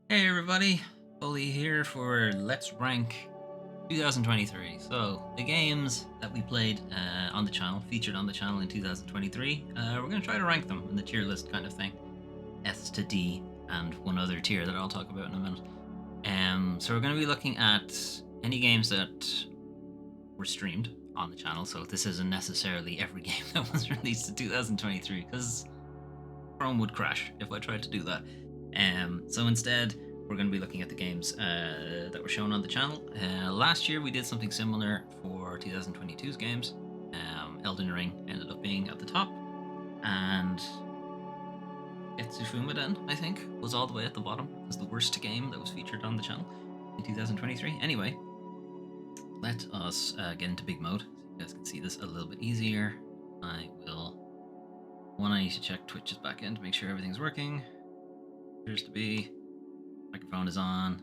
Hey everybody, Oli here for Let's Rank 2023. So, the games that we played on the channel, featured on the channel in 2023, we're going to try to rank them in the tier list kind of thing. S to D, and one other tier that I'll talk about in a minute. So we're going to be looking at any games that were streamed on the channel, so this isn't necessarily every game that was released in 2023, because Chrome would crash if I tried to do that. So instead, we're going to be looking at the games that were shown on the channel. Last year, we did something similar for 2022's games. Elden Ring ended up being at the top, and Etsufuma, I think, was all the way at the bottom. It was the worst game that was featured on the channel in 2023. Anyway, let us get into big mode so you guys can see this a little bit easier. I need to check Twitch's back end to make sure everything's working. Appears to be. Microphone is on.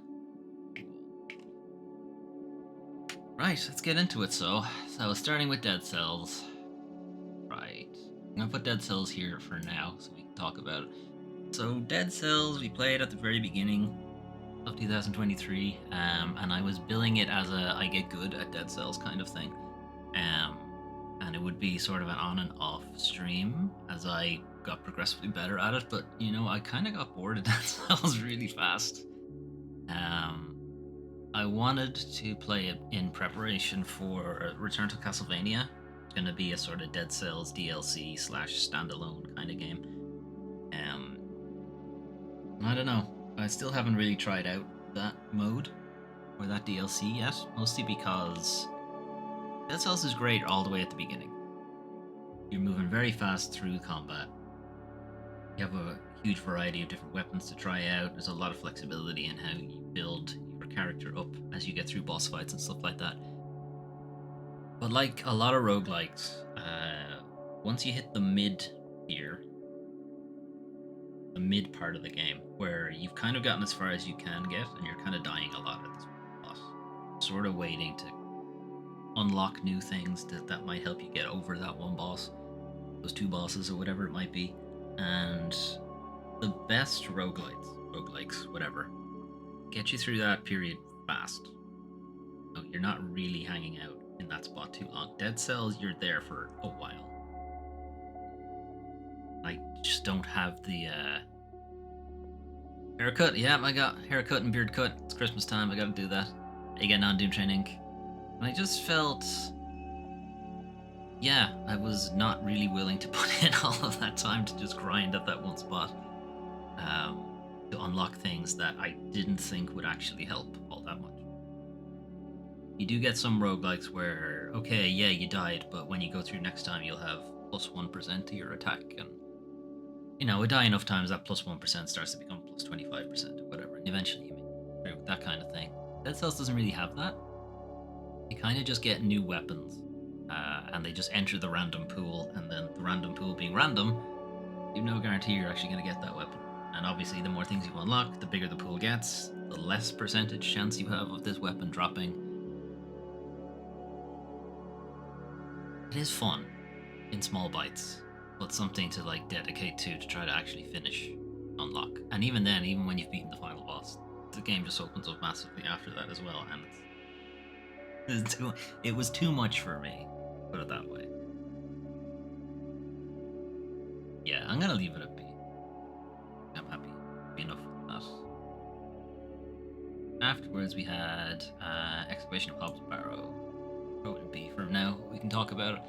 Right, let's get into it. So starting with Dead Cells. Right, I'm gonna put Dead Cells here for now so we can talk about it. So Dead Cells we played at the very beginning of 2023, and I was billing it as a I get good at Dead Cells kind of thing, and it would be sort of an on and off stream as I got progressively better at it. But I kind of got bored of Dead Cells really fast. I wanted to play it in preparation for Return to Castlevania. It's going to be a sort of Dead Cells DLC / standalone kind of game. I don't know. I still haven't really tried out that mode or that DLC yet, mostly because Dead Cells is great all the way at the beginning. You're moving very fast through combat. You have a huge variety of different weapons to try out. There's a lot of flexibility in how you build your character up as you get through boss fights and stuff like that. But like a lot of roguelikes, once you hit the mid tier, the mid part of the game, where you've kind of gotten as far as you can get and you're kind of dying a lot at this boss, sort of waiting to unlock new things that might help you get over that one boss, those two bosses or whatever it might be. And the best roguelikes, whatever, get you through that period fast. No, you're not really hanging out in that spot too long. Dead Cells, you're there for a while. I just don't have the haircut. Yeah, I got haircut and beard cut. It's Christmas time. I got to do that. You getting on Doom Training? And I just felt, yeah, I was not really willing to put in all of that time to just grind at that one spot, to unlock things that I didn't think would actually help all that much. You do get some roguelikes where, okay, yeah, you died, but when you go through next time, you'll have plus 1% to your attack, and you die enough times that plus 1% starts to become plus 25% or whatever, and eventually you make it through, that kind of thing. Dead Cells doesn't really have that. You kind of just get new weapons, and they just enter the random pool, and then the random pool being random, you've no guarantee you're actually going to get that weapon. And obviously, the more things you unlock, the bigger the pool gets, the less percentage chance you have of this weapon dropping. It is fun in small bites, but something to dedicate to try to actually finish, unlock. And even then, even when you've beaten the final boss, the game just opens up massively after that as well, and it was too much for me, put it that way. Yeah, I'm gonna leave it at B. I'm happy enough with that. Afterwards, we had Excavation of Hobbs Barrow. Throw it in B for now. We can talk about it.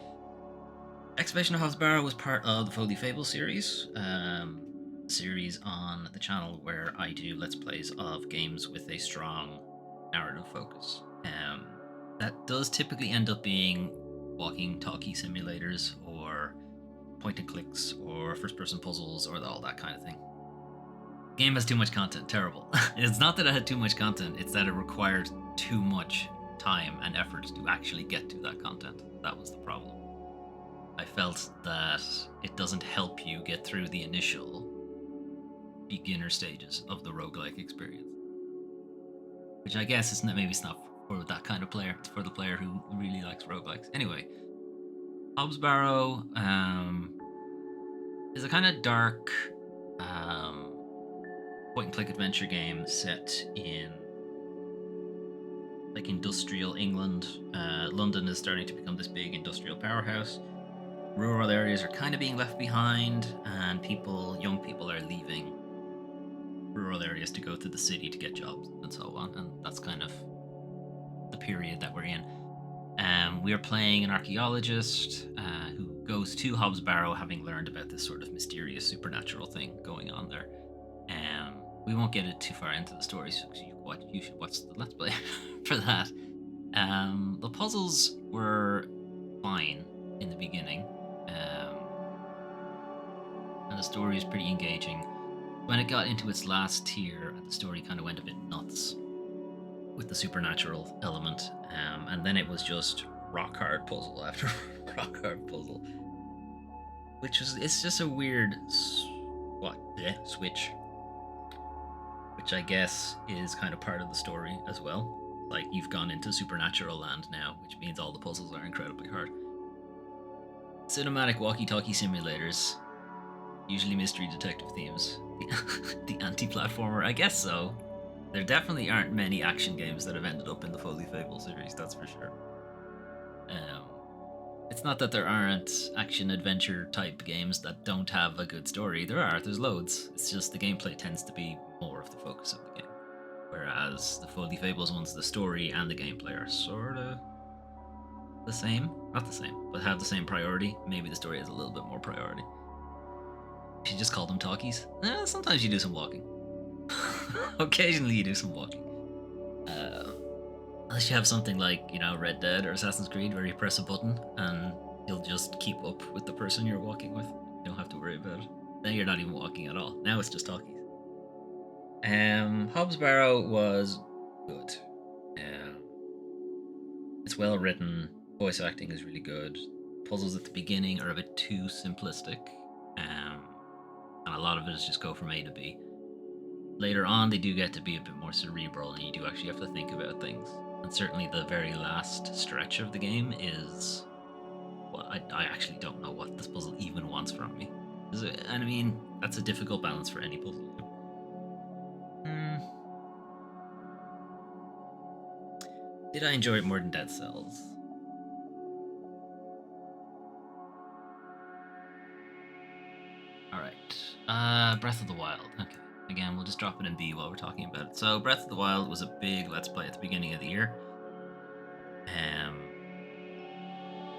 Excavation of Hobbs Barrow was part of the Foley Fable series, series on the channel where I do Let's Plays of games with a strong narrative focus. That does typically end up being walking talkie simulators or point and clicks or first person puzzles or all that kind of thing. Game has too much content. Terrible. It's not that it had too much content, it's that it required too much time and effort to actually get to that content. That was the problem. I felt that it doesn't help you get through the initial beginner stages of the roguelike experience, which I guess is maybe it's not for that kind of player. It's for the player who really likes roguelikes. Anyway, Hobbs Barrow is a kind of dark point-and-click adventure game set in like industrial England. London is starting to become this big industrial powerhouse. Rural areas are kind of being left behind, and young people are leaving rural areas to go to the city to get jobs and so on. And that's kind of the period that we're in. We are playing an archaeologist who goes to Hobbs Barrow, having learned about this sort of mysterious supernatural thing going on there. We won't get it too far into the story, so you should watch the Let's Play for that. The puzzles were fine in the beginning, and the story is pretty engaging. When it got into its last tier, the story kind of went a bit nuts with the supernatural element, and then it was just rock hard puzzle after rock hard puzzle, it's just a weird switch, which I guess is kind of part of the story as well. Like, you've gone into supernatural land now, which means all the puzzles are incredibly hard. Cinematic walkie-talkie simulators, usually mystery detective themes. The anti-platformer, I guess so. There definitely aren't many action games that have ended up in the Foley Fable series, that's for sure. It's not that there aren't action-adventure type games that don't have a good story. There's loads. It's just the gameplay tends to be more of the focus of the game. Whereas the Foley Fables ones, the story and the gameplay are sort of the same. Not the same, but have the same priority. Maybe the story has a little bit more priority. You should just call them talkies. Sometimes you do some walking. Occasionally you do some walking. Unless you have something like, Red Dead or Assassin's Creed, where you press a button and you'll just keep up with the person you're walking with. You don't have to worry about it. Then you're not even walking at all. Now it's just talkies. Hobbs Barrow was good. It's well written. Voice acting is really good. Puzzles at the beginning are a bit too simplistic. And a lot of it is just go from A to B. Later on, they do get to be a bit more cerebral, and you do actually have to think about things. And certainly the very last stretch of the game is... Well, I actually don't know what this puzzle even wants from me. And I mean, that's a difficult balance for any puzzle. Did I enjoy it more than Dead Cells? Alright. Breath of the Wild. Okay. Again, we'll just drop it in B while we're talking about it. So, Breath of the Wild was a big Let's Play at the beginning of the year.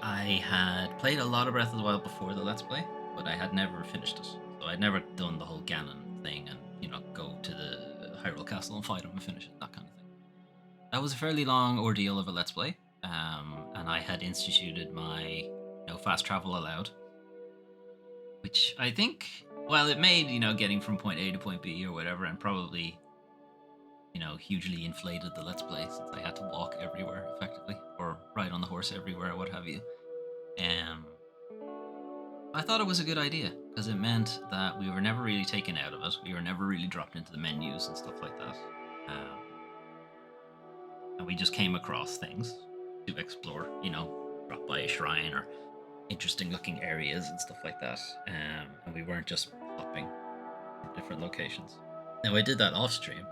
I had played a lot of Breath of the Wild before the Let's Play, but I had never finished it. So I'd never done the whole Ganon thing and, go to the Hyrule Castle and fight him and finish it, that kind of thing. That was a fairly long ordeal of a Let's Play, and I had instituted my, fast travel allowed, which I think, it made, getting from point A to point B or whatever, and probably, hugely inflated the Let's Play, since I had to walk everywhere, effectively, or ride on the horse everywhere, what have you. I thought it was a good idea, because it meant that we were never really taken out of it. We were never really dropped into the menus and stuff like that. And we just came across things to explore, drop by a shrine or interesting looking areas and stuff like that. And we weren't just hopping from different locations. Now, I did that off stream.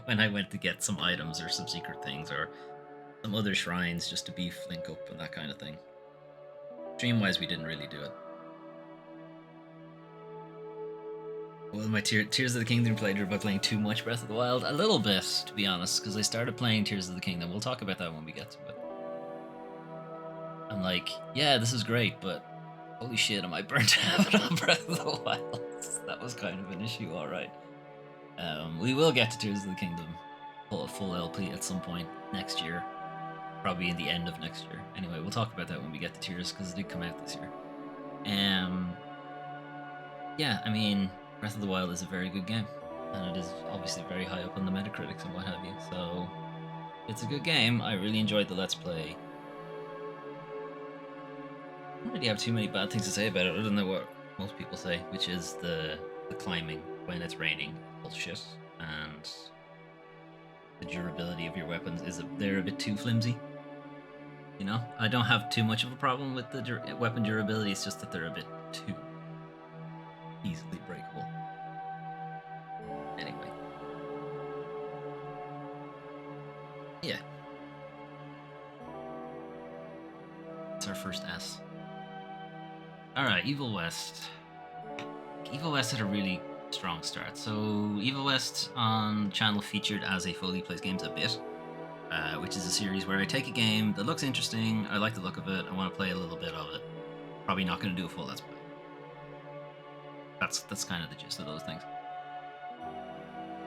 When I went to get some items or some secret things or some other shrines just to beef Link up and that kind of thing. Stream-wise, we didn't really do it. Well, my Tears of the Kingdom playthrough by playing too much Breath of the Wild? A little bit, to be honest, because I started playing Tears of the Kingdom. We'll talk about that when we get to it. I'm like, yeah, this is great, but holy shit, am I burnt out on Breath of the Wild? That was kind of an issue, alright. We will get to Tears of the Kingdom, a full LP at some point next year. Probably in the end of next year. Anyway, we'll talk about that when we get to Tears, because it did come out this year. Yeah, I mean, Breath of the Wild is a very good game, and it is obviously very high up on the Metacritics and what have you, so it's a good game. I really enjoyed the Let's Play. I don't really have too many bad things to say about it, other than what most people say, which is the climbing when it's raining bullshit, and the durability of your weapons they're a bit too flimsy. I don't have too much of a problem with the weapon durability, it's just that they're a bit too easily breakable. What's our first S? Alright, Evil West. Evil West had a really strong start. So, Evil West on channel featured as a Foley Plays Games a bit, which is a series where I take a game that looks interesting, I like the look of it, I want to play a little bit of it. Probably not going to do a full Let's Play. That's kind of the gist of those things.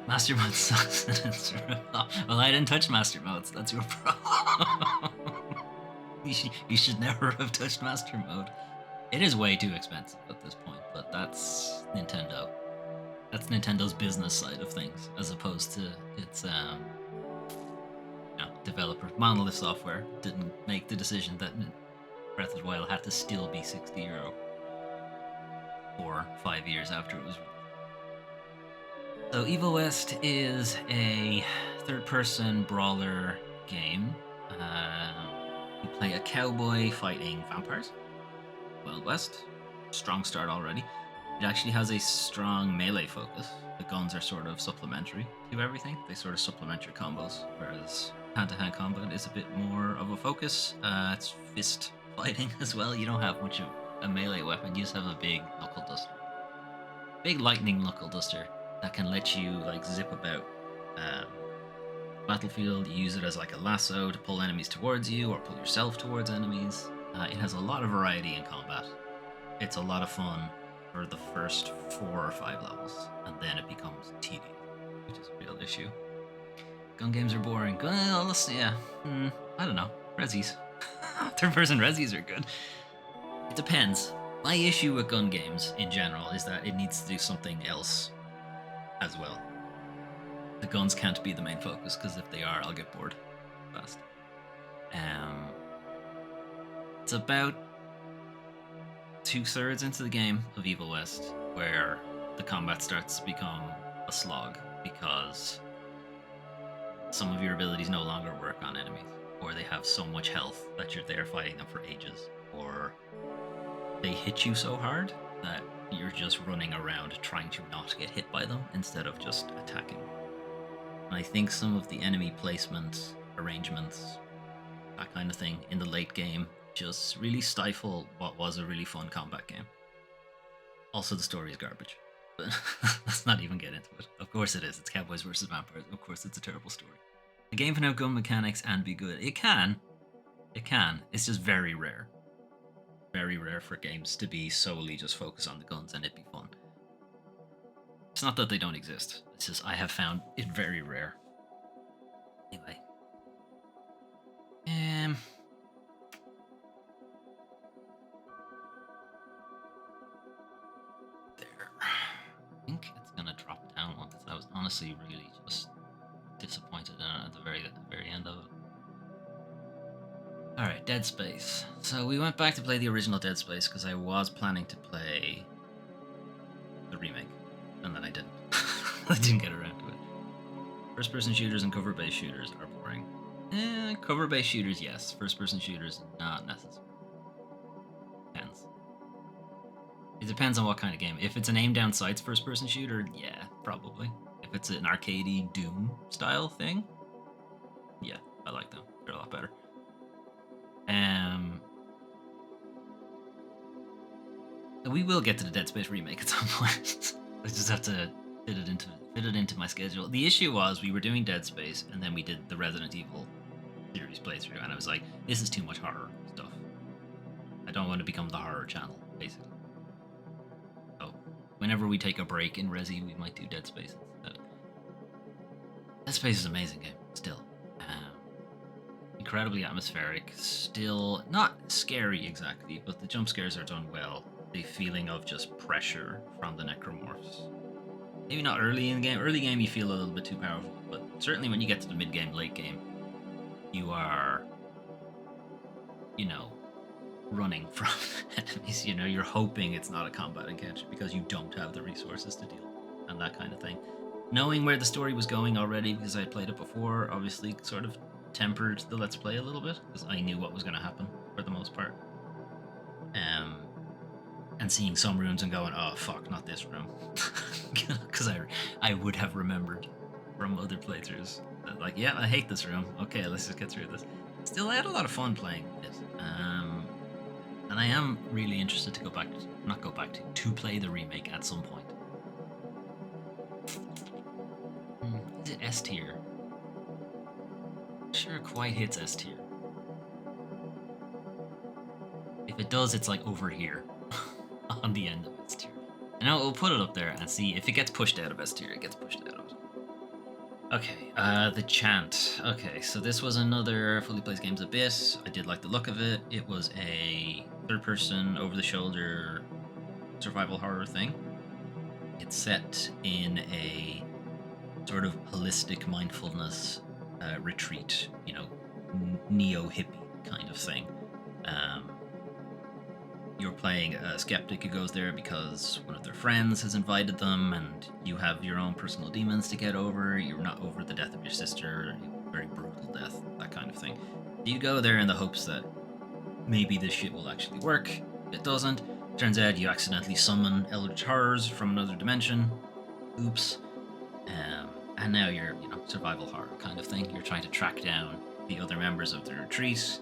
Master Mode sucks. Well, I didn't touch Master Modes. That's your problem. You should never have touched Master Mode. It is way too expensive at this point, but that's Nintendo. That's Nintendo's business side of things, as opposed to its developer. Monolith Software didn't make the decision that Breath of the Wild had to still be €60 for 5 years after it was released. So Evil West is a third-person brawler game. You play a cowboy fighting vampires. Wild West. Strong start already. It actually has a strong melee focus. The guns are sort of supplementary to everything. They sort of supplement your combos, whereas hand-to-hand combat is a bit more of a focus. It's fist fighting as well. You don't have much of a melee weapon. You just have a big knuckle duster. Big lightning knuckle duster that can let you like zip about battlefield. You use it as like a lasso to pull enemies towards you or pull yourself towards enemies. It has a lot of variety in combat. It's a lot of fun for the first 4 or 5 levels, and then it becomes tedious, which is a real issue. Gun games are boring. I don't know. Resis. Third-person resis are good. It depends. My issue with gun games in general is that it needs to do something else as well. The guns can't be the main focus, because if they are, I'll get bored fast. It's about 2/3 into the game of Evil West where the combat starts to become a slog, because some of your abilities no longer work on enemies, or they have so much health that you're there fighting them for ages, or they hit you so hard that you're just running around trying to not get hit by them instead of just attacking. And I think some of the enemy placement, arrangements, that kind of thing in the late game just really stifle what was a really fun combat game. Also, the story is garbage. But let's not even get into it. Of course it is. It's cowboys versus vampires. Of course it's a terrible story. The game can have gun mechanics and be good. It can. It's just very rare. Very rare for games to be solely just focused on the guns and it be fun. It's not that they don't exist. It's just I have found it very rare. Anyway. There. I think it's gonna drop down one, because I was honestly really just disappointed in it at the very end of it. Alright, Dead Space. So we went back to play the original Dead Space because I was planning to play the remake, and then I didn't. I didn't get around to it. First-person shooters and cover-based shooters are boring. Cover-based shooters, yes. First-person shooters, not necessary. Depends. It depends on what kind of game. If it's an aim-down sights first-person shooter, yeah, probably. If it's an arcadey Doom-style thing, yeah, I like them. They're a lot better. We will get to the Dead Space remake at some point. I just have to fit it into my schedule. The issue was we were doing Dead Space and then we did the Resident Evil series playthrough, and I was like, this is too much horror stuff. I don't want to become the horror channel, basically. So whenever we take a break in Resi, we might do Dead Space instead. Dead Space is an amazing game, still. Incredibly atmospheric, still not scary exactly, but the jump scares are done well. The feeling of just pressure from the necromorphs. Maybe not early in the game. Early game you feel a little bit too powerful, but certainly when you get to the mid game, late game, you are, running from enemies. You're hoping it's not a combat encounter because you don't have the resources to deal with, and that kind of thing. Knowing where the story was going already, because I had played it before, obviously sort of tempered the Let's Play a little bit, because I knew what was going to happen for the most part. And seeing some rooms and going, oh fuck, not this room, because I would have remembered from other playthroughs that, like, yeah, I hate this room. Okay, let's just get through this. Still, I had a lot of fun playing it. And I am really interested to to play the remake at some point. Is it S tier? Sure, it quite hits S tier. If it does, it's like over here on the end of S tier. And we'll put it up there and see if it gets pushed out of S tier. It gets pushed out of it. Okay, the Chant. Okay, so this was another Fully Plays Games a bit. I did like the look of it. It was a third-person, over-the-shoulder survival horror thing. It's set in a sort of holistic mindfulness retreat, neo-hippie kind of thing. You're playing a skeptic who goes there because one of their friends has invited them, and you have your own personal demons to get over. You're not over the death of your sister, very brutal death, that kind of thing. You go there in the hopes that maybe this shit will actually work. It doesn't. Turns out you accidentally summon eldritch horrors from another dimension. Oops. And now you're, survival horror kind of thing. You're trying to track down the other members of the retreat.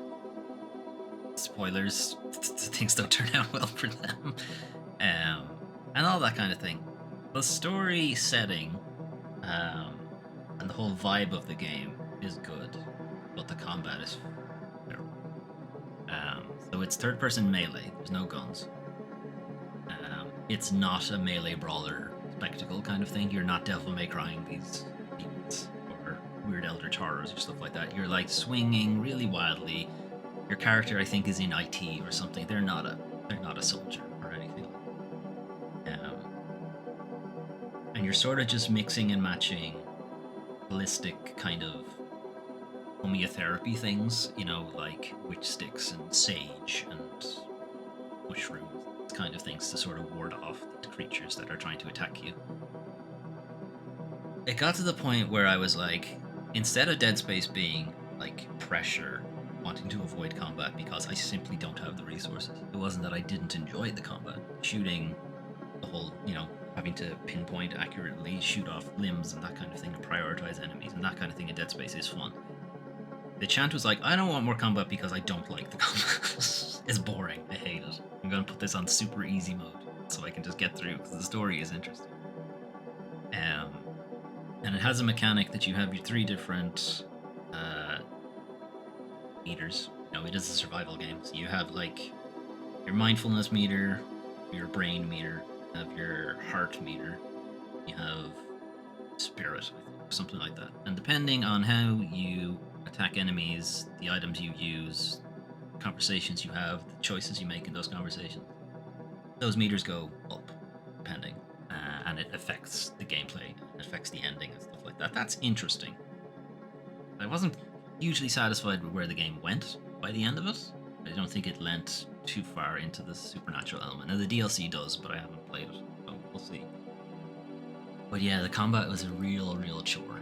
Spoilers, things don't turn out well for them. And all that kind of thing. The story setting and the whole vibe of the game is good, but the combat is terrible. So it's third-person melee. There's no guns. It's not a melee brawler spectacle kind of thing. You're not Devil May Crying these demons or weird eldritch horrors or stuff like that. You're like swinging really wildly. Your character, I think, is in IT or something. They're not a soldier or anything. And you're sort of just mixing and matching holistic kind of homeotherapy things, like witch sticks and sage and mushrooms, kind of things to sort of ward off the creatures that are trying to attack you. It got to the point where I was like, instead of Dead Space being like pressure, wanting to avoid combat because I simply don't have the resources. It wasn't that I didn't enjoy the combat. Shooting, the whole, having to pinpoint accurately, shoot off limbs and that kind of thing, and prioritize enemies and that kind of thing in Dead Space is fun. The Chant was like, I don't want more combat because I don't like the combat. It's boring. I hate it. I'm going to put this on super easy mode so I can just get through because the story is interesting. And it has a mechanic that you have your 3 different meters. It is a survival game. So you have like your mindfulness meter, your brain meter, you have your heart meter, you have spirit, I think, something like that. And depending on how you attack enemies, the items you use, conversations you have, the choices you make in those conversations, those meters go up, depending. And it affects the gameplay, it affects the ending and stuff like that. That's interesting. I wasn't hugely satisfied with where the game went by the end of it. I don't think it lent too far into the supernatural element. Now the DLC does, but I haven't played it, so we'll see. But yeah, the combat was a real chore.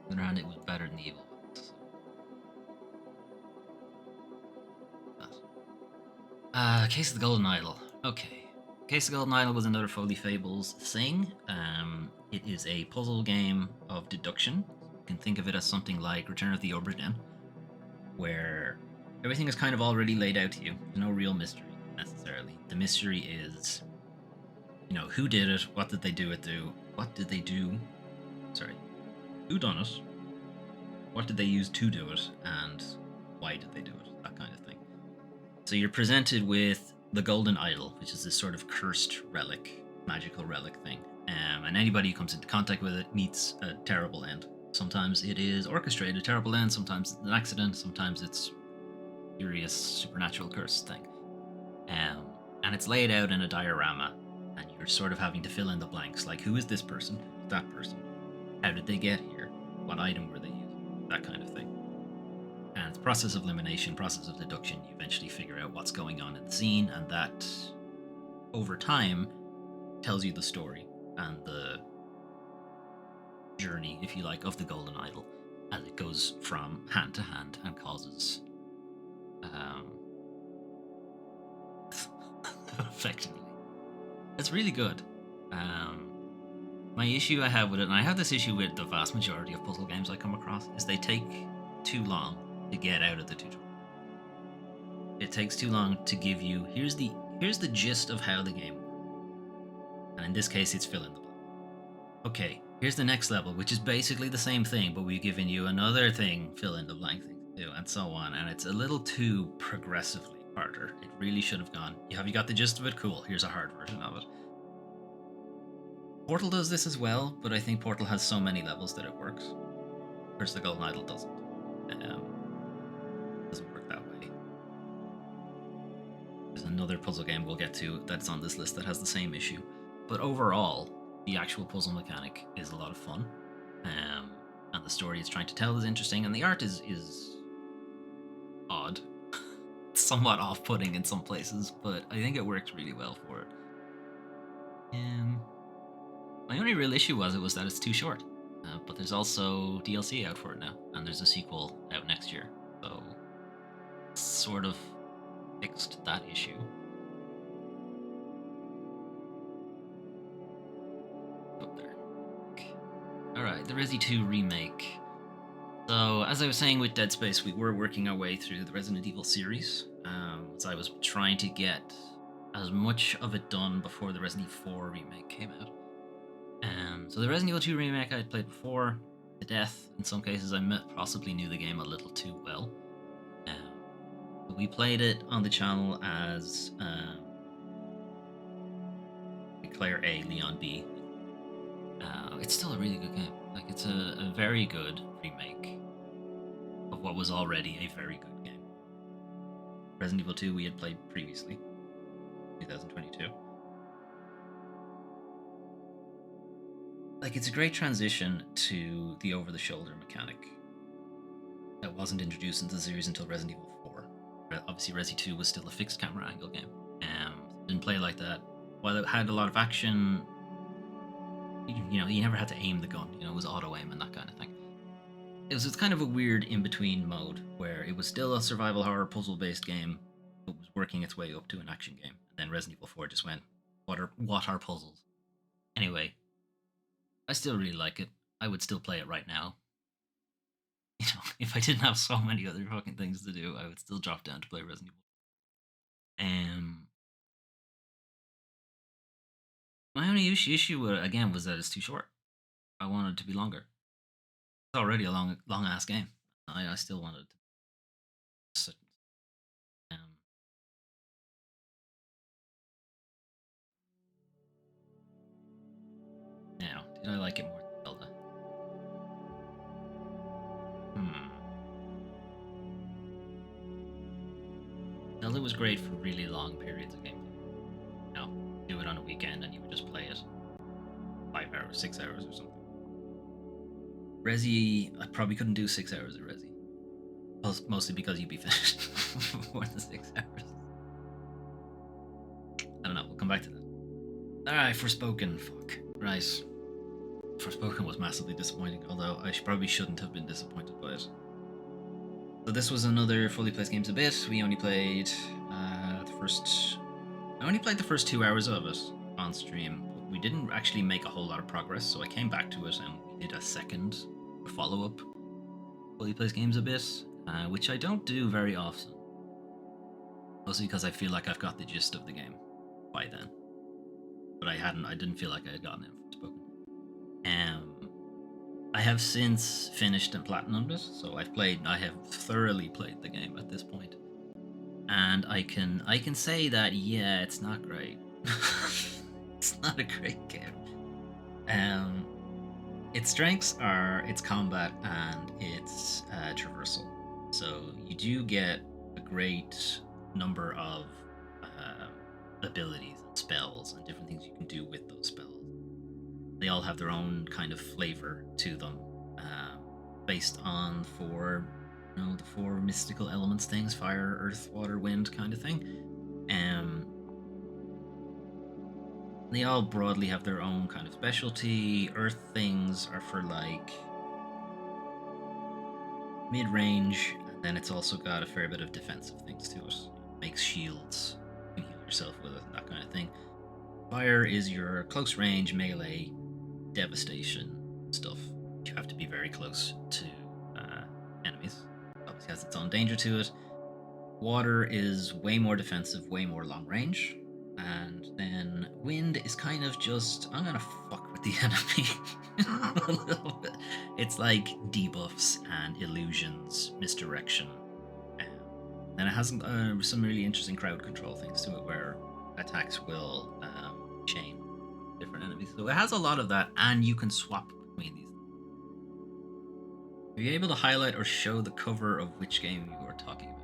On the other hand, it was better than the evil ones. Case of the Golden Idol. Okay. Case of the Golden Idol was another Foley Fables thing. It is a puzzle game of deduction. You can think of it as something like Return of the Obra Dinn, where everything is kind of already laid out to you. There's no real mystery, necessarily. The mystery is, who did it? What did they do it to? What did they do? Sorry. Who done it? What did they use to do it? And why did they do it? That kind of thing. So you're presented with the Golden Idol, which is this sort of cursed relic, magical relic thing. And anybody who comes into contact with it meets a terrible end. Sometimes it is orchestrated, a terrible end. Sometimes it's an accident. Sometimes it's a serious supernatural curse thing. And it's laid out in a diorama, and you're sort of having to fill in the blanks, like who is this person? Who's that person? How did they get here? What item were they using? That kind of thing. And it's process of elimination, process of deduction. You eventually figure out what's going on in the scene, and that, over time, tells you the story and the journey, if you like, of the Golden Idol as it goes from hand to hand and causes effectively. It's really good. My issue I have with it, and I have this issue with the vast majority of puzzle games I come across, is they take too long to get out of the tutorial. It takes too long to give you here's the gist of how the game works. And in this case, it's fill in the blank. Okay, here's the next level, which is basically the same thing, but we've given you another thing, fill in the blank thing to do, and so on. And it's a little too progressively harder. It really should have gone. Have you got the gist of it? Cool. Here's a hard version of it. Portal does this as well, but I think Portal has so many levels that it works. Whereas the Golden Idol doesn't. Doesn't work that way. There's another puzzle game we'll get to that's on this list that has the same issue. But overall, the actual puzzle mechanic is a lot of fun. And the story it's trying to tell is interesting, and the art is odd. Somewhat off-putting in some places, but I think it works really well for it. My only real issue was that it's too short. But there's also DLC out for it now, and there's a sequel out next year. So, sort of fixed that issue. Up there. Alright, the Resi 2 remake. So, as I was saying with Dead Space, we were working our way through the Resident Evil series. So I was trying to get as much of it done before the Resident Evil 4 remake came out. So the Resident Evil 2 remake I had played before to death. In some cases, I possibly knew the game a little too well. We played it on the channel as Claire A, Leon B. It's still a really good game. Like, it's a very good remake of what was already a very good game. Resident Evil 2 we had played previously, 2022. Like, it's a great transition to the over-the-shoulder mechanic that wasn't introduced into the series until Resident Evil 4. Obviously, Resi 2 was still a fixed camera angle game. Didn't play like that. While it had a lot of action, you never had to aim the gun. It was auto-aim and that kind of thing. It was kind of a weird in-between mode where it was still a survival horror puzzle-based game, but was working its way up to an action game. And then Resident Evil 4 just went, what are puzzles? Anyway, I still really like it. I would still play it right now. If I didn't have so many other fucking things to do, I would still drop down to play Resident Evil. My only issue again was that it's too short. I wanted it to be longer. It's already a long ass game. I still wanted to. Now, did I like it more than Zelda? Zelda was great for really long periods of gameplay. Do it on a weekend and you would just play it 5 hours, 6 hours or something. Resi, I probably couldn't do 6 hours of Resi. Mostly because you'd be finished before the 6 hours. I don't know, we'll come back to that. Alright, Forspoken, fuck. Right. Forspoken was massively disappointing, although I probably shouldn't have been disappointed by it. So this was another fully played games a bit. We only played I only played the first 2 hours of it on stream. We didn't actually make a whole lot of progress, so I came back to it and we did a second follow-up fully played games a bit, which I don't do very often. Mostly because I feel like I've got the gist of the game by then. But I didn't feel like I had gotten it from Forspoken. I have since finished and platinumed it, so I have thoroughly played the game at this point. And I can say that, yeah, it's not great. It's not a great game. Its strengths are its combat and its traversal. So you do get a great number of abilities and spells and different things you can do with those spells. They all have their own kind of flavor to them, based on the four mystical elements things: fire, earth, water, wind kind of thing. They all broadly have their own kind of specialty. Earth things are for like mid-range, and then it's also got a fair bit of defensive things to it. It makes shields, you can heal yourself with it, and that kind of thing. Fire is your close range melee devastation stuff. You have to be very close to enemies. has its own danger to it. Water is way more defensive, way more long range. And then wind is kind of just, I'm gonna fuck with the enemy a little bit. It's like debuffs and illusions, misdirection. And it has some really interesting crowd control things to it where attacks will chain different enemies. So it has a lot of that, and you can swap between these. Are you able to highlight or show the cover of which game you are talking about?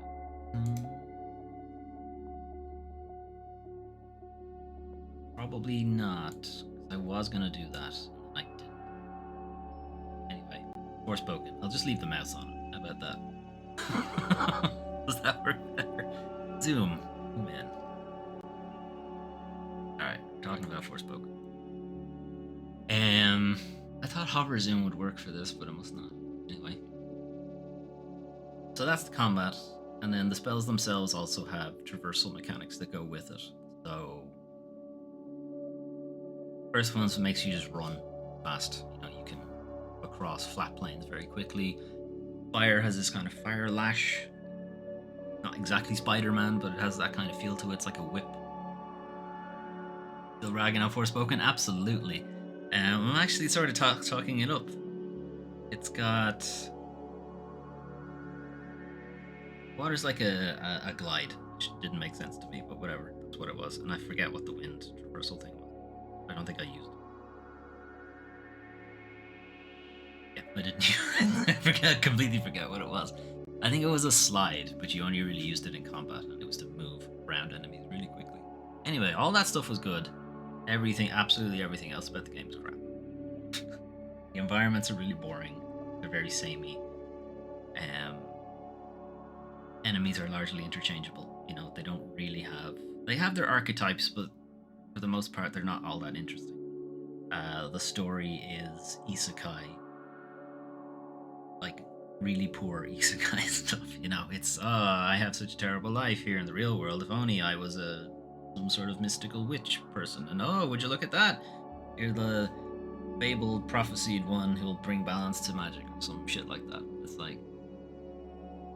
Probably not, because I was going to do that, and I didn't. Anyway, Forspoken. I'll just leave the mouse on it. How about that? Does that work better? Zoom in. Alright, we're talking about Forspoken. I thought hover zoom would work for this, but it must not. Anyway. So that's the combat, and then the spells themselves also have traversal mechanics that go with it. So first one makes you just run fast. You can across flat plains very quickly. Fire has this kind of fire lash. Not exactly Spider-Man, but it has that kind of feel to it. It's like a whip. Still ragging on Forspoken? Absolutely. I'm actually sort of talking it up. It's got... Water's like a glide, which didn't make sense to me, but whatever. That's what it was. And I forget what the wind traversal thing was. I don't think I used it. Yeah, I didn't. I completely forget what it was. I think it was a slide, but you only really used it in combat, and it was to move around enemies really quickly. Anyway, all that stuff was good. Absolutely everything else about the game is crap. The environments are really boring. They're very samey. Enemies are largely interchangeable. They don't really have... They have their archetypes, but for the most part, they're not all that interesting. The story is isekai. Like, really poor isekai stuff. It's, I have such a terrible life here in the real world. If only I was some sort of mystical witch person. And would you look at that? You're the fabled, prophesied one who'll bring balance to magic or some shit like that. It's like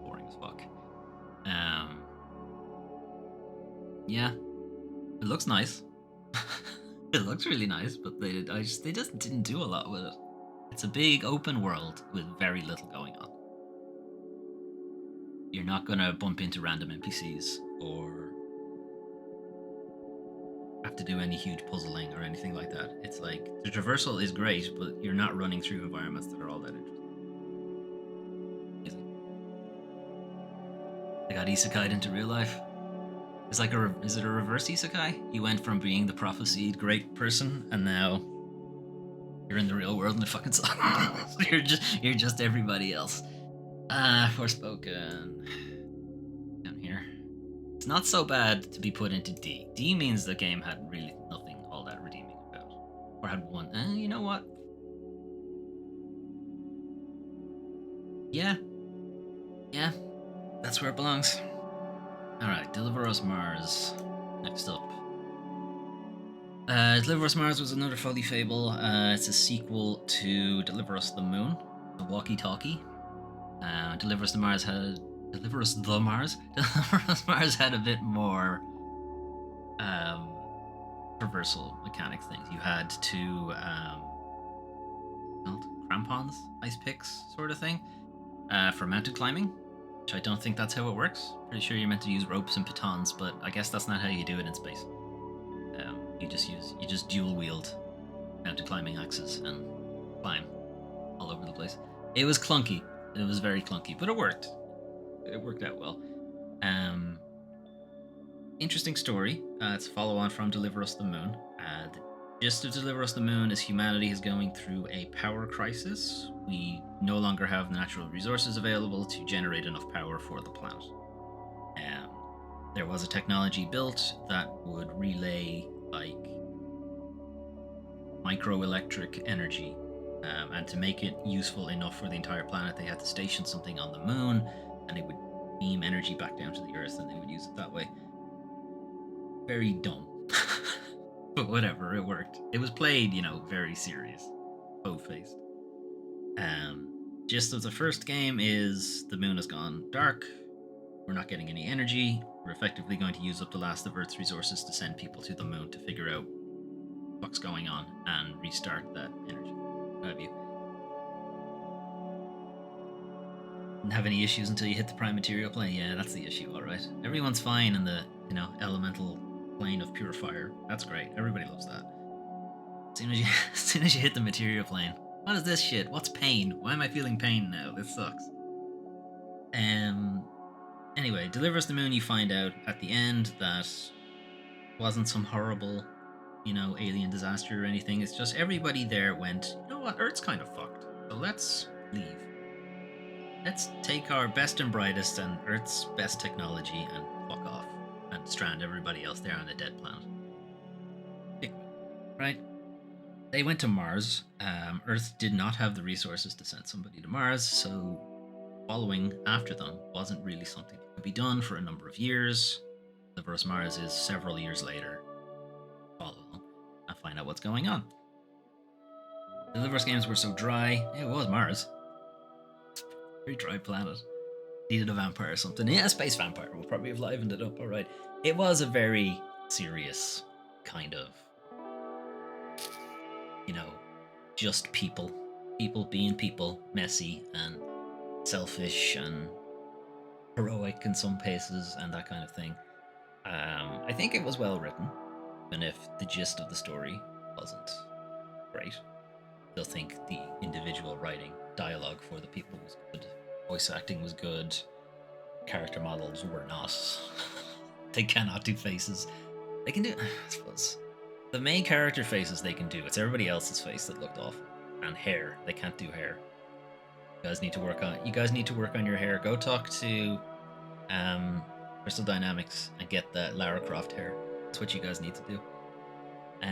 boring as fuck. Yeah, it looks nice. It looks really nice, but they just didn't do a lot with it. It's a big open world with very little going on. You're not gonna bump into random NPCs or have to do any huge puzzling or anything like that. It's like the traversal is great, but you're not running through environments that are all that interesting. They got isekai'd into real life. It's like is it a reverse isekai? You went from being the prophesied great person, and now you're in the real world and it fucking sucks. you're just everybody else. Forspoken. Down here. It's not so bad to be put into D. D means the game had really nothing all that redeeming about. Or had one. You know what? Yeah. Yeah. That's where it belongs. Alright, Deliver Us Mars. Next up. Deliver Us Mars was another Foley Fable. It's a sequel to Deliver Us the Moon, the walkie-talkie. Deliver Us the Mars had a bit more traversal mechanic things. You had two crampons, ice picks sort of thing, for mountain climbing, which I don't think that's how it works. Pretty sure you're meant to use ropes and pitons, but I guess that's not how you do it in space. You just dual wield mountain climbing axes and climb all over the place. It was clunky. It was very clunky, but it worked. It worked out well. Interesting story. It's a follow-on from Deliver Us the Moon. The gist of Deliver Us the Moon is humanity is going through a power crisis. We no longer have the natural resources available to generate enough power for the planet. There was a technology built that would relay like microelectric energy, and to make it useful enough for the entire planet, they had to station something on the moon, and it would beam energy back down to the Earth, and they would use it that way. Very dumb, but whatever, it worked. It was played, very serious, bow-faced. Gist of the first game is the moon has gone dark. We're not getting any energy. We're effectively going to use up the last of Earth's resources to send people to the moon to figure out what's going on and restart that energy. What have you? Didn't have any issues until you hit the prime material plane. Yeah, that's the issue. All right, everyone's fine in the elemental plane of pure fire. That's great. Everybody loves that. As soon as you hit the material plane, what is this shit? What's pain? Why am I feeling pain now? This sucks. Anyway, delivers the moon. You find out at the end that wasn't some horrible, alien disaster or anything. It's just everybody there went, you know what? Earth's kind of fucked. So let's leave. Let's take our best and brightest and Earth's best technology and fuck off and strand everybody else there on a dead planet. Right? They went to Mars. Earth did not have the resources to send somebody to Mars, so following after them wasn't really something that could be done for a number of years. The verse Mars is several years later. Follow them and find out what's going on. The Liver's games were so dry. It was Mars. Very dry planet. Needed a vampire or something. Yeah, a space vampire will probably have livened it up. All right. It was a very serious kind of, just people. People being people, messy and selfish and heroic in some cases and that kind of thing. I think it was well written, even if the gist of the story wasn't great. I still think the individual writing, dialogue for the people was good. Voice acting was good. Character models were not. They cannot do faces. They can do, I suppose. The main character faces they can do. It's everybody else's face that looked awful. And hair. They can't do hair. You guys need to work on your hair. Go talk to Crystal Dynamics and get that Lara Croft hair. That's what you guys need to do. But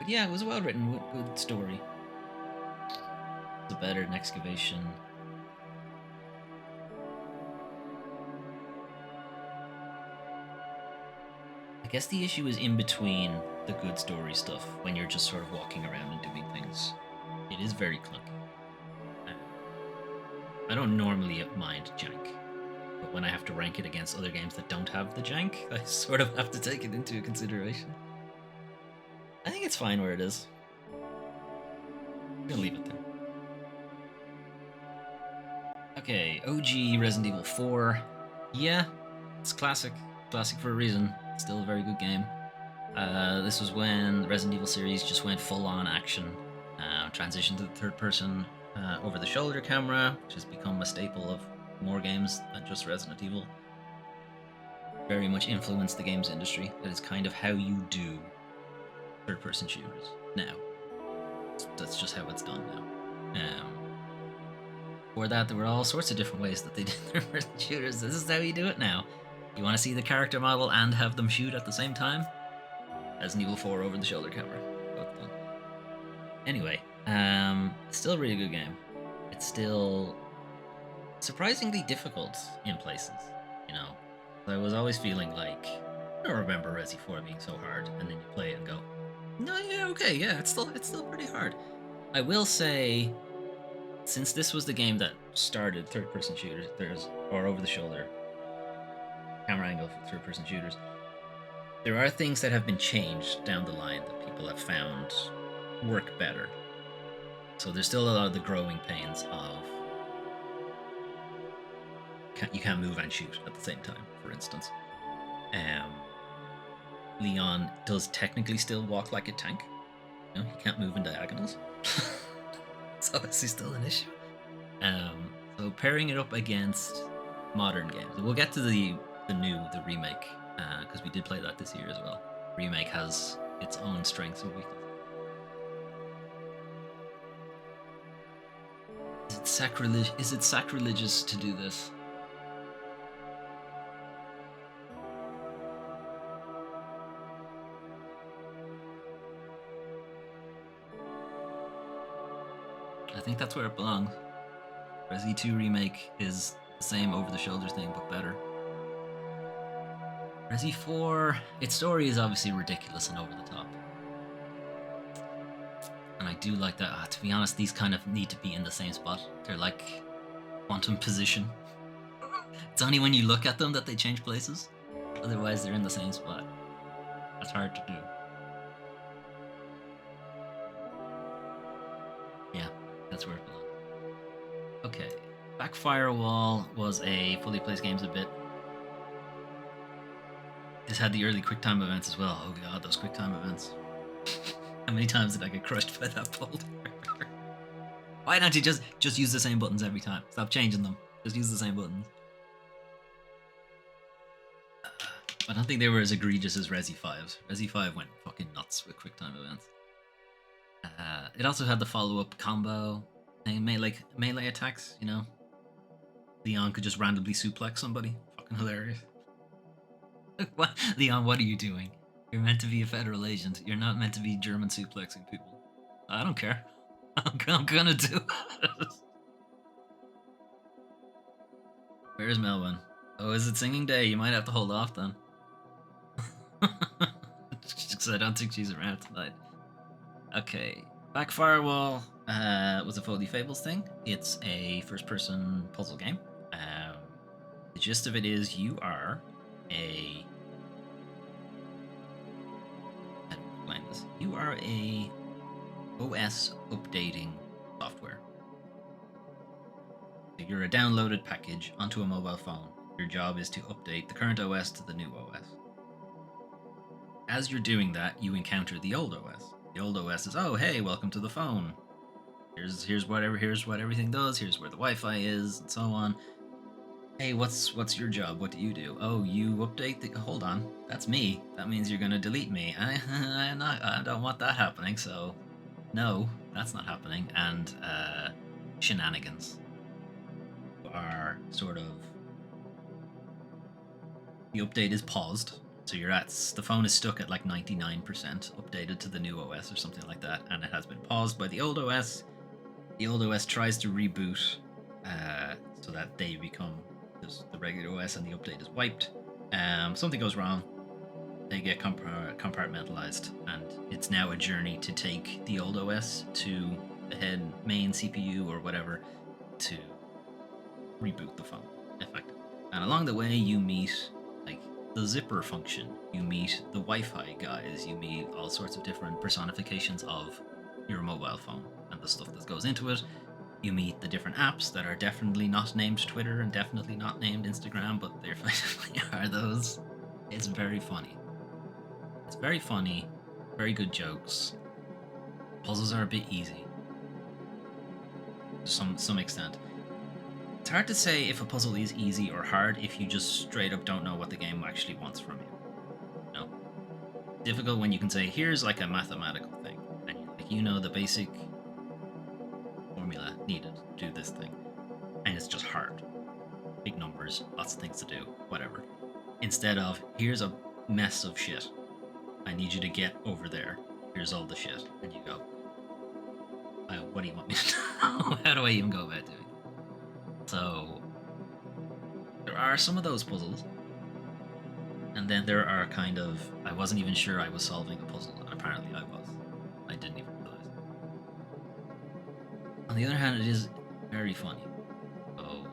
yeah, it was well written, good story. It's better than Excavation. I guess the issue is in between the good story stuff when you're just sort of walking around and doing things. It is very clunky. I don't normally mind jank, but when I have to rank it against other games that don't have the jank, I sort of have to take it into consideration. I think it's fine where it is. I'm gonna leave it there. Okay, OG Resident Evil 4. Yeah, it's classic. Classic for a reason. Still a very good game. This was when the Resident Evil series just went full-on action. Transitioned to the third-person over-the-shoulder camera, which has become a staple of more games than just Resident Evil. Very much influenced the games industry. That is kind of how you do third-person shooters now. That's just how it's done now. Before that, there were all sorts of different ways that they did third-person shooters. This is how you do it now. You want to see the character model and have them shoot at the same time? Resident Evil 4 over-the-shoulder camera. Both done. Anyway, still a really good game. It's still surprisingly difficult in places, I was always feeling like, I don't remember Resi 4 being so hard, and then you play it and go, no, yeah, okay, yeah, it's still pretty hard. I will say, since this was the game that started third-person shooters, or over-the-shoulder camera angle for third-person shooters, there are things that have been changed down the line that people have found work better. So there's still a lot of the growing pains of you can't move and shoot at the same time, for instance. Leon does technically still walk like a tank. He can't move in diagonals. It's obviously still an issue. So pairing it up against modern games. We'll get to the remake, because we did play that this year as well. Remake has its own strengths and weaknesses. Is it sacrilegious to do this? I think that's where it belongs. Resi 2 Remake is the same over-the-shoulder thing, but better. Resi 4, its story is obviously ridiculous and over the top. And I do like that. To be honest, these kind of need to be in the same spot. They're like quantum position. It's only when you look at them that they change places. Otherwise, they're in the same spot. That's hard to do. Yeah, that's where it belongs. Okay, Backfirewall was a fully placed games a bit. This had the early QuickTime events as well. Oh god, those QuickTime events. How many times did I get crushed by that boulder? Why don't you just use the same buttons every time? Stop changing them. Just use the same buttons. I don't think they were as egregious as Resi 5's. Resi 5 went fucking nuts with QuickTime events. It also had the follow-up combo thing, melee attacks, you know? Leon could just randomly suplex somebody. Fucking hilarious. What? Leon, what are you doing? You're meant to be a federal agent. You're not meant to be German suplexing people. I don't care. I'm gonna do it. Where's Melvin? Oh, is it singing day? You might have to hold off then. Because I don't think she's around tonight. Okay. Backfirewall was a Foley Fables thing. It's a first-person puzzle game. The gist of it is you are a... How do I explain this? You are a OS updating software. So you're a downloaded package onto a mobile phone. Your job is to update the current OS to the new OS. As you're doing that, you encounter the old OS. The old OS is, oh hey, welcome to the phone. Here's what everything does. Here's where the Wi-Fi is, and so on. Hey, what's your job? What do you do? Oh, you update the. Hold on, that's me. That means you're gonna delete me. I don't want that happening. So, no, that's not happening. And shenanigans are sort of. The update is paused. So the phone is stuck at like 99% updated to the new OS or something like that, and it has been paused by the old OS. The old OS tries to reboot so that they become just the regular OS and the update is wiped. Something goes wrong. They get compartmentalized, and it's now a journey to take the old OS to the main CPU or whatever to reboot the phone, effectively. And along the way, you meet the zipper function, you meet the Wi-Fi guys, you meet all sorts of different personifications of your mobile phone and the stuff that goes into it. You meet the different apps that are definitely not named Twitter and definitely not named Instagram, but they effectively are those. It's very funny. It's very funny, very good jokes. Puzzles are a bit easy to some extent. It's hard to say if a puzzle is easy or hard if you just straight up don't know what the game actually wants from you. No. Difficult when you can say, here's like a mathematical thing, and you know the basic formula needed to do this thing, and it's just hard. Big numbers, lots of things to do, whatever. Instead of, here's a mess of shit. I need you to get over there. Here's all the shit. And you go, what do you want me to know? How do I even go about doing it? So, there are some of those puzzles, and then there are kind of, I wasn't even sure I was solving a puzzle, and apparently I was. I didn't even realize. On the other hand, it is very funny. So,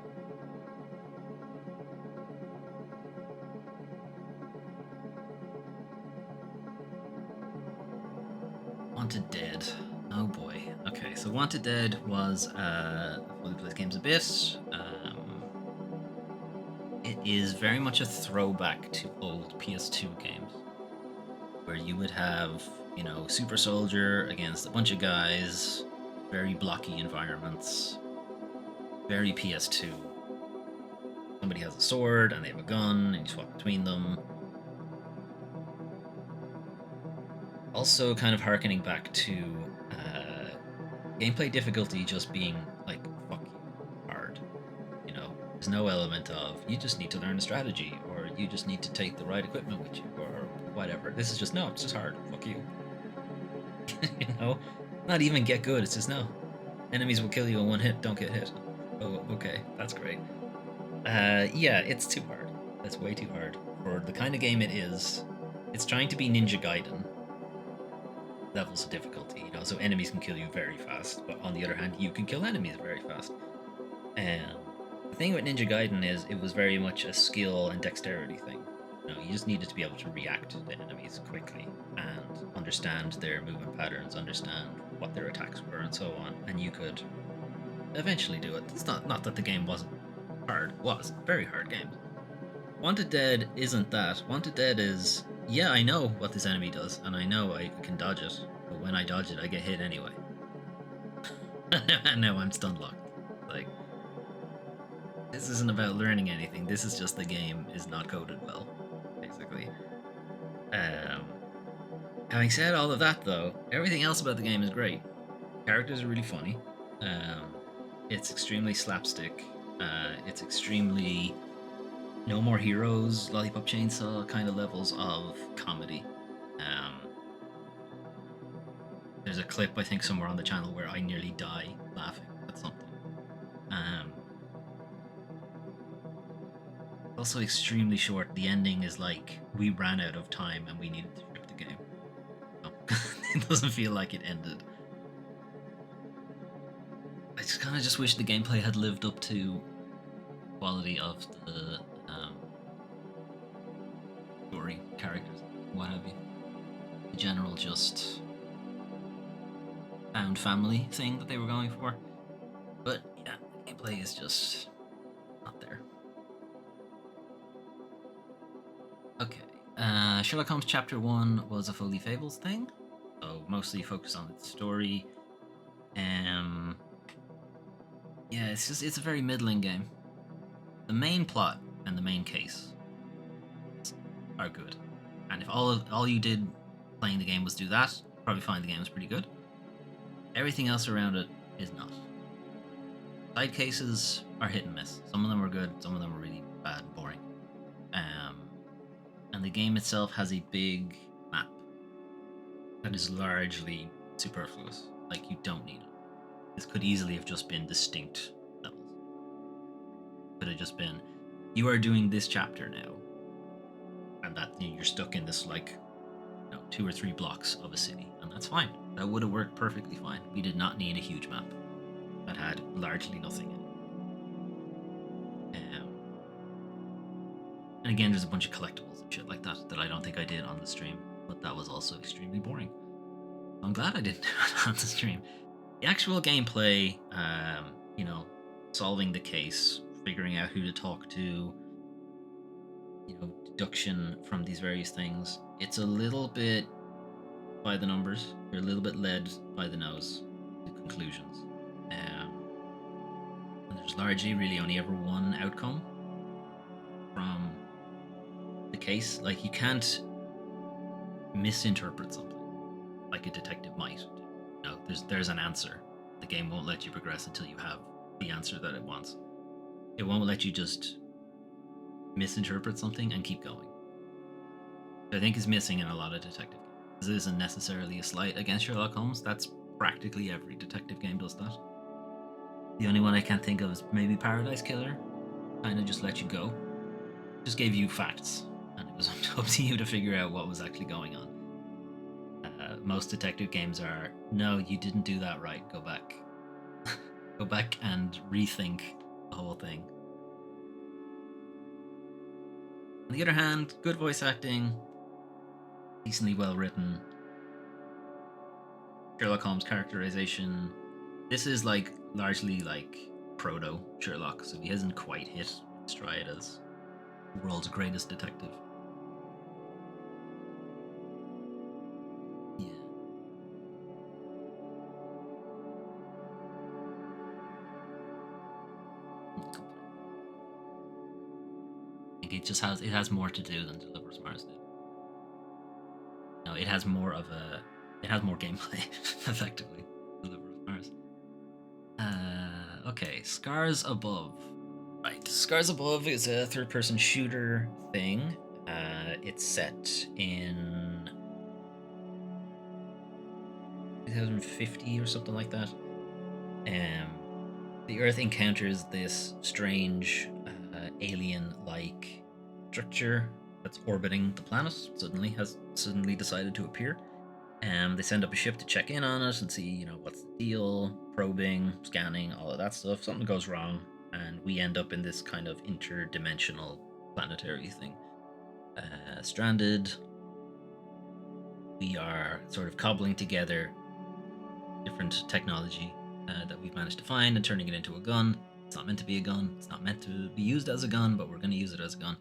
Wanted Dead. Oh boy. Okay, so Wanted Dead was fully played games a bit. It is very much a throwback to old PS2 games, where you would have, Super Soldier against a bunch of guys, very blocky environments, very PS2. Somebody has a sword and they have a gun, and you swap between them. Also, kind of harkening back to gameplay difficulty just being like fuck you hard. There's no element of you just need to learn a strategy, or you just need to take the right equipment with you, or whatever. This is just no, it's just hard. Fuck you. Not even get good. It's just no. Enemies will kill you in one hit. Don't get hit. Oh, okay, that's great. Yeah, it's too hard. That's way too hard for the kind of game it is. It's trying to be Ninja Gaiden. levels of difficulty. You know, so enemies can kill you very fast, but on the other hand, you can kill enemies very fast. And the thing with Ninja Gaiden is it was very much a skill and dexterity thing. You know, you just needed to be able to react to enemies quickly and understand their movement patterns, understand what their attacks were, and so on. And you could eventually do it. It's not that the game wasn't hard. It was a very hard game. Wanted Dead isn't that. Wanted Dead is, yeah, I know what this enemy does, and I know I can dodge it, but when I dodge it, I get hit anyway. And now I'm stun locked. Like, this isn't about learning anything. This is just the game is not coded well, basically. Having said all of that, though, everything else about the game is great. Characters are really funny. It's extremely slapstick. It's extremely no more heroes, Lollipop Chainsaw kind of levels of comedy. There's a clip I think somewhere on the channel where I nearly die laughing at something. Also extremely short. The ending is like we ran out of time and we needed to ship the game. No, it doesn't feel like it ended. I just kind of just wish the gameplay had lived up to quality of the story, characters, what have you. The general just found family thing that they were going for. But yeah, the gameplay is just not there. Okay. Sherlock Holmes Chapter 1 was a Foley Fables thing, so mostly focused on its story. Yeah, it's a very middling game. The main plot and the main case are good, and if all you did playing the game was do that, probably find the game was pretty good. Everything else around it is not. Side cases are hit and miss. Some of them are good, some of them are really bad and boring. And the game itself has a big map that is largely superfluous. Like, you don't need it. This could easily have just been distinct levels. Could have just been, you are doing this chapter now, and that you're stuck in this, like, 2 or 3 blocks of a city, and that's fine. That would have worked perfectly fine. We did not need a huge map that had largely nothing in it. And again, there's a bunch of collectibles and shit like that that I don't think I did on the stream, but that was also extremely boring. I'm glad I didn't do it on the stream. The actual gameplay, solving the case, figuring out who to talk to, deduction from these various things, it's a little bit by the numbers. You're a little bit led by the nose to conclusions. And there's largely really only ever one outcome from the case. Like, you can't misinterpret something like a detective might. There's an answer. The game won't let you progress until you have the answer that it wants. It won't let you just misinterpret something and keep going. I think is missing in a lot of detective games. This isn't necessarily a slight against Sherlock Holmes. That's practically every detective game does that. The only one I can't think of is maybe Paradise Killer. Kind of just let you go. Just gave you facts, and it was up to you to figure out what was actually going on. Most detective games are, no, you didn't do that right. Go back. Go back and rethink the whole thing. On the other hand, good voice acting, decently well written. Sherlock Holmes characterization. This is like largely like proto Sherlock, so he hasn't quite hit stride as the world's greatest detective. Yeah. I think it has more to do than Deliver Mars did. No, it has more gameplay, effectively. Deliver Mars. Okay, Scars Above. Right, Scars Above is a third-person shooter thing. It's set in 2050 or something like that. The Earth encounters this strange alien-like structure that's orbiting the planet. Has suddenly decided to appear. They send up a ship to check in on it and see, what's the deal, probing, scanning, all of that stuff. Something goes wrong, and we end up in this kind of interdimensional planetary thing. Stranded. We are sort of cobbling together different technology that we've managed to find and turning it into a gun. It's not meant to be a gun. It's not meant to be used as a gun, but we're going to use it as a gun.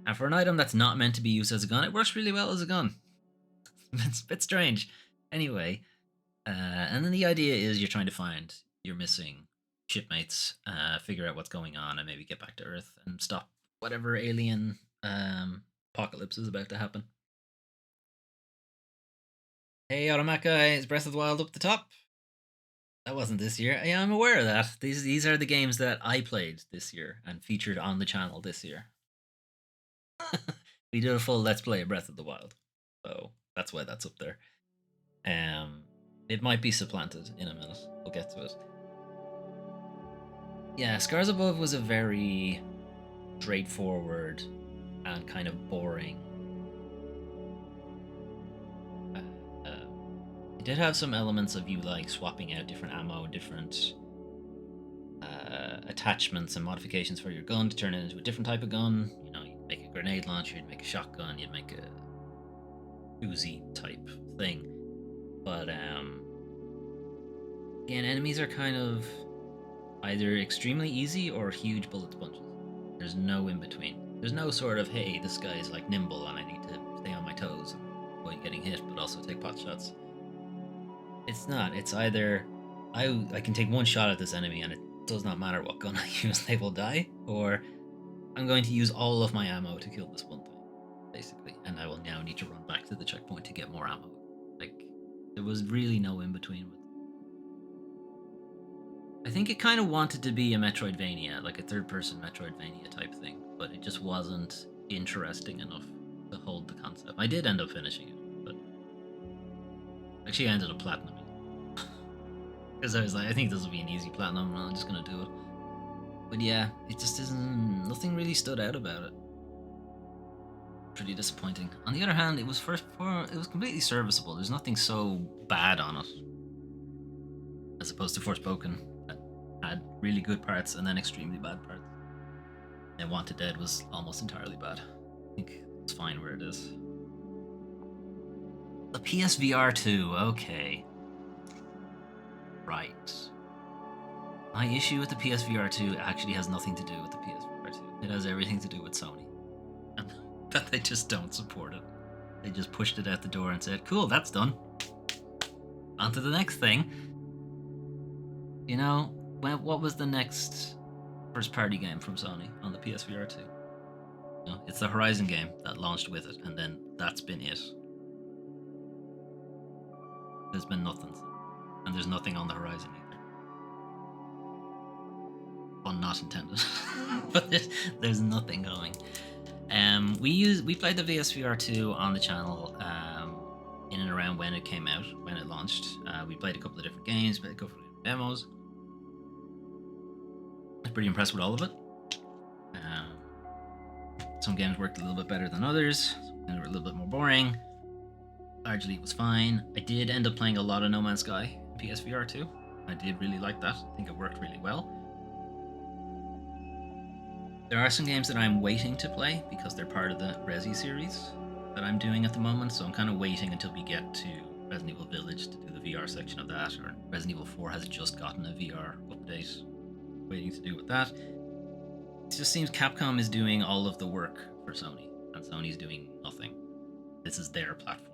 And for an item that's not meant to be used as a gun, it works really well as a gun. It's a bit strange. Anyway, and then the idea is you're trying to find your missing shipmates, figure out what's going on, and maybe get back to Earth and stop whatever alien apocalypse is about to happen. Hey, Automaka, is Breath of the Wild up the top? That wasn't this year. Yeah, I'm aware of that. These are the games that I played this year and featured on the channel this year. We did a full Let's Play of Breath of the Wild, so that's why that's up there. It might be supplanted in a minute. We'll get to it. Yeah, Scars Above was a very straightforward and kind of boring. It did have some elements of you like swapping out different ammo, different attachments and modifications for your gun to turn it into a different type of gun. You'd make a grenade launcher, you'd make a shotgun, you'd make a Uzi type thing. But again, enemies are kind of either extremely easy or huge bullet sponges. There's no in between. There's no sort of, hey, this guy's like nimble and I need to stay on my toes and avoid getting hit, but also take pot shots. It's not. It's either I can take one shot at this enemy and it does not matter what gun I use, they will die, or I'm going to use all of my ammo to kill this one thing, basically, and I will now need to run back to the checkpoint to get more ammo. Like, there was really no in between with. I think it kind of wanted to be a Metroidvania, like a third-person Metroidvania type thing, but it just wasn't interesting enough to hold the concept. I did end up finishing it, but actually I ended up platinuming. Because I was like, I think this will be an easy platinum, and I'm just gonna do it. But yeah, it just isn't. Nothing really stood out about it. Pretty disappointing. On the other hand, it was completely serviceable. There's nothing so bad on it, as opposed to Forspoken, that had really good parts and then extremely bad parts. And Wanted Dead was almost entirely bad. I think it's fine where it is. The PSVR 2, okay. Right. My issue with the PSVR 2 actually has nothing to do with the PSVR 2. It has everything to do with Sony. And that they just don't support it. They just pushed it out the door and said, cool, that's done. On to the next thing. What was the next first party game from Sony on the PSVR 2? It's the Horizon game that launched with it, and then that's been it. There's been nothing. And there's nothing on the horizon either. Well, not intended. But there's nothing going. We played the PSVR 2 on the channel in and around when it came out, when it launched. We played a couple of different games, played a couple of different demos. I was pretty impressed with all of it. Some games worked a little bit better than others. Some games were a little bit more boring. Largely it was fine. I did end up playing a lot of No Man's Sky in PSVR 2. I did really like that. I think it worked really well. There are some games that I'm waiting to play because they're part of the Resi series that I'm doing at the moment, so I'm kind of waiting until we get to Resident Evil Village to do the VR section of that, or Resident Evil 4 has just gotten a VR update. Waiting to do with that. It just seems Capcom is doing all of the work for Sony, and Sony's doing nothing. This is their platform.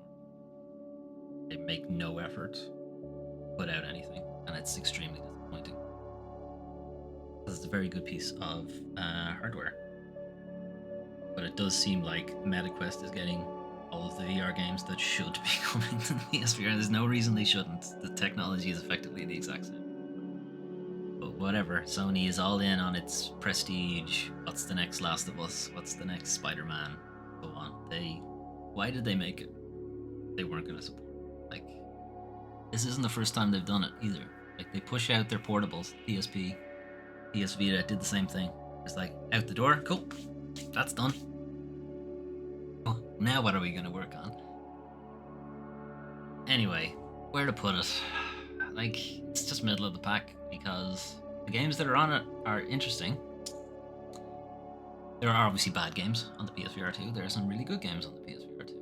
They make no effort to put out anything, and it's extremely disappointing. Because it's a very good piece of hardware. But it does seem like MetaQuest is getting all of the VR games that should be coming to the PSVR. There's no reason they shouldn't. The technology is effectively the exact same. But whatever, Sony is all in on its prestige. What's the next Last of Us? What's the next Spider-Man? Go on. Why did they make it? They weren't going to support. Like, this isn't the first time they've done it either. Like, they push out their portables. PSP, PS Vita did the same thing. It's like, out the door, cool, that's done. Well, now what are we going to work on? Anyway, where to put it? Like, it's just middle of the pack because the games that are on it are interesting. There are obviously bad games on the PSVR 2. There are some really good games on the PSVR 2.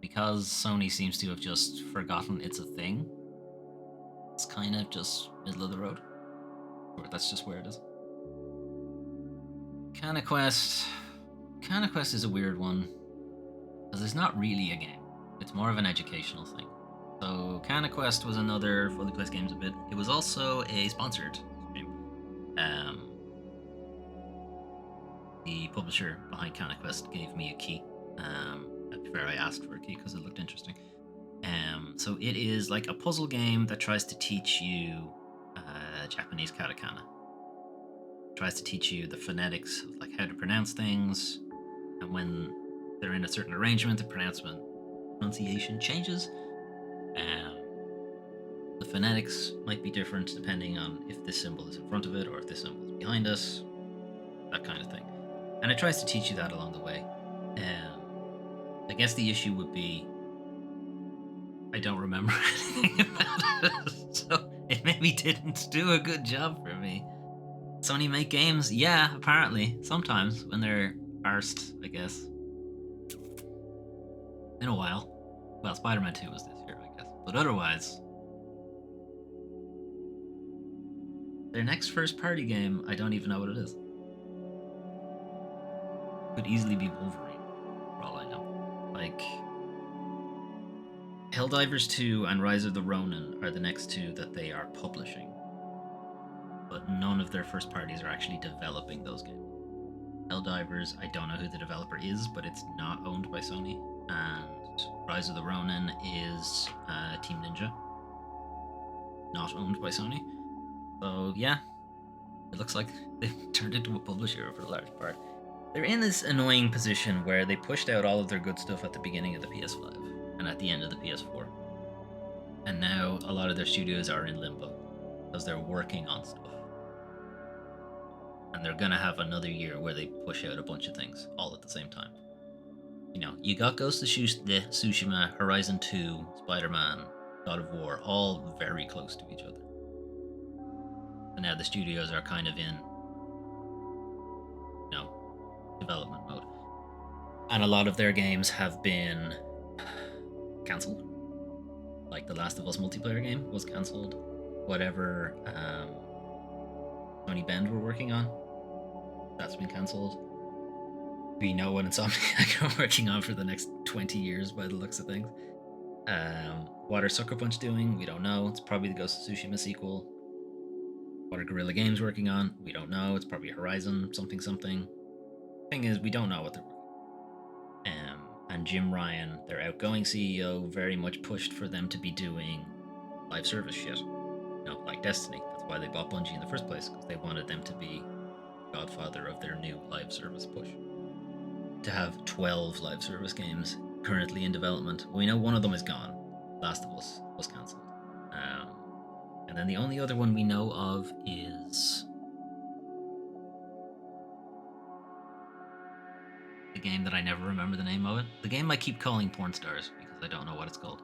Because Sony seems to have just forgotten it's a thing, it's kind of just middle of the road. Or that's just where it is. Kana Quest. Kana Quest is a weird one because it's not really a game. It's more of an educational thing. So Kana Quest was another Fully Placed Games a bit. It was also a sponsored stream. The publisher behind Kana Quest gave me a key. Before I asked for a key because it looked interesting. So it is like a puzzle game that tries to teach you Japanese katakana. It tries to teach you the phonetics of like how to pronounce things, and when they're in a certain arrangement, the pronunciation changes. The phonetics might be different depending on if this symbol is in front of it or if this symbol is behind us, that kind of thing. And it tries to teach you that along the way. I guess the issue would be I don't remember anything about it, so it maybe didn't do a good job for me. Sony make games? Yeah, apparently. Sometimes, when they're arsed, I guess. In a while. Well, Spider-Man 2 was this year, I guess. But otherwise, their next first-party game, I don't even know what it is. Could easily be Wolverine, for all I know. Like, Helldivers 2 and Rise of the Ronin are the next two that they are publishing. But none of their first parties are actually developing those games. Helldivers, I don't know who the developer is, but it's not owned by Sony. And Rise of the Ronin is Team Ninja, not owned by Sony. So yeah, it looks like they've turned into a publisher for the large part. They're in this annoying position where they pushed out all of their good stuff at the beginning of the PS5 and at the end of the PS4. And now a lot of their studios are in limbo because they're working on stuff. And they're gonna have another year where they push out a bunch of things all at the same time. You know, you got Ghost of Tsushima, Horizon 2, Spider-Man, God of War, all very close to each other. And now the studios are kind of in, you know, development mode. And a lot of their games have been cancelled. Like the Last of Us multiplayer game was cancelled. Whatever Tony Bend were working on, that's been cancelled. We know what Insomniac are working on for the next 20 years by the looks of things. What are Sucker Punch doing? We don't know. It's probably the Ghost of Tsushima sequel. What are Guerrilla Games working on? We don't know. It's probably Horizon something something. Thing is, we don't know what they're working on. And Jim Ryan, their outgoing CEO, very much pushed for them to be doing live service shit. You know, like Destiny. That's why they bought Bungie in the first place, because they wanted them to be godfather of their new live service push. To have 12 live service games currently in development. We know one of them is gone. Last of Us was cancelled. And then the only other one we know of is the game that I never remember the name of it. The game I keep calling Porn Stars because I don't know what it's called.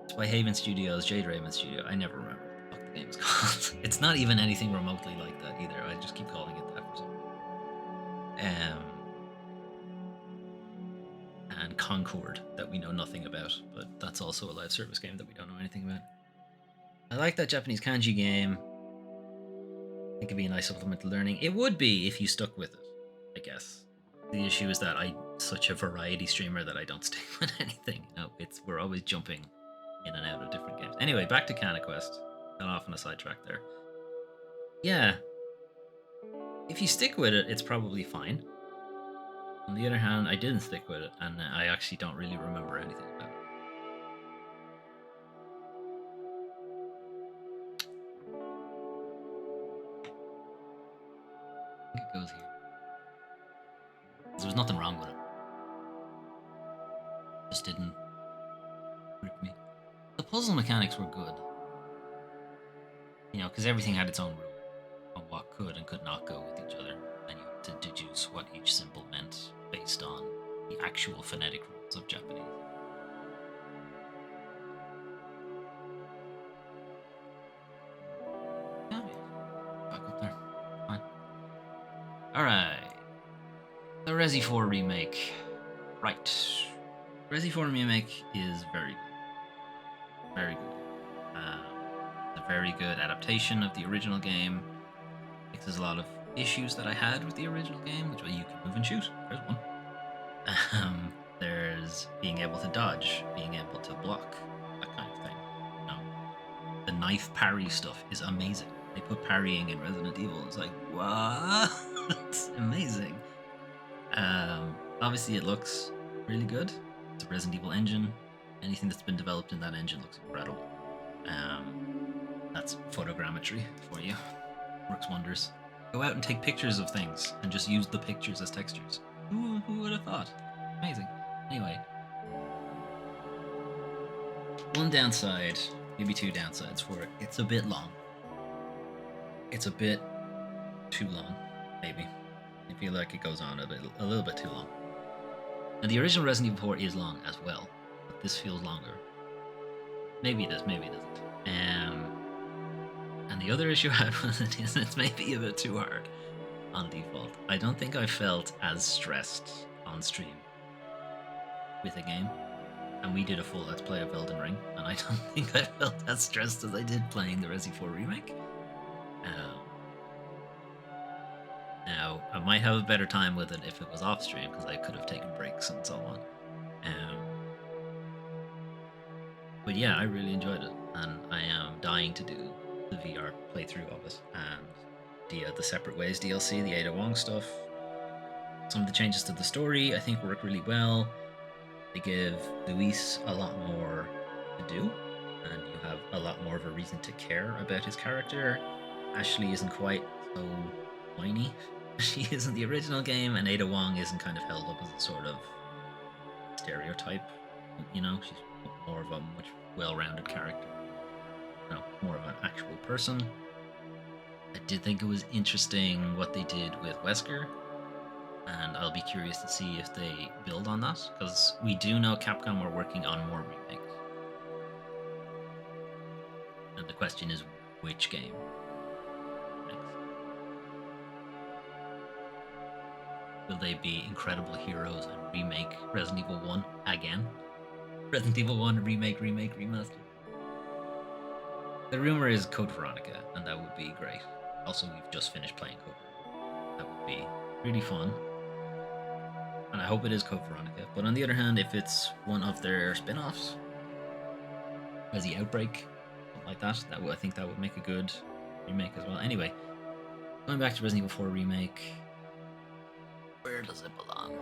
It's by Haven Studios, Jade Raven Studio. I never remember what the fuck the game's called. It's not even anything remotely like that either. I just keep calling it that for some reason. And Concord, that we know nothing about, but that's also a live service game that we don't know anything about. I like that Japanese kanji game. I think it'd be a nice supplement to learning. It would be if you stuck with it, I guess. The issue is that I'm such a variety streamer that I don't stick with anything. You know, we're always jumping in and out of different games. Anyway, back to Kana Quest. Got off on a sidetrack there. Yeah. If you stick with it, it's probably fine. On the other hand, I didn't stick with it, and I actually don't really remember anything about it. I think it goes here. There was nothing wrong with it. It just didn't grip me. The puzzle mechanics were good. You know, because everything had its own rule on what could and could not go with each other. Then you had to deduce what each symbol meant based on the actual phonetic rules. of Japanese. Yeah, back up there. Fine. Alright. The Resi 4 remake. Right. Resi 4 remake is very good. Very good. It's a very good adaptation of the original game. Fixes a lot of issues that I had with the original game, which way you can move and shoot. There's one. There's being able to dodge, being able to block, that kind of thing. You know, the knife parry stuff is amazing. They put parrying in Resident Evil. It's like, what? It's amazing. Obviously, it looks really good. It's a Resident Evil engine. Anything that's been developed in that engine looks incredible. That's photogrammetry for you. Works wonders. Go out and take pictures of things and just use the pictures as textures. Who would have thought? Amazing. Anyway, one downside, maybe two downsides for it. It's a bit long. It's a bit too long, maybe. I feel like it goes on a little bit too long. And the original Resident Evil 4 is long as well, but this feels longer. Maybe it is, maybe it isn't. And the other issue I had with it is it's maybe a bit too hard on default. I don't think I felt as stressed on stream with a game. And we did a full Let's Play of Elden Ring, and I don't think I felt as stressed as I did playing the Resi 4 remake. Now, I might have a better time with it if it was off stream, because I could have taken breaks and so on. But yeah, I really enjoyed it, and I am dying to do the VR playthrough of it, and the Separate Ways DLC, the Ada Wong stuff. Some of the changes to the story I think work really well. They give Luis a lot more to do, and you have a lot more of a reason to care about his character. Ashley isn't quite so whiny as she is in the original game, and Ada Wong isn't kind of held up as a sort of stereotype. You know, she's more of a much well-rounded character. No, more of an actual person. I did think it was interesting what they did with Wesker, and I'll be curious to see if they build on that, because we do know Capcom are working on more remakes. And the question is, which game next? Will they be incredible heroes and remake Resident Evil 1 again? Resident Evil 1 remake, remaster. The rumor is Code Veronica, and that would be great. Also, we've just finished playing Code Veronica. That would be really fun. And I hope it is Code Veronica. But on the other hand, if it's one of their spin-offs, as the Outbreak, something like that, I think that would make a good remake as well. Anyway, going back to Resident Evil 4 Remake, where does it belong?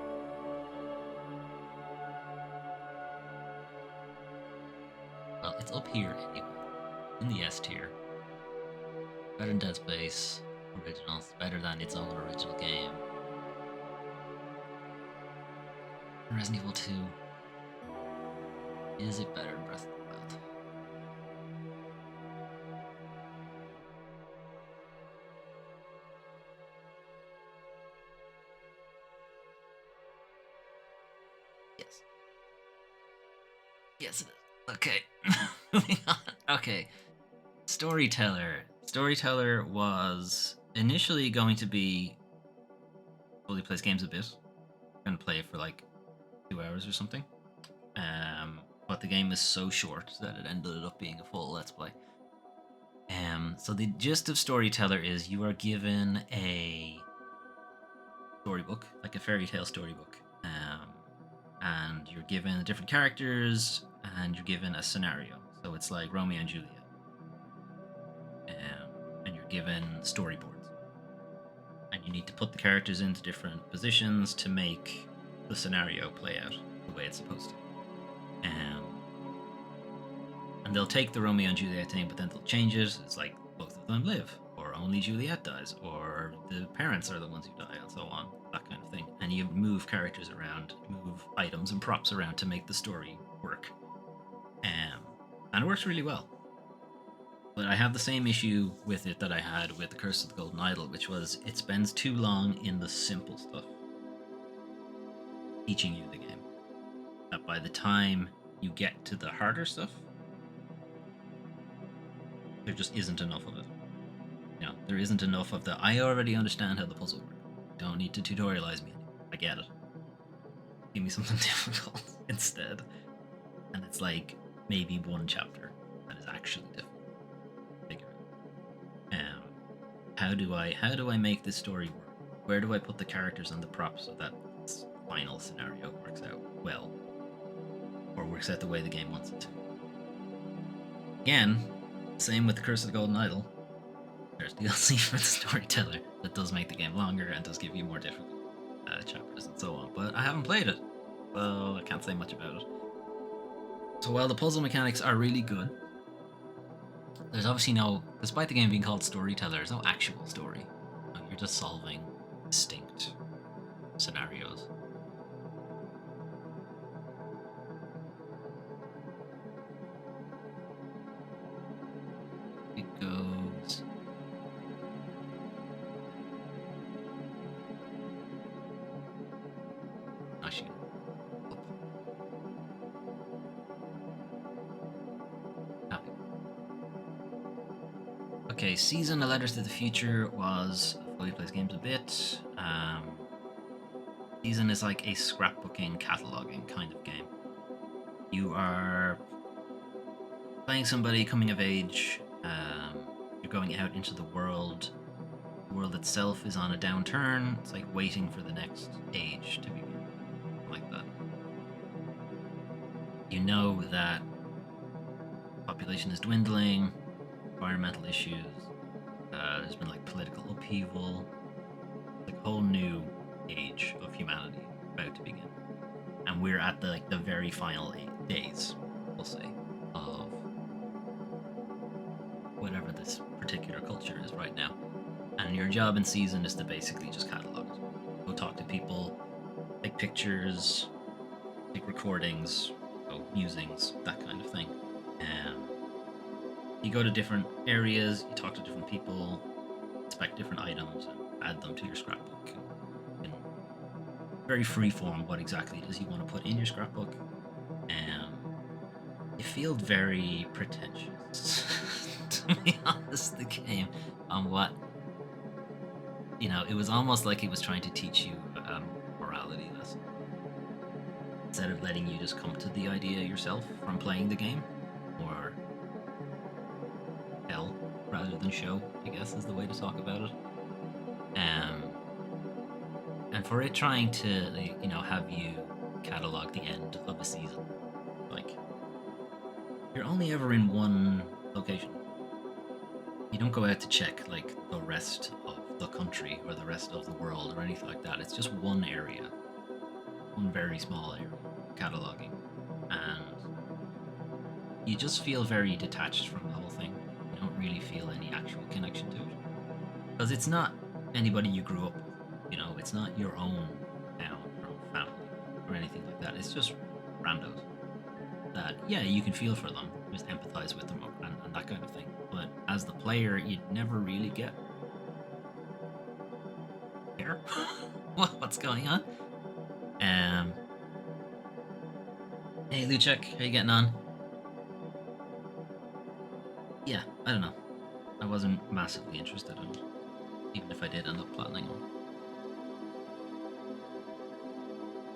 Well, it's up here anyway, in the S tier. Better than Dead Space Originals, better than its own original game. Resident Evil 2. Is it better than Breath of the Wild? Yes. Yes, it is. Okay. Moving on. Okay. Storyteller. Storyteller was initially going to be fully plays games a bit. I'm gonna play it for like 2 hours or something. But the game is so short that it ended up being a full Let's Play. So the gist of Storyteller is you are given a storybook, like a fairy tale storybook, and you're given different characters, and you're given a scenario. So it's like Romeo and Juliet, and you're given storyboards, and you need to put the characters into different positions to make the scenario play out the way it's supposed to. And they'll take the Romeo and Juliet thing, but then they'll change it. It's like both of them live, or only Juliet dies, or the parents are the ones who die, and so on, that kind of thing. And you move characters around, move items and props around to make the story work. And it works really well. But I have the same issue with it that I had with the Curse of the Golden Idol, which was it spends too long in the simple stuff, teaching you the game. that by the time you get to the harder stuff, there just isn't enough of it. There isn't enough of the I already understand how the puzzle works. Don't need to tutorialize me anymore. I get it. Give me something difficult instead. And it's like maybe one chapter that is actually difficult. Figure it. How do I make this story work? Where do I put the characters and the props so that this final scenario works out well? Or works out the way the game wants it to. Again, same with the Curse of the Golden Idol. There's DLC for the Storyteller that does make the game longer and does give you more difficult chapters and so on. But I haven't played it, so I can't say much about it. So while the puzzle mechanics are really good, there's obviously despite the game being called Storyteller, there's no actual story. You're just solving distinct scenarios. It goes. Actually, okay, Season of Letters to the Future was Fully Plays Games a bit. Season is like a scrapbooking, cataloging kind of game. You are playing somebody coming of age. You're going out into the world. The world itself is on a downturn. It's like waiting for the next age to begin. Like that. You know that population is dwindling, environmental issues, there's been like political upheaval, like a whole new age of humanity about to begin. And we're at the very final 8 days, we'll say, of whatever this particular culture is right now. And your job in Season is to basically just catalog it. Go talk to people, take pictures, take recordings, musings, that kind of thing. You go to different areas, you talk to different people, inspect different items, and add them to your scrapbook. And very free form what exactly it is you want to put in your scrapbook. It felt very pretentious, to be honest, the game, on what, it was almost like it was trying to teach you a morality lesson. Instead of letting you just come to the idea yourself from playing the game, or tell rather than show, I guess is the way to talk about it. And for it trying to, have you catalog the end of a season, like, you're only ever in one location. You don't go out to check like the rest of the country or the rest of the world or anything like that. It's just one area, one very small area, cataloging, and you just feel very detached from the whole thing. You don't really feel any actual connection to it, because it's not anybody you grew up with. It's not your own town or family or anything like that. It's just randos that, yeah, you can feel for them, just empathize with them, and that kind of thing. But as the player, you'd never really get care. What's going on? Hey, Luchek, how you getting on? Yeah, I don't know. I wasn't massively interested in it, even if I did end up platinum on.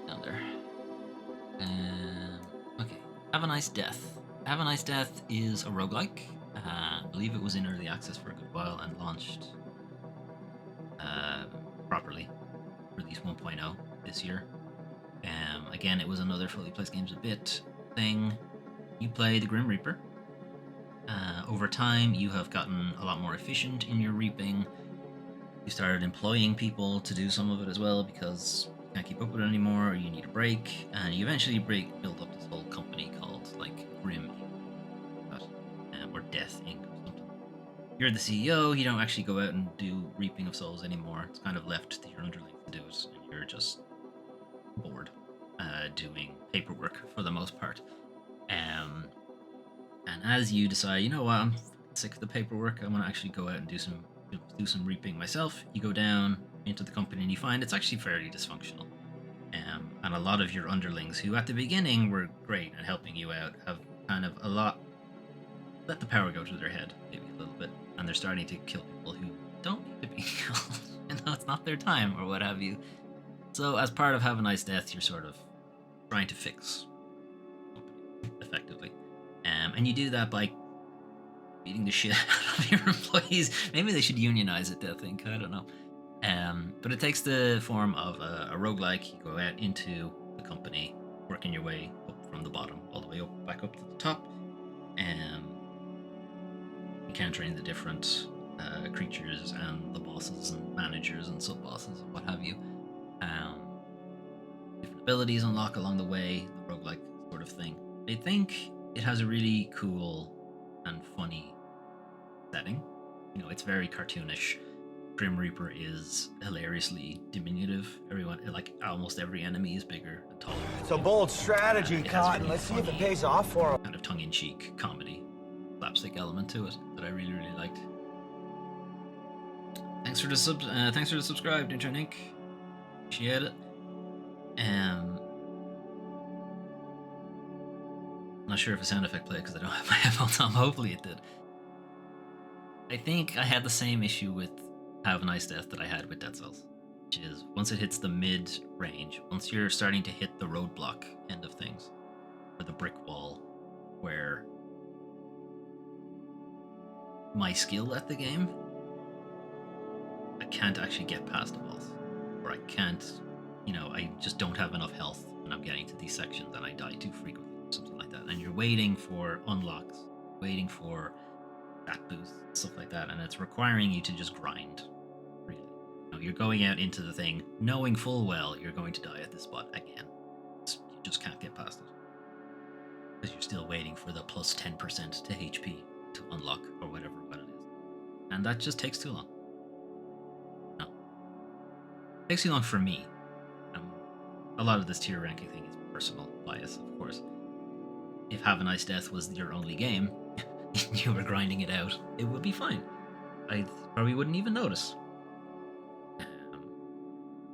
Down there. Okay. Have a Nice Death. Have a Nice Death is a roguelike. I believe it was in early access for a good while and launched properly, release 1.0 this year. Again, it was another Fully Plays Games a bit thing. You play the Grim Reaper. Over time, you have gotten a lot more efficient in your reaping. You started employing people to do some of it as well because you can't keep up with it anymore, or you need a break, and you eventually build up this whole company called like Grim Inc. Or Death Inc. or something. You're the CEO. You don't actually go out and do reaping of souls anymore. It's kind of left to your underlings to do it, and you're just bored doing paperwork for the most part. And as you decide, I'm sick of the paperwork, I want to actually go out and do some reaping myself. You go down into the company and you find it's actually fairly dysfunctional. And a lot of your underlings, who at the beginning were great at helping you out, have kind of let the power go to their head, maybe a little bit, and they're starting to kill people who don't need to be killed. It's not their time or what have you. So as part of Have a Nice Death, you're sort of trying to fix effectively. And you do that by beating the shit out of your employees. Maybe they should unionize it, I think. I don't know. But it takes the form of a roguelike. You go out into the company, working your way up from the bottom, all the way up, back up to the top, encountering the different creatures and the bosses and managers and sub-bosses and what have you. Different abilities unlock along the way, the roguelike sort of thing. I think it has a really cool and funny setting. It's very cartoonish. Grim Reaper is hilariously diminutive. Everyone, like almost every enemy, is bigger and taller. It's a bold strategy, Cotton. Let's see if it pays off for him. Kind of tongue-in-cheek comedy, slapstick element to it that I really, really liked. Thanks for the subscribe, Ninja Nick. Appreciate it. Not sure if a sound effect played because I don't have my headphones on. Hopefully it did. I think I had the same issue with Have a Nice Death that I had with Dead Cells, which is once it hits the mid range, once you're starting to hit the roadblock end of things, or the brick wall, where my skill at the game, I can't actually get past the boss, or I can't, I just don't have enough health when I'm getting to these sections and I die too frequently, or something like that. And you're waiting for unlocks, waiting for stat boosts, stuff like that, and it's requiring you to just grind. Really, you're going out into the thing knowing full well you're going to die at this spot again. You just can't get past it because you're still waiting for the plus 10% to HP to unlock or whatever what it is, and that just takes too long. No, it takes too long for me. A lot of this tier ranking thing is personal bias, of course. If Have a Nice Death was your only game, you were grinding it out, it would be fine. I probably wouldn't even notice.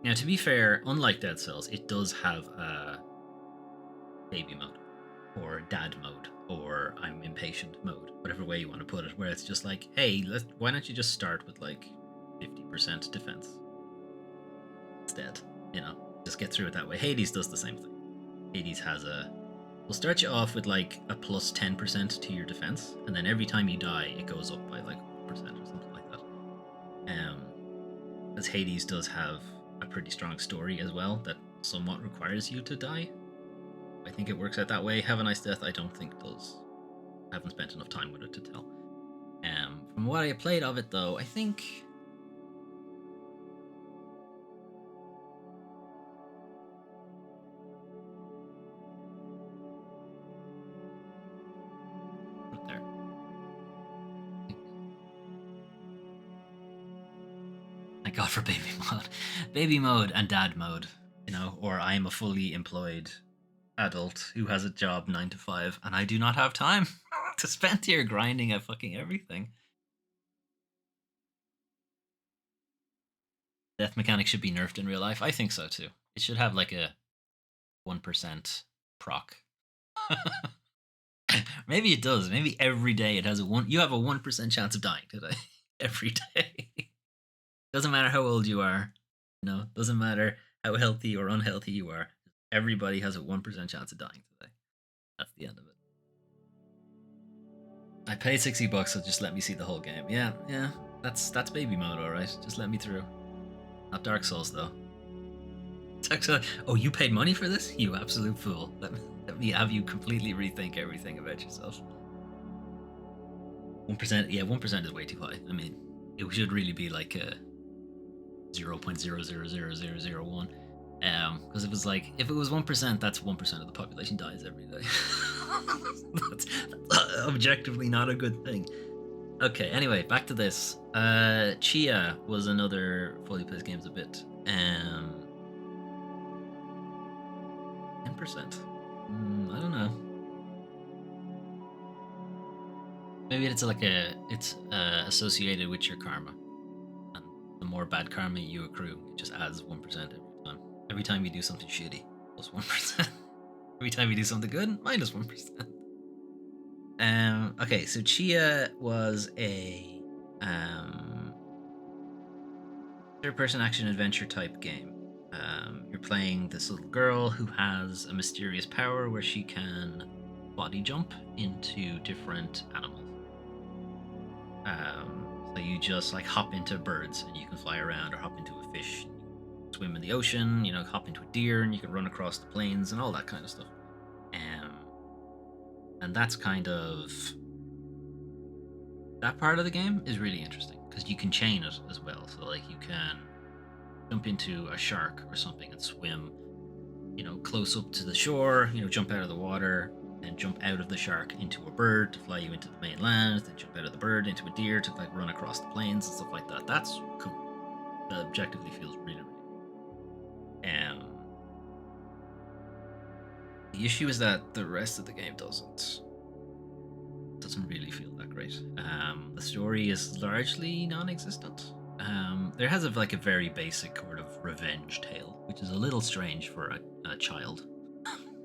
Now, to be fair, unlike Dead Cells, it does have a baby mode, or dad mode, or I'm impatient mode, whatever way you want to put it, where it's just like, hey, why don't you just start with like 50% defense instead? Just get through it that way. Hades does the same thing. Hades will start you off with like a plus 10% to your defense, and then every time you die, it goes up by like 1% or something like that. As Hades does have a pretty strong story as well that somewhat requires you to die. I think it works out that way. Have a Nice Death, I don't think does. I haven't spent enough time with it to tell. From what I played of it, though, I think God for baby mode and dad mode, or I am a fully employed adult who has a job 9 to 5 and I do not have time to spend here grinding at fucking everything. Death mechanics should be nerfed in real life. I think so too. It should have like a 1% proc. Maybe it does. Maybe every day it has you have a 1% chance of dying today. Every day. Doesn't matter how old you are, doesn't matter how healthy or unhealthy you are. Everybody has a 1% chance of dying today. That's the end of it. I paid $60, so just let me see the whole game. Yeah, that's baby mode, alright. Just let me through. Not Dark Souls, though. Oh, you paid money for this? You absolute fool. Let me have you completely rethink everything about yourself. 1%, yeah, 1% is way too high. I mean, it should really be like a 0.000001. Because if it was 1%, that's 1% of the population dies every day. that's objectively not a good thing. Okay, anyway, back to this. Tchia was another fully plays games a bit. 10%. I don't know. Maybe it's associated with your karma, and the more bad karma you accrue, it just adds 1% every time. Every time you do something shitty, plus 1%. Every time you do something good, minus 1%. Okay, so Tchia was a third-person action-adventure type game. You're playing this little girl who has a mysterious power where she can body jump into different animals. So you just like hop into birds and you can fly around, or hop into a fish, swim in the ocean, hop into a deer and you can run across the plains and all that kind of stuff. And that's kind of that part of the game is really interesting because you can chain it as well. So like you can jump into a shark or something and swim, close up to the shore, jump out of the water and jump out of the shark into a bird to fly you into the mainland, then jump out of the bird into a deer to like run across the plains and stuff like that. That's cool. That objectively feels really, really cool. The issue is that the rest of the game doesn't really feel that great. The story is largely non-existent. There has a very basic sort of revenge tale, which is a little strange for a child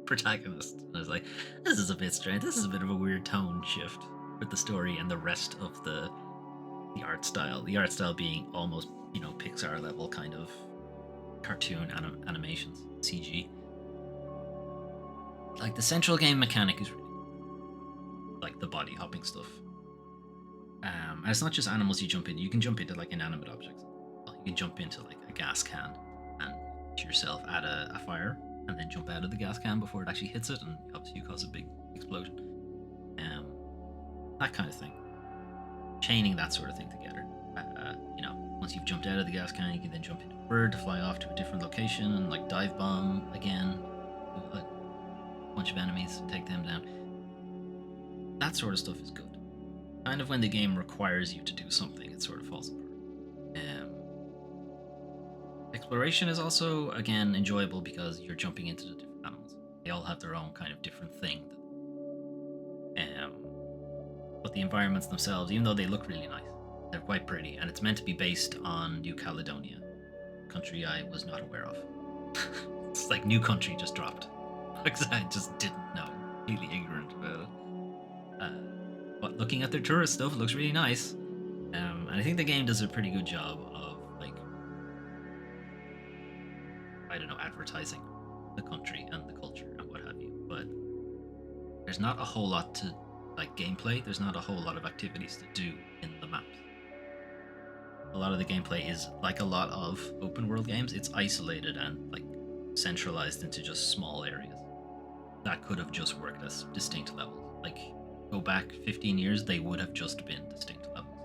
protagonist. And I was like, this is a bit strange. This is a bit of a weird tone shift with the story and the rest of the art style. The art style being almost, Pixar level kind of cartoon animations, CG. Like the central game mechanic is really like the body hopping stuff. And it's not just animals you jump in. You can jump into like inanimate objects. You can jump into like a gas can and to yourself at a fire, and then jump out of the gas can before it actually hits it, and obviously you cause a big explosion. That kind of thing. Chaining that sort of thing together. Once you've jumped out of the gas can, you can then jump into a bird to fly off to a different location and like dive bomb again a bunch of enemies and take them down. That sort of stuff is good. Kind of when the game requires you to do something, it sort of falls apart. Exploration is also, again, enjoyable because you're jumping into the different animals. They all have their own kind of different thing. But the environments themselves, even though they look really nice, they're quite pretty, and it's meant to be based on New Caledonia, a country I was not aware of. It's like new country just dropped. Because I just didn't know. Completely ignorant about it. But looking at their tourist stuff, it looks really nice. And I think the game does a pretty good job of, like, advertising the country and the culture and what have you. But there's not a whole lot to, like, gameplay. There's not a whole lot of activities to do in the maps. A lot of the gameplay is, like a lot of open world games, it's isolated and, like, centralized into just small areas. That could have just worked as distinct levels. Like, go back 15 years, they would have just been distinct levels.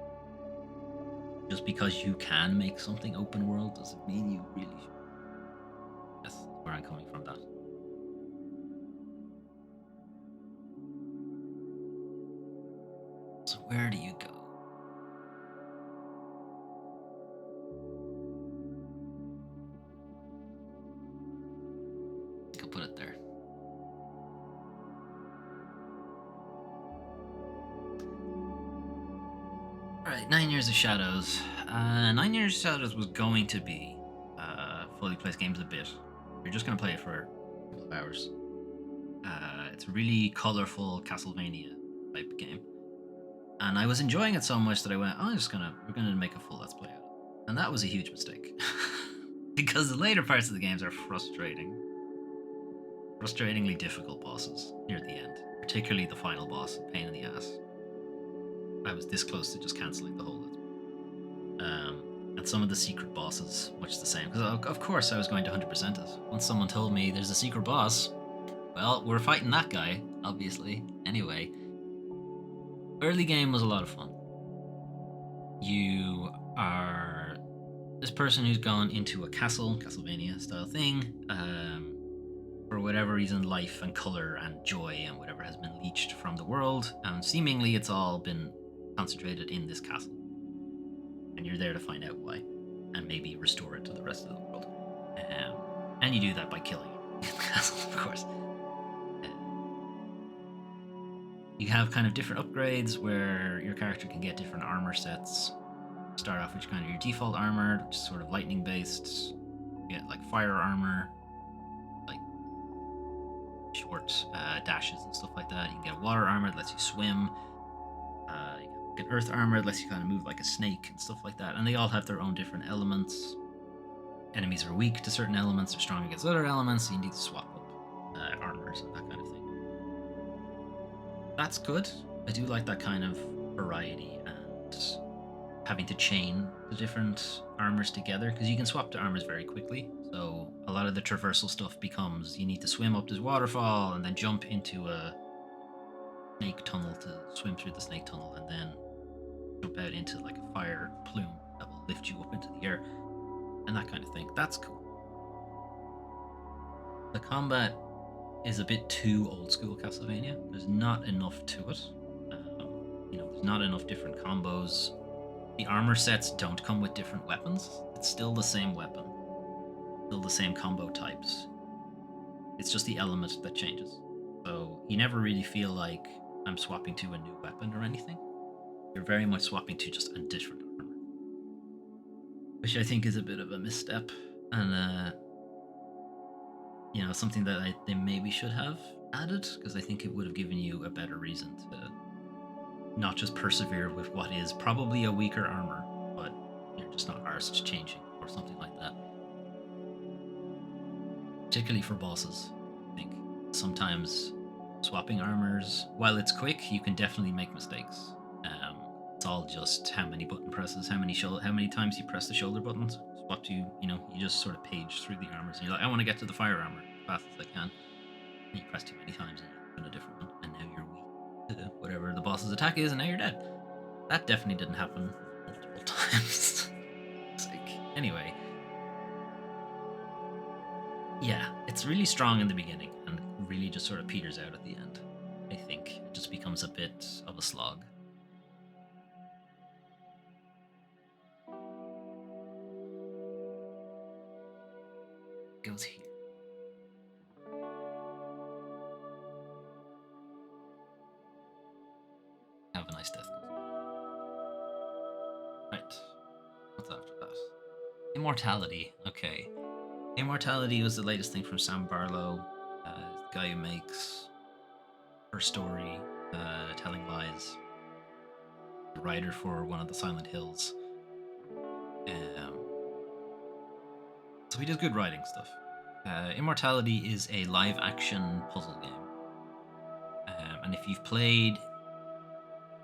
Just because you can make something open world doesn't mean you really should. That's where I'm coming from that. So where do you go? I'll put it there. Alright, 9 Years of Shadows. 9 Years of Shadows was going to be fully plays games a bit. You're just going to play it for a couple of hours. It's a really colourful Castlevania type game. And I was enjoying it so much that I went, we're gonna make a full Let's Play out of it. And that was a huge mistake. Because the later parts of the games are frustratingly difficult bosses near the end. Particularly the final boss, pain in the ass. I was this close to just cancelling the whole Let's Play. And some of the secret bosses, much the same. Because of course I was going to 100% it. Once someone told me there's a secret boss, well, we're fighting that guy, obviously. Anyway, early game was a lot of fun. You are this person who's gone into a Castlevania style thing. For whatever reason, life and color and joy and whatever has been leached from the world, and seemingly it's all been concentrated in this castle. And you're there to find out why, and maybe restore it to the rest of the world. And you do that by killing the castle, of course. You have kind of different upgrades where your character can get different armor sets. Start off with kind of your default armor, which is sort of lightning based. You get like fire armor, like short dashes and stuff like that. You can get water armor that lets you swim. You get earth armor that lets you kind of move like a snake and stuff like that. And they all have their own different elements. Enemies are weak to certain elements, they're strong against other elements, so you need to swap up armors and that kind of thing. That's good. I do like that kind of variety and having to chain the different armors together, because you can swap the armors very quickly. So a lot of the traversal stuff becomes you need to swim up this waterfall and then jump into a snake tunnel to swim through the snake tunnel and then jump out into like a fire plume that will lift you up into the air and that kind of thing. That's cool. The combat is a bit too old school Castlevania. There's not enough to it. There's not enough different combos. The armor sets don't come with different weapons. It's still the same weapon, still the same combo types. It's just the element that changes. So you never really feel like I'm swapping to a new weapon or anything. You're very much swapping to just a different armor, which I think is a bit of a misstep and something that they maybe should have added, because I think it would have given you a better reason to not just persevere with what is probably a weaker armor, but you're just not arsed changing or something like that. Particularly for bosses, I think sometimes swapping armors, while it's quick, you can definitely make mistakes. It's all just how many button presses, how many times you press the shoulder buttons. Swap to, you just sort of page through the armors, and you're like, I want to get to the fire armor as fast as I can. And you press too many times and you open a different one, and now you're weak to whatever the boss's attack is, and now you're dead. That definitely didn't happen multiple times. Anyway. Yeah, it's really strong in the beginning, and really just sort of peters out at the end. I think it just becomes a bit of a slog. Goes here. Have a nice death. Right. What's after that? Immortality. Okay. Immortality was the latest thing from Sam Barlow, the guy who makes Her Story, Telling Lies, the writer for one of the Silent Hills. So he does good writing stuff. Immortality is a live-action puzzle game. And if you've played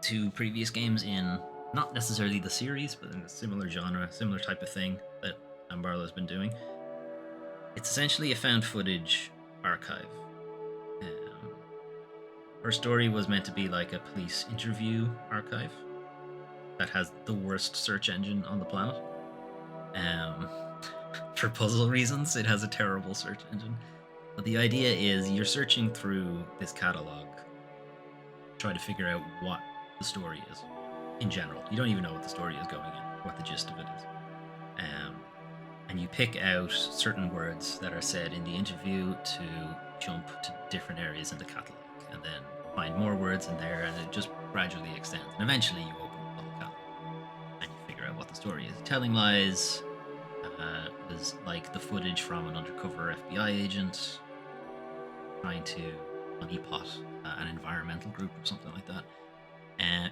2 previous games in, not necessarily the series, but in a similar genre, similar type of thing that Sam Barlow's been doing, it's essentially a found footage archive. Her Story was meant to be like a police interview archive that has the worst search engine on the planet. For puzzle reasons, it has a terrible search engine. But the idea is you're searching through this catalog, trying to figure out what the story is in general. You don't even know what the story is going in, what the gist of it is. And you pick out certain words that are said in the interview to jump to different areas in the catalog, and then find more words in there, and it just gradually extends. And eventually you open up the whole catalog and you figure out what the story is. Telling Lies was like the footage from an undercover FBI agent trying to honeypot an environmental group or something like that.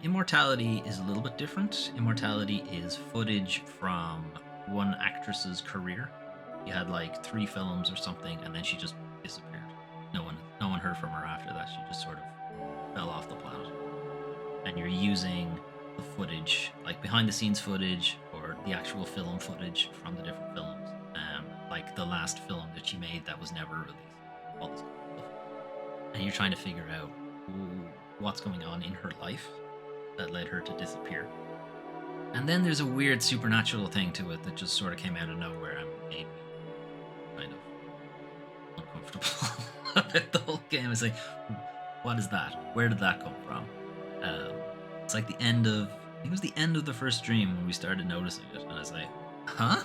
Immortality is a little bit different. Immortality is footage from one actress's career. You had like 3 films or something, and then she just disappeared. No one heard from her after that. She just sort of fell off the planet. And you're using the footage, like behind the scenes footage or the actual film footage from the different films. Like the last film that she made that was never released. All this kind of stuff. And you're trying to figure out what's going on in her life that led her to disappear. And then there's a weird supernatural thing to it that just sort of came out of nowhere and made me kind of uncomfortable about the whole game. It's like, what is that? Where did that come from? It's like the end of, I think it was the end of the first dream when we started noticing it. And I was like, huh?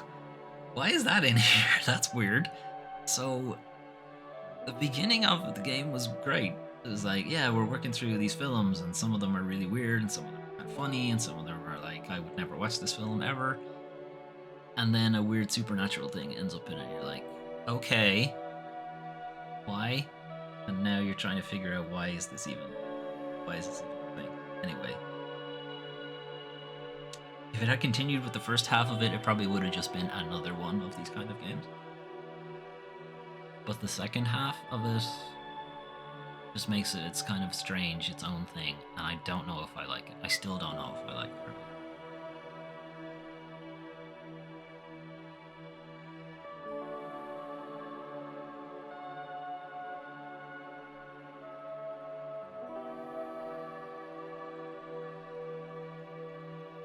Why is that in here? That's weird. So the beginning of the game was great. It was like, yeah, we're working through these films, and some of them are really weird, and some of them are kind of funny, and some of them are like, I would never watch this film ever. And and then a weird supernatural thing ends up in it. You're like, okay, why? And now you're trying to figure out why is this even a thing? Anyway, if it had continued with the first half of it, it probably would have just been another one of these kind of games. But the second half of it just makes it, it's kind of strange, its own thing, and I don't know if I like it. I still don't know if I like it or not.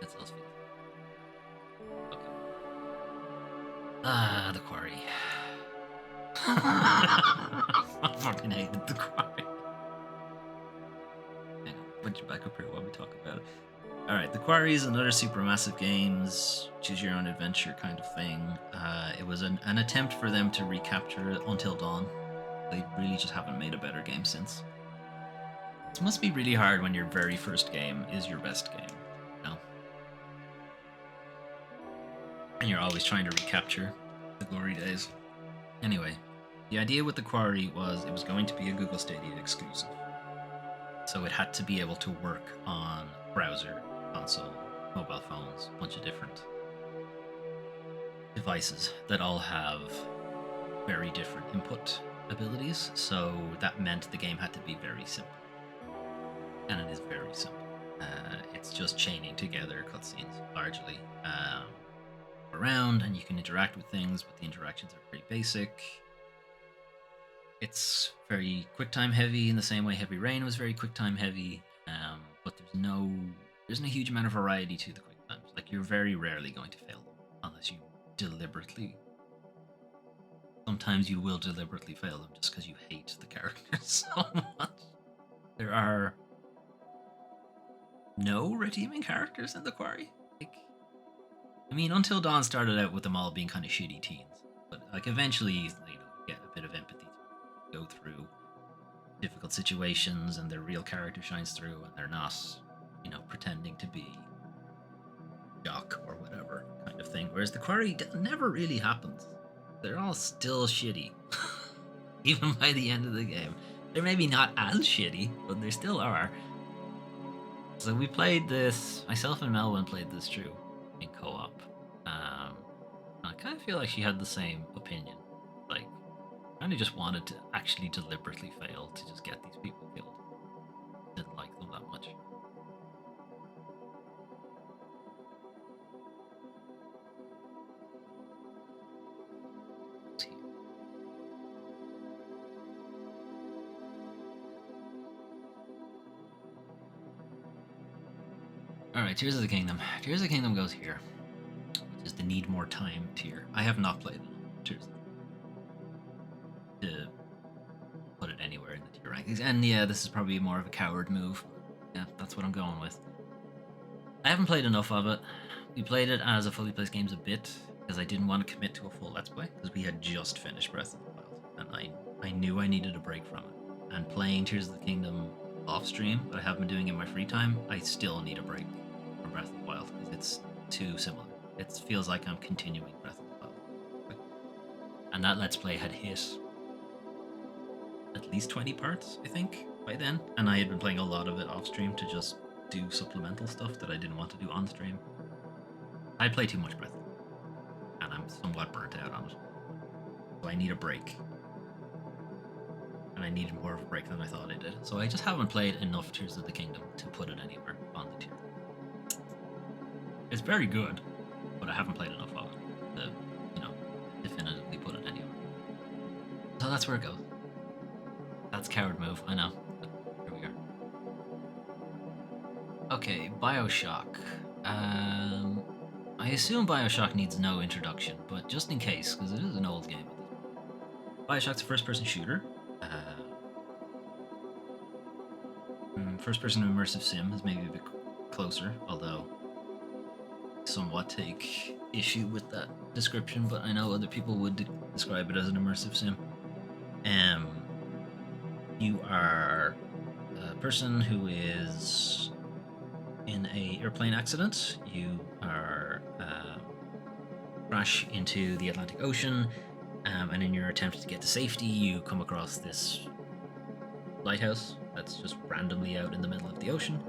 That's else feels. Okay. The Quarry. I fucking hated the Quarry. Hang on, put you back up here while we talk about it. Alright, the Quarry is another Supermassive Games, choose your own adventure kind of thing. It was an attempt for them to recapture Until Dawn. They really just haven't made a better game since. It must be really hard when your very first game is your best game, you know? And you're always trying to recapture the glory days. Anyway, the idea with the Quarry was it was going to be a Google Stadia exclusive. So it had to be able to work on browser, console, mobile phones, a bunch of different devices that all have very different input abilities. So that meant the game had to be very simple. And it is very simple. It's just chaining together cutscenes largely around, and you can interact with things, but the interactions are pretty basic. It's very QuickTime heavy in the same way Heavy Rain was very QuickTime heavy, but there isn't a huge amount of variety to the QuickTimes. Like, you're very rarely going to fail them unless you deliberately. Sometimes you will deliberately fail them just because you hate the characters so much. There are no redeeming characters in the Quarry. I mean, Until Dawn started out with them all being kind of shitty teens, but like eventually, you get a bit of empathy to go through difficult situations, and their real character shines through, and they're not, pretending to be jock or whatever kind of thing. Whereas the Quarry never really happens. They're all still shitty, even by the end of the game. They're maybe not as shitty, but they still are. So we played this. Myself and Melvin played this through in co-op. I kind of feel like she had the same opinion. Like, kind of just wanted to actually deliberately fail to just get these people killed. Didn't like them that much. Alright, Tears of the Kingdom. Tears of the Kingdom goes here, which is the need more time tier. I have not played Tears to put it anywhere in the tier rankings. And yeah, this is probably more of a coward move. Yeah, that's what I'm going with. I haven't played enough of it. We played it as a fully placed games a bit, because I didn't want to commit to a full Let's Play, because we had just finished Breath of the Wild, and I knew I needed a break from it. And playing Tears of the Kingdom off stream, that I have been doing in my free time, I still need a break from Breath of the Wild, because it's too similar. It feels like I'm continuing Breath of the Wild. And that Let's Play had hit at least 20 parts, I think, by then. And I had been playing a lot of it off stream to just do supplemental stuff that I didn't want to do on stream. I play too much Breath, and I'm somewhat burnt out on it. So I need a break. And I needed more of a break than I thought I did. So I just haven't played enough Tears of the Kingdom to put it anywhere on the tier. It's very good, but I haven't played enough of it to, definitively put it anywhere. So that's where it goes. That's coward move, I know. But here we are. Okay, Bioshock. I assume Bioshock needs no introduction, but just in case, because it is an old game. Bioshock's a first-person shooter. First-person immersive sim is maybe a bit closer, although I somewhat take issue with that description, but I know other people would describe it as an immersive sim. You are a person who is in a airplane accident. You are crash into the Atlantic Ocean, and in your attempt to get to safety, you come across this lighthouse that's just randomly out in the middle of the ocean.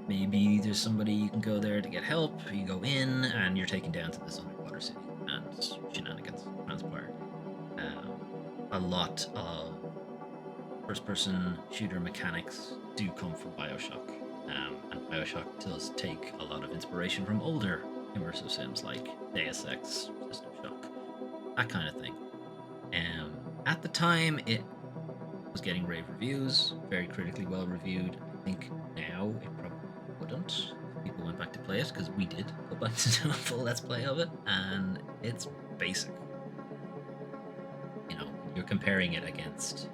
Maybe there's somebody you can go there to get help. You go in, and you're taken down to this underwater city, and shenanigans transpire. A lot of first-person shooter mechanics do come from Bioshock, and Bioshock does take a lot of inspiration from older immersive sims like Deus Ex, System Shock, that kind of thing. At the time, it was getting rave reviews, very critically well reviewed. I think now it probably wouldn't if people went back to play it, because we did go back to do a full let's play of it, and it's basic. You know, you're comparing it against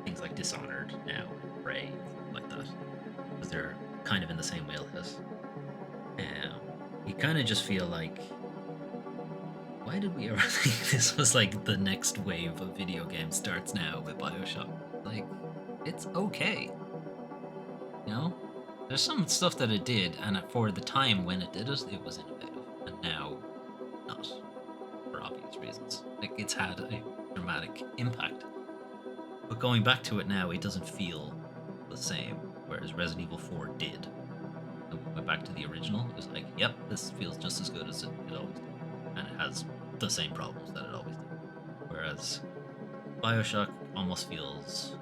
things like Dishonored now, Prey, like that, because they're kind of in the same wheelhouse. You kind of just feel like, why did we ever think this was like the next wave of video games starts now with Bioshock? Like, it's okay. You know? There's some stuff that it did, and for the time when it did it, it was innovative. And now, not. For obvious reasons. Like, it's had a dramatic impact. But going back to it now, it doesn't feel the same, whereas Resident Evil 4 did. So we went back to the original, it was like, yep, this feels just as good as it always did. And it has the same problems that it always did. Whereas Bioshock almost feels...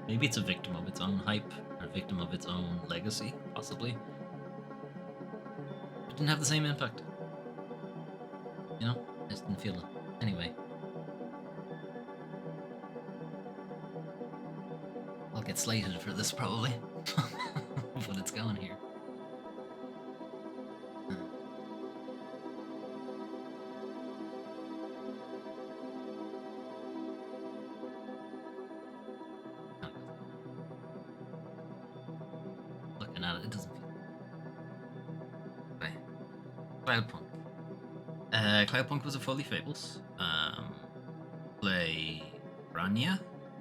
maybe it's a victim of its own hype, or a victim of its own legacy, possibly. It didn't have the same impact. You know? I just didn't feel it. Anyway. I'll get slated for this, probably. But it's going here. Looking at it, it doesn't feel... Okay. Cloudpunk. Cloudpunk was a fully Fables. Play Rania,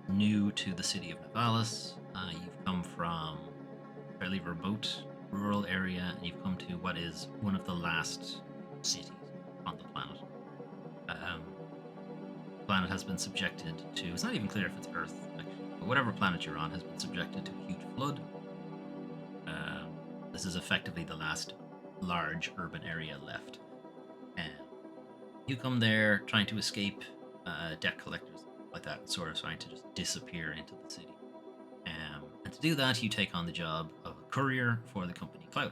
new to the city of Navalis. You've come from a fairly remote rural area, and you've come to what is one of the last cities on the planet. The planet has been subjected to... it's not even clear if it's Earth, actually, but whatever planet you're on has been subjected to a huge flood. This is effectively the last large urban area left. You come there trying to escape debt collectors like that, and sort of trying to just disappear into the city. And to do that, you take on the job of a courier for the company Cloudpunk.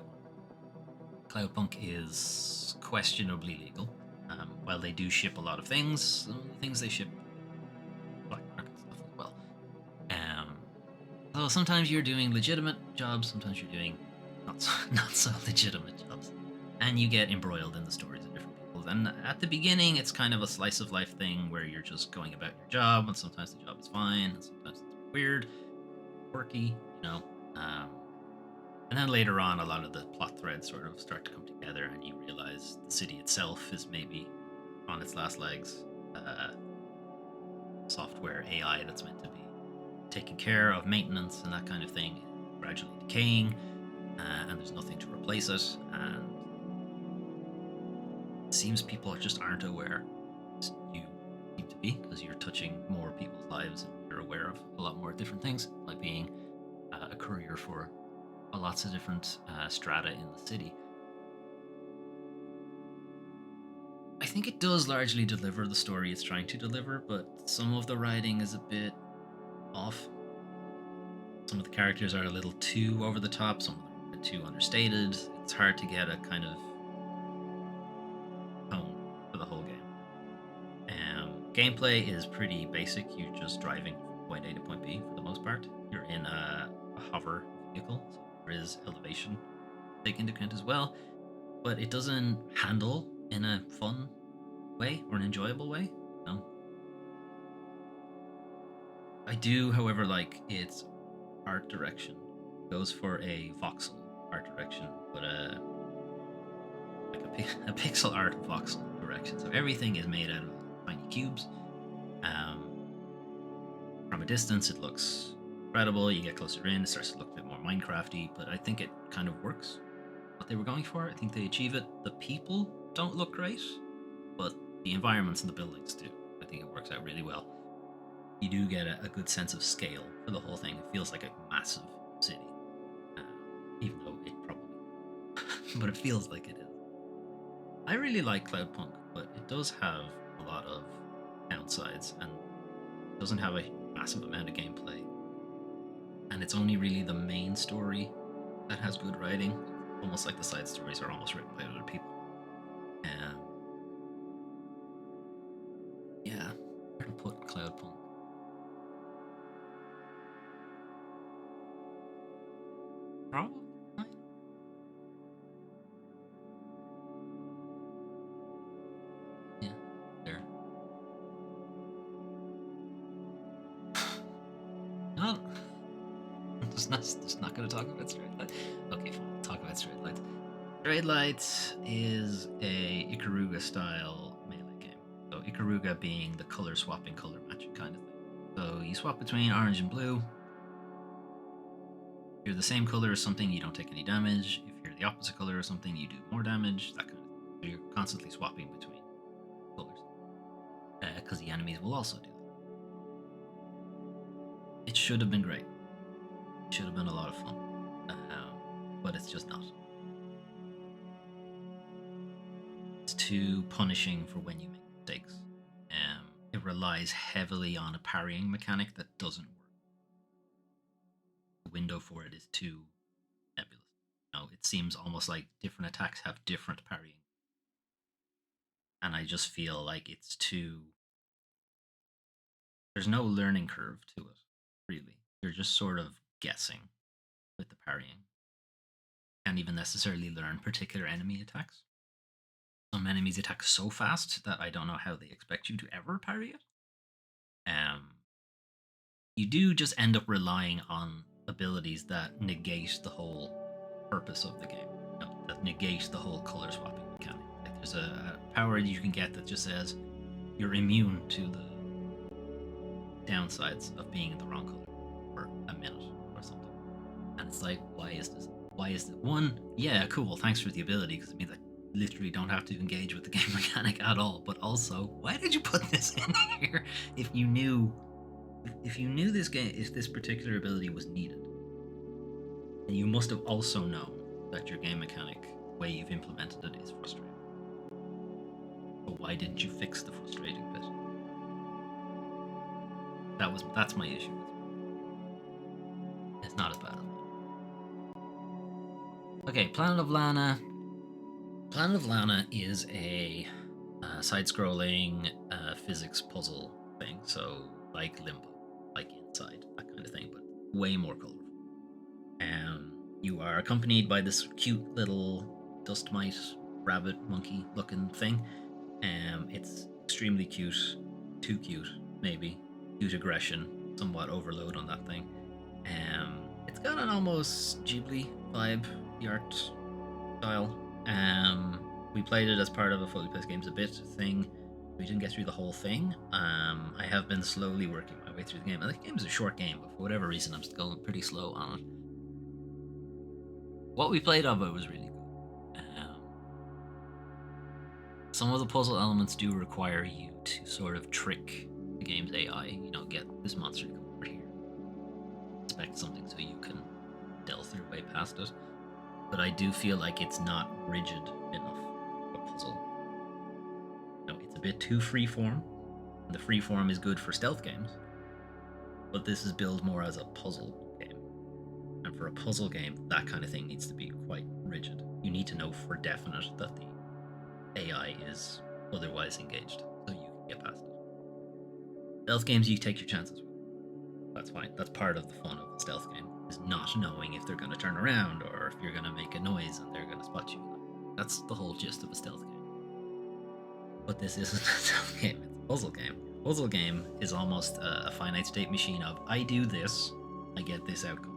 Cloudpunk is questionably legal. While they do ship a lot of things, some of the things they ship black market stuff as well. So sometimes you're doing legitimate jobs, sometimes you're doing not so legitimate jobs, and you get embroiled in the stories of different people. And at the beginning, it's kind of a slice of life thing where you're just going about your job, and sometimes the job is fine, and sometimes it's weird, quirky, you know. And then later on, a lot of the plot threads sort of start to come together, and you realize the city itself is maybe on its last legs. Software AI that's meant to be taking care of maintenance and that kind of thing, gradually decaying, and there's nothing to replace it. And it seems people just aren't aware. You seem to be, because you're touching more people's lives and you're aware of a lot more different things, like being a courier for lots of different strata in the city. I think it does largely deliver the story it's trying to deliver, but some of the writing is a bit off. Some of the characters are a little too over the top, some of them are a bit too understated. It's hard to get a kind of tone for the whole game. Gameplay is pretty basic. You're just driving from point A to point B for the most part. You're in a hover vehicle, so there is elevation to take into account as well, but it doesn't handle in a fun way or an enjoyable way. No. I do, however, like its art direction. It goes for a voxel art direction, but like a pixel art voxel direction. So everything is made out of tiny cubes. From a distance, it looks incredible. You get closer in, it starts to look a bit more Minecrafty, but I think it kind of works. what they were going for. I think they achieve it. The people don't look great, but the environments and the buildings do. I think it works out really well. You do get a good sense of scale for the whole thing. It feels like a massive city, even though it probably, but it feels like it is. I really like Cloudpunk, but it does have a lot of downsides and doesn't have a massive amount of gameplay. And it's only really the main story that has good writing. Almost like the side stories are almost written by other people. Yeah, where to put Cloudpunk? Probably. Yeah, there. No, just not going to talk about Straight Light. Okay, fine. I'll talk about Straight Light. Straight Light is a Ikaruga style melee game. So Ikaruga being the color swapping, color matching kind of thing. So you swap between orange and blue. If you're the same color as something, you don't take any damage. If you're the opposite color as something, you do more damage. That kind of thing. So you're constantly swapping between colors. Because the enemies will also do that. It should have been great. It should have been a lot of fun. But it's just not. It's too punishing for when you make mistakes. It relies heavily on a parrying mechanic that doesn't work. The window for it is too nebulous. It seems almost like different attacks have different parrying. And I just feel like it's too... There's no learning curve to it, really. You're just sort of guessing with the parrying. Can't even necessarily learn particular enemy attacks. Some enemies attack so fast that I don't know how they expect you to ever parry it. You do just end up relying on abilities that negate the whole purpose of the game. That negate the whole color swapping mechanic. Like there's a power you can get that just says you're immune to the downsides of being in the wrong color for a minute or something. And it's like, why is this? Why is it? One, yeah, cool, thanks for the ability, because it means I literally don't have to engage with the game mechanic at all. But also, why did you put this in here if you knew this particular ability was needed? And you must have also known that your game mechanic, the way you've implemented it, is frustrating. But why didn't you fix the frustrating bit? That's my issue with it. It's not as bad as that. Okay, Planet of Lana. Planet of Lana is a side-scrolling physics puzzle thing. So like Limbo, like Inside, that kind of thing, but way more colorful. You are accompanied by this cute little dust mite, rabbit, monkey looking thing. It's extremely cute, too cute, maybe. Cute aggression, somewhat overload on that thing. It's got an almost Ghibli vibe, the art style. We played it as part of a Fully Plays Games a Bit thing. We didn't get through the whole thing. I have been slowly working my way through the game. And the game is a short game, but for whatever reason, I'm still going pretty slow on it. What we played of it was really good. Some of the puzzle elements do require you to sort of trick the game's AI. Get this monster to come over here. Expect something so you can delve your way past it. But I do feel like it's not rigid enough a puzzle. It's a bit too freeform. The freeform is good for stealth games, but this is billed more as a puzzle game. And for a puzzle game, that kind of thing needs to be quite rigid. You need to know for definite that the AI is otherwise engaged, so you can get past it. Stealth games, you take your chances with. That's fine. That's part of the fun of a stealth game, is not knowing if they're going to turn around or if you're going to make a noise and they're going to spot you. That's the whole gist of a stealth game. But this isn't a stealth game, it's a puzzle game. A puzzle game is almost a finite state machine of, I do this, I get this outcome.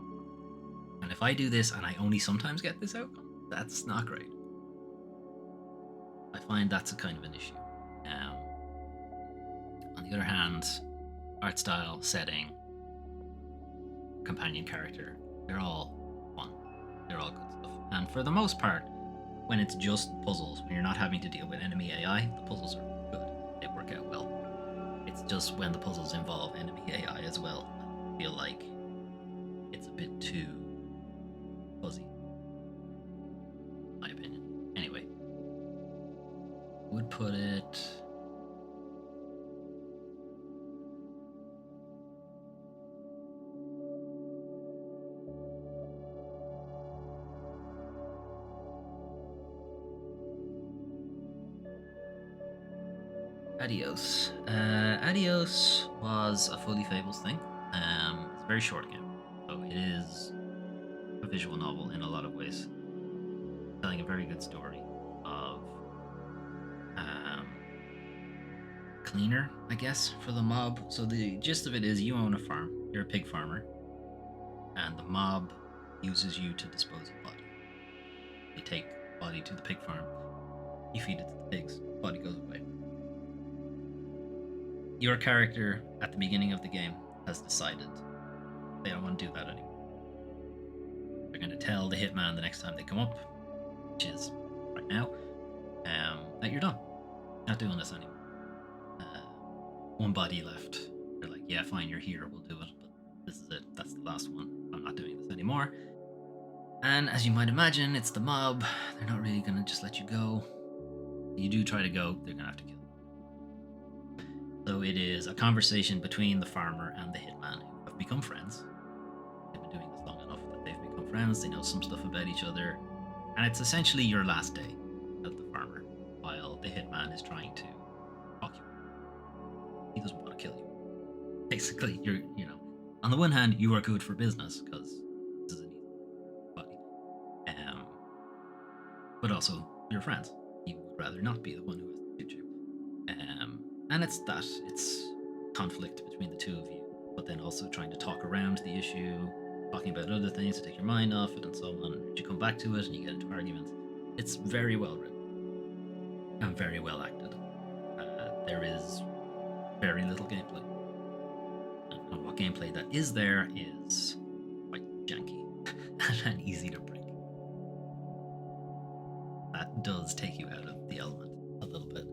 And if I do this and I only sometimes get this outcome, that's not great. I find that's a kind of an issue. On the other hand, art style, setting, companion character, they're all fun. They're all good stuff. And for the most part, when it's just puzzles, when you're not having to deal with enemy AI, the puzzles are good. They work out well. It's just when the puzzles involve enemy AI as well, I feel like it's a bit too fuzzy, in my opinion. Anyway, would put it. Adios. Adios was a fully Fables thing. It's a very short game, so it is a visual novel in a lot of ways, telling a very good story of cleaner, I guess, for the mob. So the gist of it is you own a farm, you're a pig farmer, and the mob uses you to dispose of body. They take body to the pig farm, you feed it to the pigs, body goes away. Your character at the beginning of the game has decided they don't want to do that anymore. They're going to tell the hitman the next time they come up, which is right now, that you're done. Not doing this anymore. One body left. They're like, yeah, fine, you're here, we'll do it, but this is it. That's the last one. I'm not doing this anymore. And as you might imagine, it's the mob. They're not really going to just let you go. You do try to go, they're going to have to kill you. So it is a conversation between the farmer and the hitman, who have become friends. They've been doing this long enough that they've become friends. They know some stuff about each other. And it's essentially your last day as the farmer, while the hitman is trying to talk you. He doesn't want to kill you. Basically, on the one hand, you are good for business, because this is an easy body. But also, you're friends. You would rather not be the one who has to shoot you. And it's conflict between the two of you, but then also trying to talk around the issue, talking about other things to take your mind off it and so on. And you come back to it and you get into arguments. It's very well written and very well acted. There is very little gameplay. And what gameplay that is there is quite janky and easy to break. That does take you out of the element a little bit,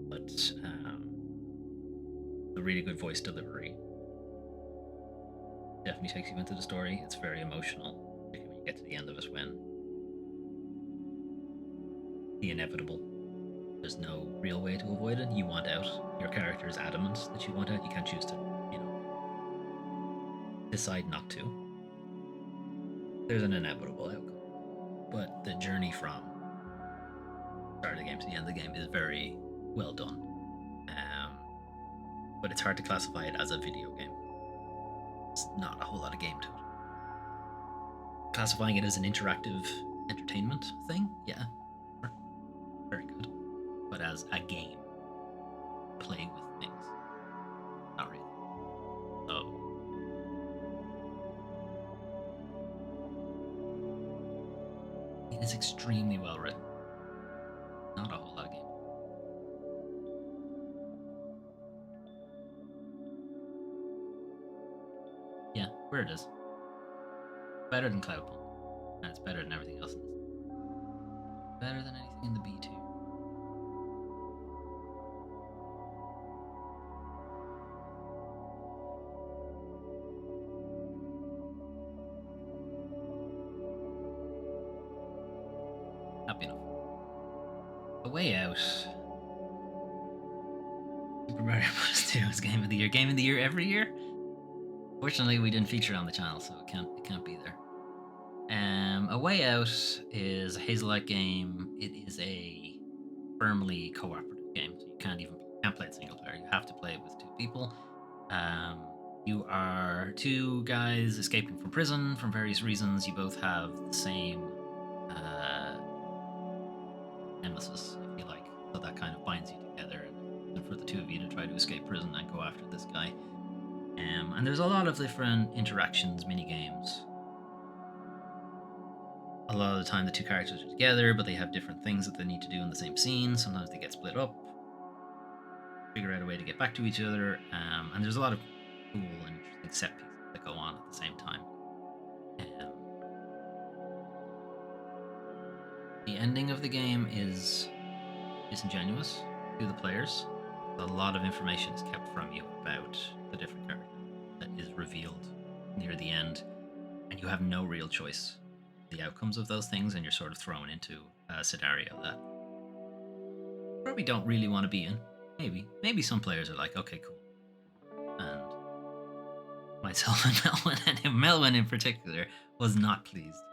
but a really good voice delivery definitely takes you into the story. It's very emotional, particularly when you get to the end of it, when the inevitable, there's no real way to avoid it. You want out. Your character is adamant that you want out. You can't choose to, decide not to. There's an inevitable outcome, but the journey from start of the game to the end of the game is very well done. But it's hard to classify it as a video game. It's not a whole lot of game to it. Classifying it as an interactive entertainment thing, yeah, very good. But as a game, play with things, not really. So it is extremely well written. Not a whole lot of game. Yeah, where it is. Better than Cloudpunk. And it's better than everything else in this. Better than anything in the B tier. Happy enough. A Way Out. Super Mario Bros. 2 is Game of the Year. Game of the Year every year? Fortunately, we didn't feature it on the channel, so it can't be there. A Way Out is a Hazelite game. It is a firmly cooperative game, so you can't play it single player. You have to play it with two people. You are two guys escaping from prison for various reasons. You both have the same nemesis, if you like, so that kind of binds you together, and for the two of you to try to escape prison and go after this guy. And there's a lot of different interactions, mini games. A lot of the time the two characters are together, but they have different things that they need to do in the same scene. Sometimes they get split up, figure out a way to get back to each other, and there's a lot of cool and interesting set pieces that go on at the same time. The ending of the game is disingenuous to the players. A lot of information is kept from you about the different characters that is revealed near the end, and you have no real choice the outcomes of those things, and you're sort of thrown into a scenario that you probably don't really want to be in. Maybe some players are like, okay, cool, and myself and Melvin in particular was not pleased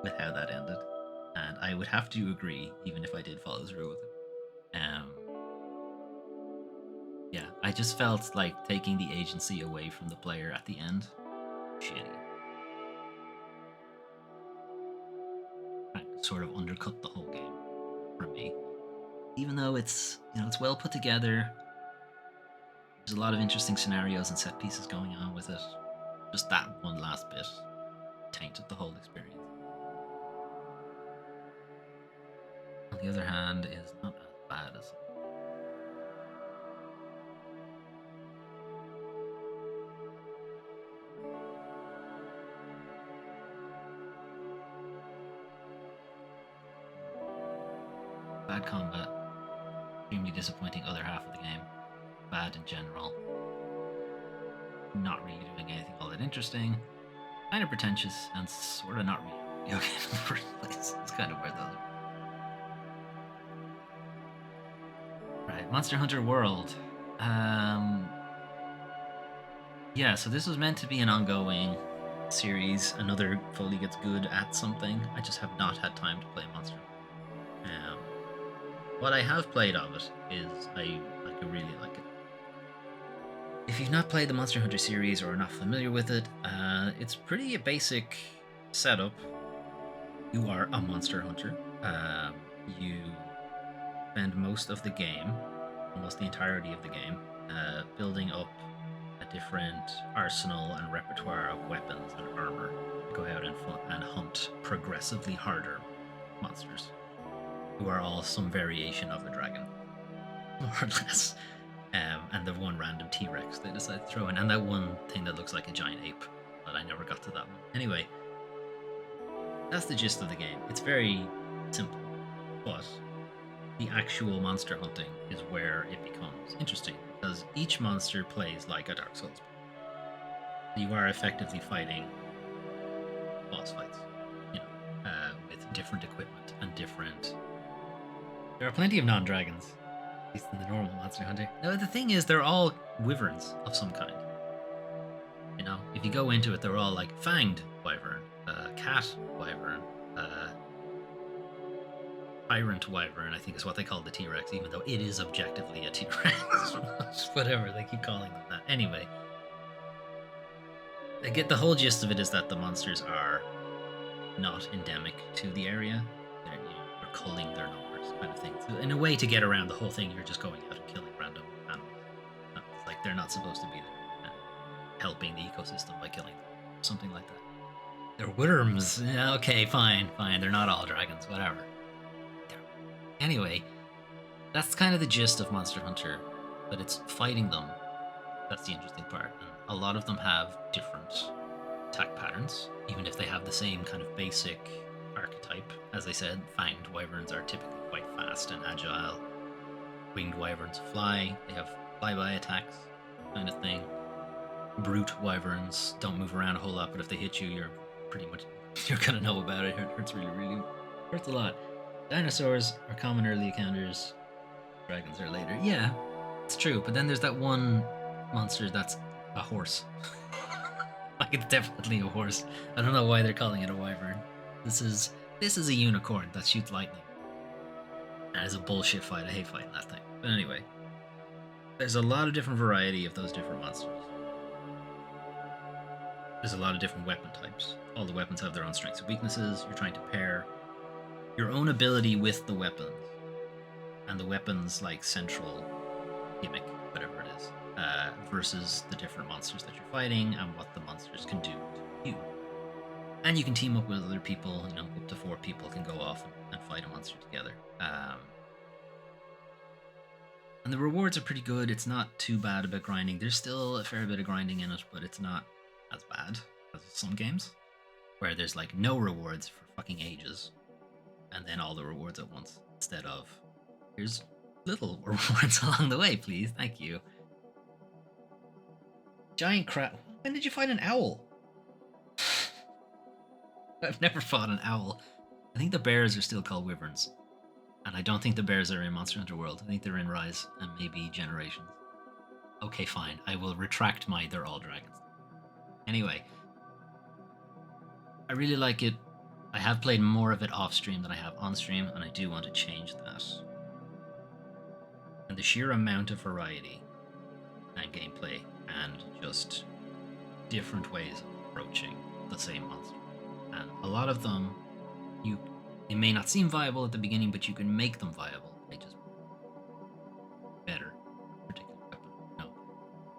with how that ended, and I would have to agree, even if I did follow through with it. Yeah, I just felt like taking the agency away from the player at the end. Shitty. Sort of undercut the whole game for me. Even though it's it's well put together, there's a lot of interesting scenarios and set pieces going on with it. Just that one last bit tainted the whole experience. On the other hand, is not as bad as bad combat, extremely disappointing other half of the game, bad in general, not really doing anything all that interesting, kind of pretentious, and sort of not really video game in the first place. It's kind of where those are. Right, Monster Hunter World. Yeah, so this was meant to be an ongoing series. Another fully gets good at something. I just have not had time to play Monster Hunter. What I have played of it is I really like it. If you've not played the Monster Hunter series or are not familiar with it, it's pretty a basic setup. You are a monster hunter. You spend most of the game, almost the entirety of the game, building up a different arsenal and repertoire of weapons and armor to go out and hunt progressively harder monsters, who are all some variation of a dragon, more or less. And the one random T-Rex they decided to throw in, and that one thing that looks like a giant ape, but I never got to that one. Anyway, that's the gist of the game. It's very simple, but the actual monster hunting is where it becomes interesting, because each monster plays like a Dark Souls. You are effectively fighting boss fights, with different equipment and different. There are plenty of non-dragons, at least in the normal Monster Hunter. Now, the thing is, they're all wyverns of some kind. If you go into it, they're all like fanged wyvern, cat wyvern, tyrant wyvern, I think is what they call the T-Rex, even though it is objectively a T-Rex. Whatever, they keep calling them that. Anyway, I get the whole gist of it is that the monsters are not endemic to the area. You're culling their numbers, kind of thing. So in a way, to get around the whole thing, you're just going out and killing random animals. It's like they're not supposed to be there, helping the ecosystem by killing them, something like that. They're worms. Yeah, okay, fine. They're not all dragons, whatever. Anyway, that's kind of the gist of Monster Hunter, but it's fighting them. That's the interesting part. And a lot of them have different attack patterns, even if they have the same kind of basic archetype. As I said, fanged wyverns are typically quite fast and agile. Winged wyverns fly. They have flyby attacks, kind of thing. Brute wyverns don't move around a whole lot, but if they hit you, you're gonna know about it. It hurts really hurts a lot. Dinosaurs are common early encounters. Dragons are later. Yeah, it's true. But then there's that one monster that's a horse. Like, it's definitely a horse. I don't know why they're calling it a wyvern. This is a unicorn that shoots lightning. That is a bullshit fight. I hate fighting that thing. But anyway, there's a lot of different variety of those different monsters. There's a lot of different weapon types. All the weapons have their own strengths and weaknesses. You're trying to pair your own ability with the weapons, and the weapons like central gimmick, whatever it is, versus the different monsters that you're fighting and what the monsters can do to you. And you can team up with other people. Up to 4 people can go off and fight a monster together. And the rewards are pretty good. It's not too bad about grinding. There's still a fair bit of grinding in it, but it's not as bad as some games where there's like no rewards for fucking ages. and then all the rewards at once, instead of here's little rewards along the way, please. Thank you. Giant crab. When did you find an owl? I've never fought an owl. I think the bears are still called wyverns. And I don't think the bears are in Monster Hunter World. I think they're in Rise and maybe Generations. Okay, fine. I will retract my they're all dragons. Anyway, I really like it. I have played more of it off stream than I have on stream, and I do want to change that. And the sheer amount of variety and gameplay and just different ways of approaching the same monster. And a lot of them, they may not seem viable at the beginning, but you can make them viable. They just better particular weapon. No.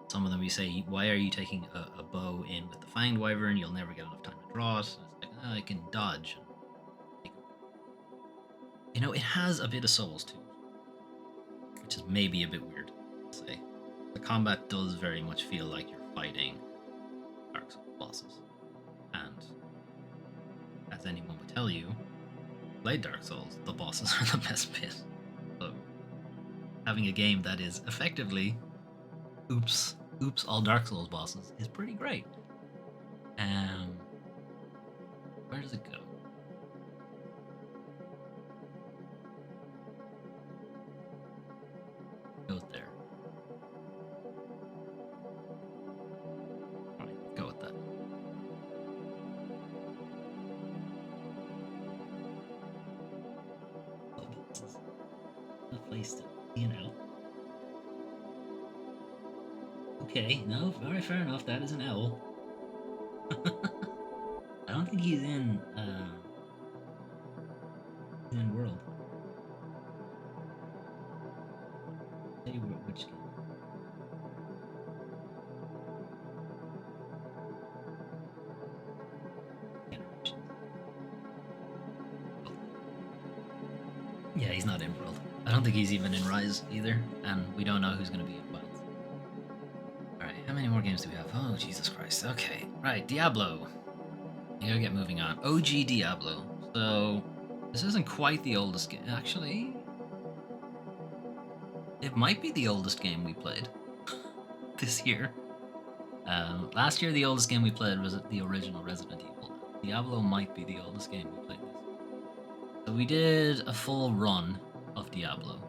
Some of them you say, why are you taking a bow in with the Fanged Wyvern? You'll never get enough time to draw it. And it's like, I can dodge. You know, it has a bit of Souls too, which is maybe a bit weird to say. The combat does very much feel like you're fighting Dark Souls bosses. And as anyone would tell you, play Dark Souls, the bosses are the best bit. So having a game that is effectively oops all Dark Souls bosses is pretty great. Where does it go? Goes there. Alright, go with that. Placed it, you know. Okay, no, very fair enough. That is an owl. I don't think he's in World. I'll tell you which game. Yeah, he's not in World. I don't think he's even in Rise either, and we don't know who's going to be in Wilds. Alright, how many more games do we have? Oh, Jesus Christ. Okay, right, Diablo. You gotta get moving on. OG Diablo. So, this isn't quite the oldest game. Actually, it might be the oldest game we played this year. Last year, the oldest game we played was the original Resident Evil. Diablo might be the oldest game we played this year. So we did a full run of Diablo.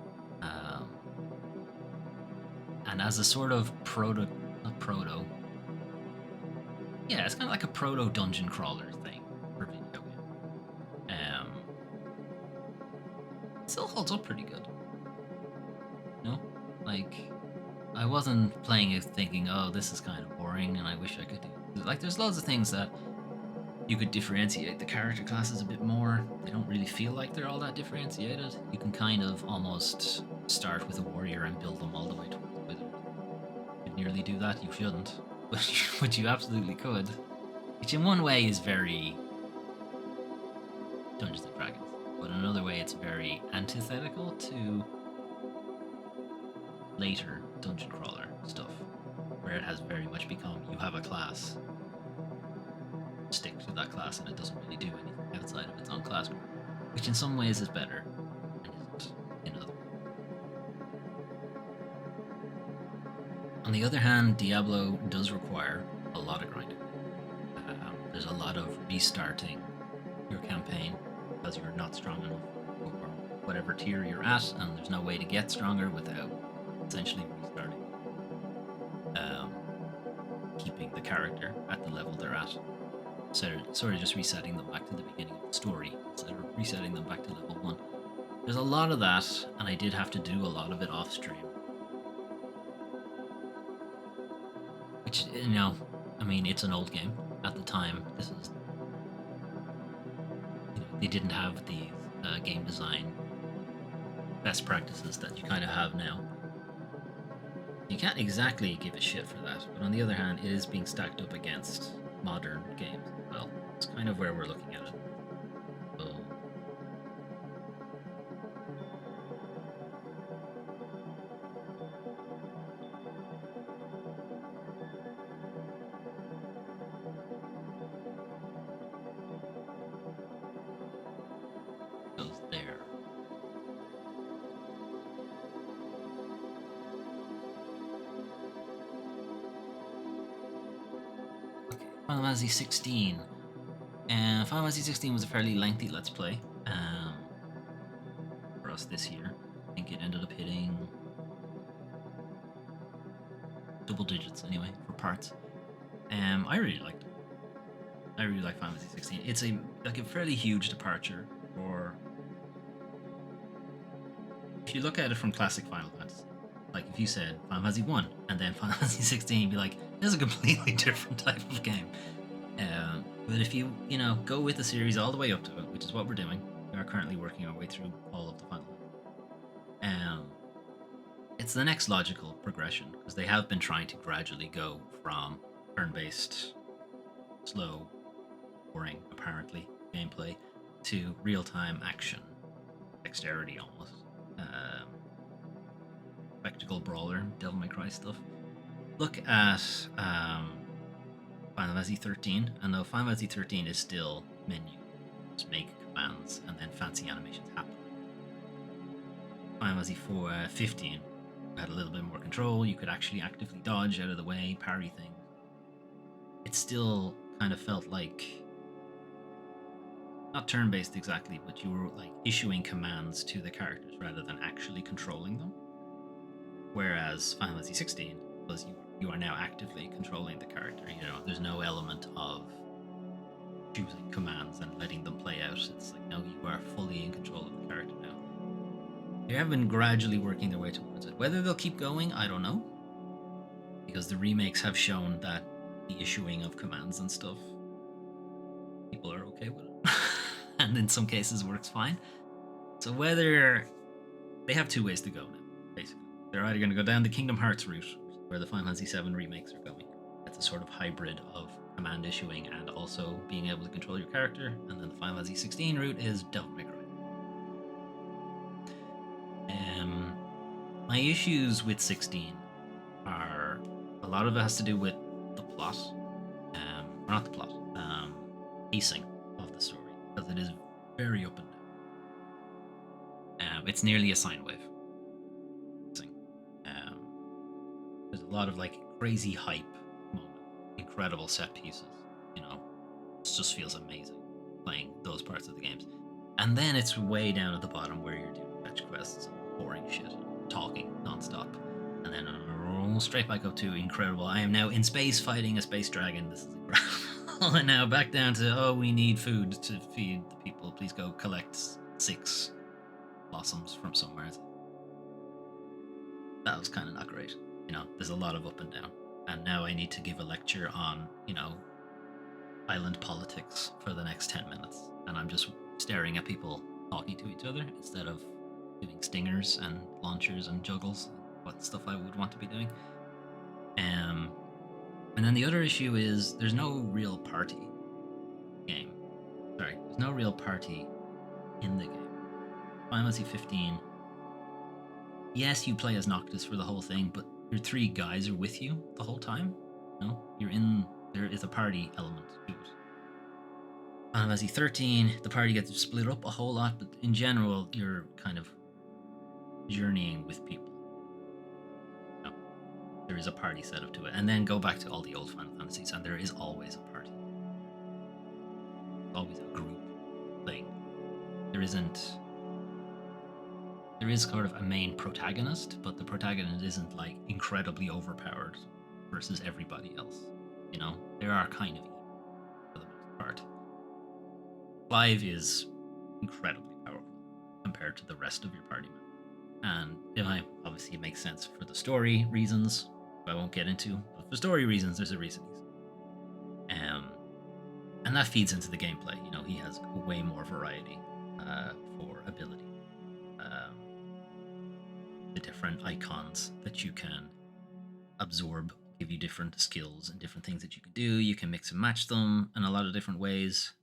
And as a sort of yeah, it's kind of like a proto dungeon crawler thing for video game. It still holds up pretty good. No? Like, I wasn't playing it thinking, oh, this is kind of boring and I wish I could do. Like, there's loads of things that you could differentiate the character classes a bit more. They don't really feel like they're all that differentiated. You can kind of almost start with a warrior and build them all the way towards the wizard. You could nearly do that. You shouldn't, but you absolutely could. Which in one way is very Dungeons and Dragons, but in another way it's very antithetical to later dungeon crawler stuff, where it has very much become you have a class, stick to that class, and it doesn't really do anything outside of its own class group, which in some ways is better and isn't in other. On the other hand, Diablo does require a lot of grinding. There's a lot of restarting your campaign because you're not strong enough for whatever tier you're at, and there's no way to get stronger without essentially restarting. Keeping the character at the level they're at. So sort of just resetting them back to the beginning of the story instead of resetting them back to level 1. There's a lot of that, and I did have to do a lot of it off stream. Which, you know, I mean, it's an old game. At the time, this is, you know, they didn't have these game design best practices that you kind of have now. You can't exactly give a shit for that, but on the other hand, it is being stacked up against modern games. Well, it's kind of where we're looking at it. So, goes Final Fantasy 16. And Final Fantasy 16 was a fairly lengthy Let's Play for us this year. I think it ended up hitting double digits anyway for parts. I really liked it. I really like Final Fantasy 16. It's a fairly huge departure for, if you look at it from classic Final Fantasy. Like if you said Final Fantasy 1 and then Final Fantasy 16, you'd be like, this is a completely different type of game. But if you go with the series all the way up to it, which is what we're doing, we are currently working our way through all of the Final Fantasy. It's the next logical progression because they have been trying to gradually go from turn-based, slow, boring, apparently gameplay to real-time action, dexterity almost, spectacle brawler, Devil May Cry stuff. Look at Final Fantasy 13, and though Final Fantasy 13 is still menu, just make commands and then fancy animations happen. Final Fantasy 15 you had a little bit more control. You could actually actively dodge out of the way, parry things. It still kind of felt like not turn-based exactly, but you were like issuing commands to the characters rather than actually controlling them. Whereas Final Fantasy 16 was you are now actively controlling the character. There's no element of choosing commands and letting them play out. It's like, no, you are fully in control of the character now. They have been gradually working their way towards it. Whether they'll keep going, I don't know. Because the remakes have shown that the issuing of commands and stuff, people are okay with it. And in some cases works fine. So whether they have two ways to go now, basically. They're either going to go down the Kingdom Hearts route, where the Final Fantasy VII remakes are going. It's a sort of hybrid of command issuing and also being able to control your character. And then the Final Fantasy 16 route is Devil May Cry. My issues with 16 are a lot of it has to do with the plot, or not the plot, pacing of the story, because it is very up and down. It's nearly a sine wave. There's a lot of like crazy hype moment, incredible set pieces. It just feels amazing playing those parts of the games, and then it's way down at the bottom where you're doing fetch quests, boring shit, talking nonstop, and then straight back up to incredible. I am now in space fighting a space dragon. This is incredible. And now back down to we need food to feed the people. Please go collect 6 blossoms from somewhere. That was kind of not great. There's a lot of up and down, and now I need to give a lecture on island politics for the next 10 minutes, and I'm just staring at people talking to each other instead of doing stingers and launchers and juggles, what stuff I would want to be doing. And then the other issue is there's no real party game. Sorry, there's no real party in the game. Final Fantasy 15. Yes, you play as Noctis for the whole thing, but your 3 guys are with you the whole time. There is a party element to it. Final Fantasy 13, the party gets split up a whole lot, but in general, you're kind of journeying with people. There is a party setup to it. And then go back to all the old Final Fantasies, and there is always a party. Always a group thing. There is sort of a main protagonist, but the protagonist isn't like incredibly overpowered versus everybody else. There are kind of for the most part. Clive is incredibly powerful compared to the rest of your party members. And obviously it makes sense for the story reasons, I won't get into, but for story reasons, there's a reason he's and that feeds into the gameplay. He has way more variety for ability. The different icons that you can absorb give you different skills and different things that you can do. You can mix and match them in a lot of different ways.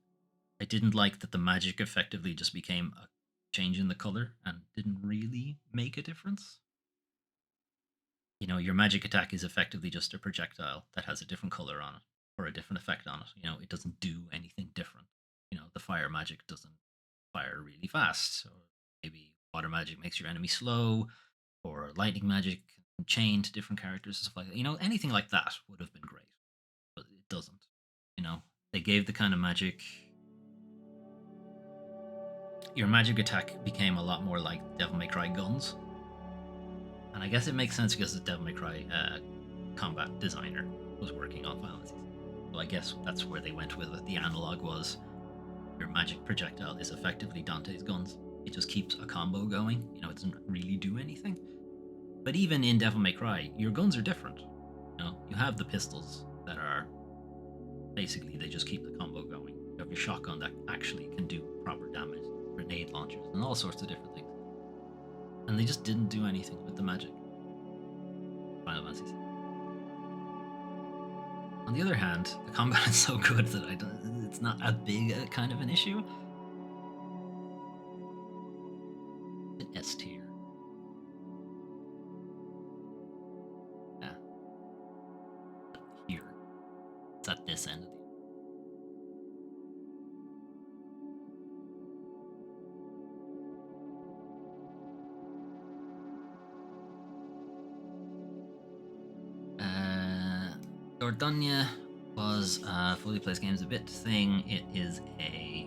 I didn't like that the magic effectively just became a change in the color and didn't really make a difference. Your magic attack is effectively just a projectile that has a different color on it or a different effect on it. It doesn't do anything different. The fire magic doesn't fire really fast, or maybe water magic makes your enemy slow, or lightning magic chain to different characters and stuff like that. Anything like that would have been great, but it doesn't. You know, they gave the kind of magic. Your magic attack became a lot more like Devil May Cry guns. And I guess it makes sense because the Devil May Cry combat designer was working on Final Fantasy. So I guess that's where they went with it. The analog was your magic projectile is effectively Dante's guns. It just keeps a combo going. You know, it doesn't really do anything. But even in Devil May Cry, your guns are different. You know, you have the pistols that are basically they just keep the combo going. You have your shotgun that actually can do proper damage, grenade launchers, and all sorts of different things. And they just didn't do anything with the magic. Final Fantasy VI. On the other hand, the combat is so good that it's not a big kind of an issue. An S tier. Yeah. Here. It's at this end of the Dordogne was a fully plays games a bit thing. It is a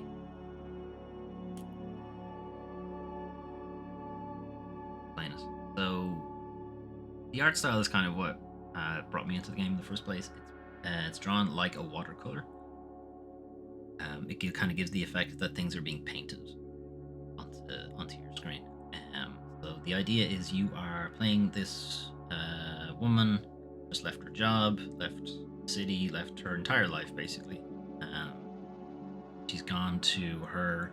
planet. So the art style is kind of what brought me into the game in the first place. It's drawn like a watercolor. It kind of gives the effect that things are being painted onto your screen. So the idea is you are playing this woman. Just left her job, left the city, left her entire life basically. She's gone to her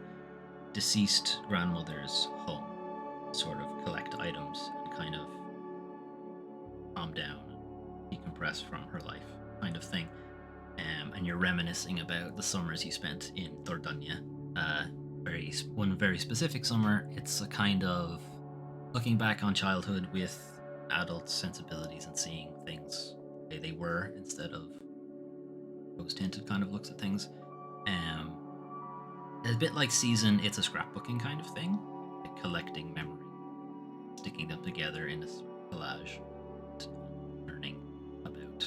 deceased grandmother's home, sort of collect items and kind of calm down and decompress from her life, kind of thing. And you're reminiscing about the summers you spent in Dordogne. One very specific summer. It's a kind of looking back on childhood with adult sensibilities and seeing things the way they were instead of rose-tinted kind of looks at things. A bit like Season, it's a scrapbooking kind of thing, like collecting memory, sticking them together in a collage, learning about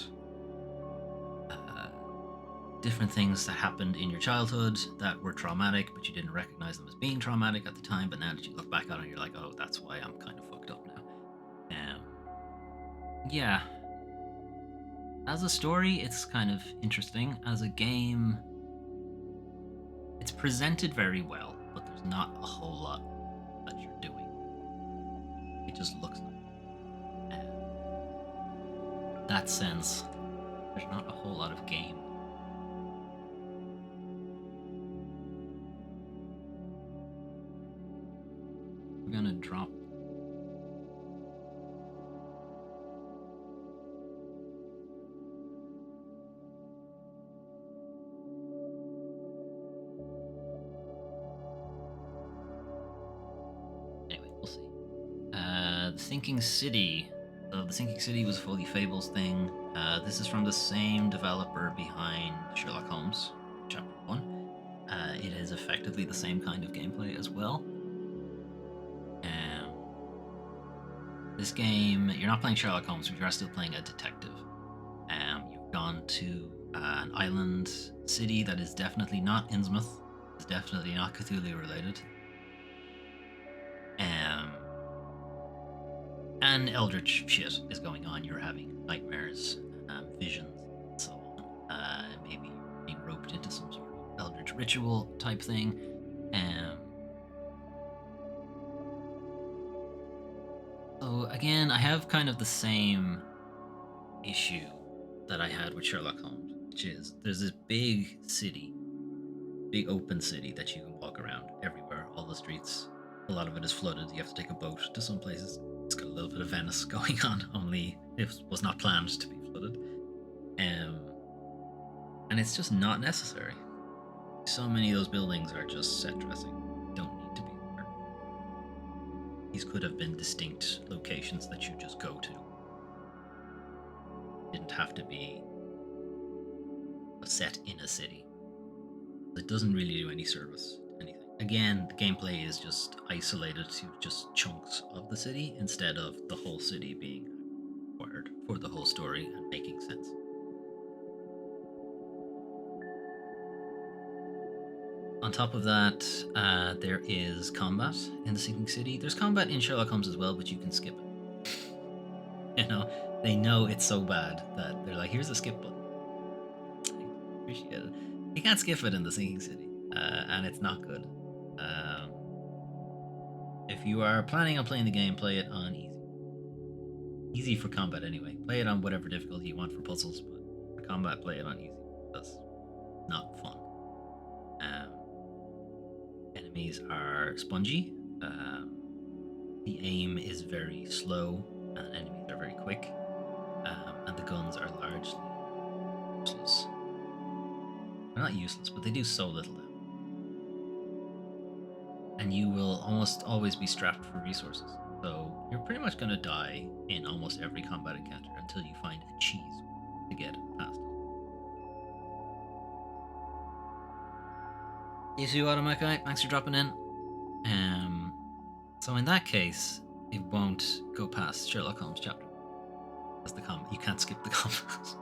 different things that happened in your childhood that were traumatic, but you didn't recognize them as being traumatic at the time. But now that you look back on it, you're like, oh, that's why I'm kind of fucked up now. Yeah. As a story, it's kind of interesting. As a game, it's presented very well, but there's not a whole lot that you're doing. It just looks nice. In that sense, there's not a whole lot of game. We're gonna drop. The Sinking City. So the Sinking City was a Foley Fables thing. This is from the same developer behind Sherlock Holmes, Chapter 1. It is effectively the same kind of gameplay as well. This game, you're not playing Sherlock Holmes, but you are still playing a detective. You've gone to an island city that is definitely not Innsmouth. It's definitely not Cthulhu related. And eldritch shit is going on. You're having nightmares, visions, and so on. Maybe you're being roped into some sort of eldritch ritual type thing. So again, I have kind of the same issue that I had with Sherlock Holmes, which is there's this big city, big open city that you can walk around everywhere, all the streets. A lot of it is flooded. You have to take a boat to some places. It's got a little bit of Venice going on, only it was not planned to be flooded. And it's just not necessary. So many of those buildings are just set dressing. Don't need to be there. These could have been distinct locations that you just go to. Didn't have to be set in a city. It doesn't really do any service to anything. Again, the gameplay is just isolated to just chunks of the city instead of the whole city being required for the whole story and making sense. On top of that, there is combat in the Sinking City. There's combat in Sherlock Holmes as well, but you can skip it. You know, they know it's so bad that they're like, here's a skip button. I appreciate it. You can't skip it in the Sinking City, and it's not good. If you are planning on playing the game, play it on easy. Easy for combat anyway. Play it on whatever difficulty you want for puzzles, but for combat, play it on easy. That's not fun. Enemies are spongy. The aim is very slow, and enemies are very quick. And the guns are largely useless. They're not useless, but they do so little damage. And you will almost always be strapped for resources. So you're pretty much going to die in almost every combat encounter until you find a cheese to get past it. You see what, Amakai? Thanks for dropping in. So in that case, it won't go past Sherlock Holmes chapter. That's the combat. You can't skip the combat.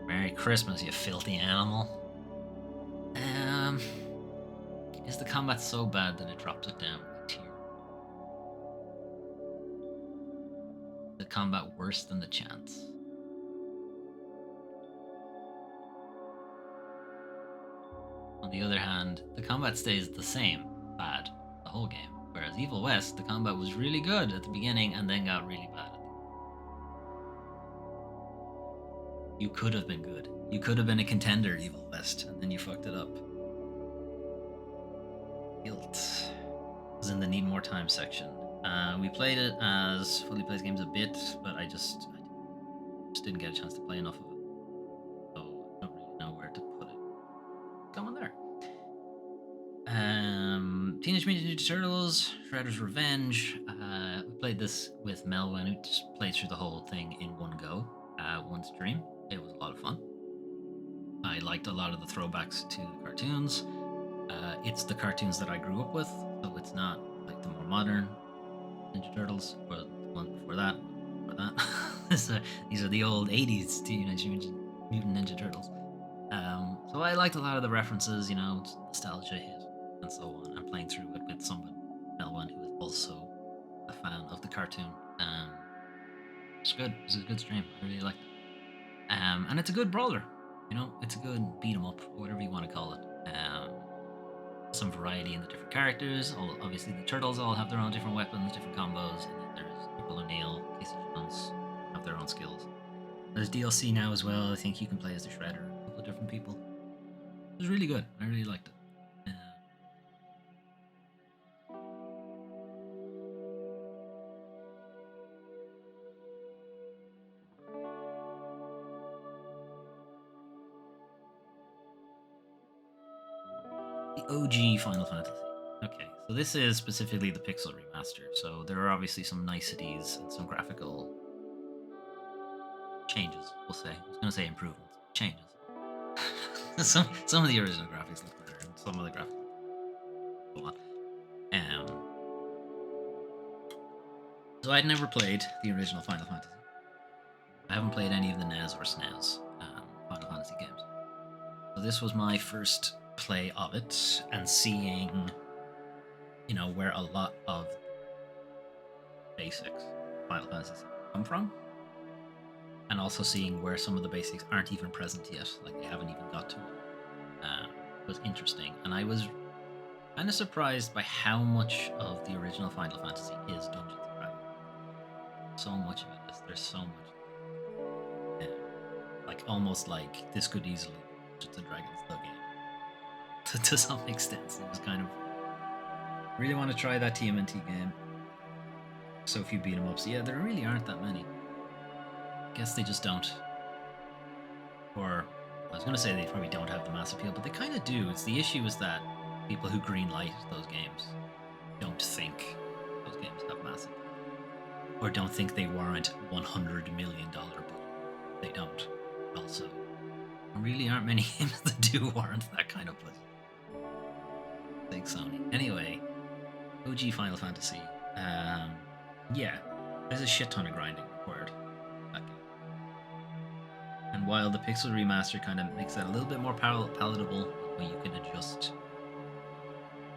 Merry Christmas, you filthy animal. Is the combat so bad that it drops it down a tier? The combat worse than the chants? On the other hand, the combat stays the same bad the whole game. Whereas Evil West, the combat was really good at the beginning and then got really bad at the end. You could have been good. You could have been a contender, Evil West, and then you fucked it up. Gylt was in the Need More Time section. We played it as Fully Plays Games a bit, but I just didn't get a chance to play enough of it. So I don't really know where to put it. Go on there. Teenage Mutant Ninja Turtles, Shredder's Revenge. We played this with Melvin, who just played through the whole thing in one go, one stream. It was a lot of fun. I liked a lot of the throwbacks to the cartoons. It's the cartoons that I grew up with, so it's not like the more modern Ninja Turtles, or the one before that. These are the old 80s Teenage Mutant Ninja Turtles. So I liked a lot of the references, nostalgia hit and so on. I'm playing through it with someone, Melvin, who is also a fan of the cartoon. It's good. It was a good stream. I really liked it. And it's a good brawler. It's a good beat 'em up, or whatever you want to call it. Some variety in the different characters. Obviously, the turtles all have their own different weapons, different combos, and then there's April O'Neil, Casey Jones have their own skills. There's DLC now as well. I think you can play as the Shredder, a couple of different people. It was really good. I really liked it. OG Final Fantasy. Okay, so this is specifically the Pixel Remaster, so there are obviously some niceties and some graphical changes, we'll say. I was going to say improvements. Changes. some of the original graphics look better, and some of the graphics go on. So I'd never played the original Final Fantasy. I haven't played any of the NES or SNES Final Fantasy games. So this was my first play of it, and seeing where a lot of basics Final Fantasy come from, and also seeing where some of the basics aren't even present yet, like they haven't even got to it, was interesting. And I was kind of surprised by how much of the original Final Fantasy is Dungeons and Dragons. So much of it is. There's so much, like almost like this could easily Dungeons and Dragons the game. To some extent, it was kind of really want to try that TMNT game. So few beat 'em ups. Yeah, there really aren't that many. I guess they just don't. Or I was gonna say they probably don't have the mass appeal, but they kind of do. It's the issue is that people who greenlight those games don't think those games have mass appeal, or don't think they warrant $100 million budget. They don't. Also, there really aren't many games that do warrant that kind of budget. Big Sony. Anyway, OG Final Fantasy. Yeah, there's a shit ton of grinding required in that game. And while the Pixel Remaster kind of makes that a little bit more palatable, where you can adjust.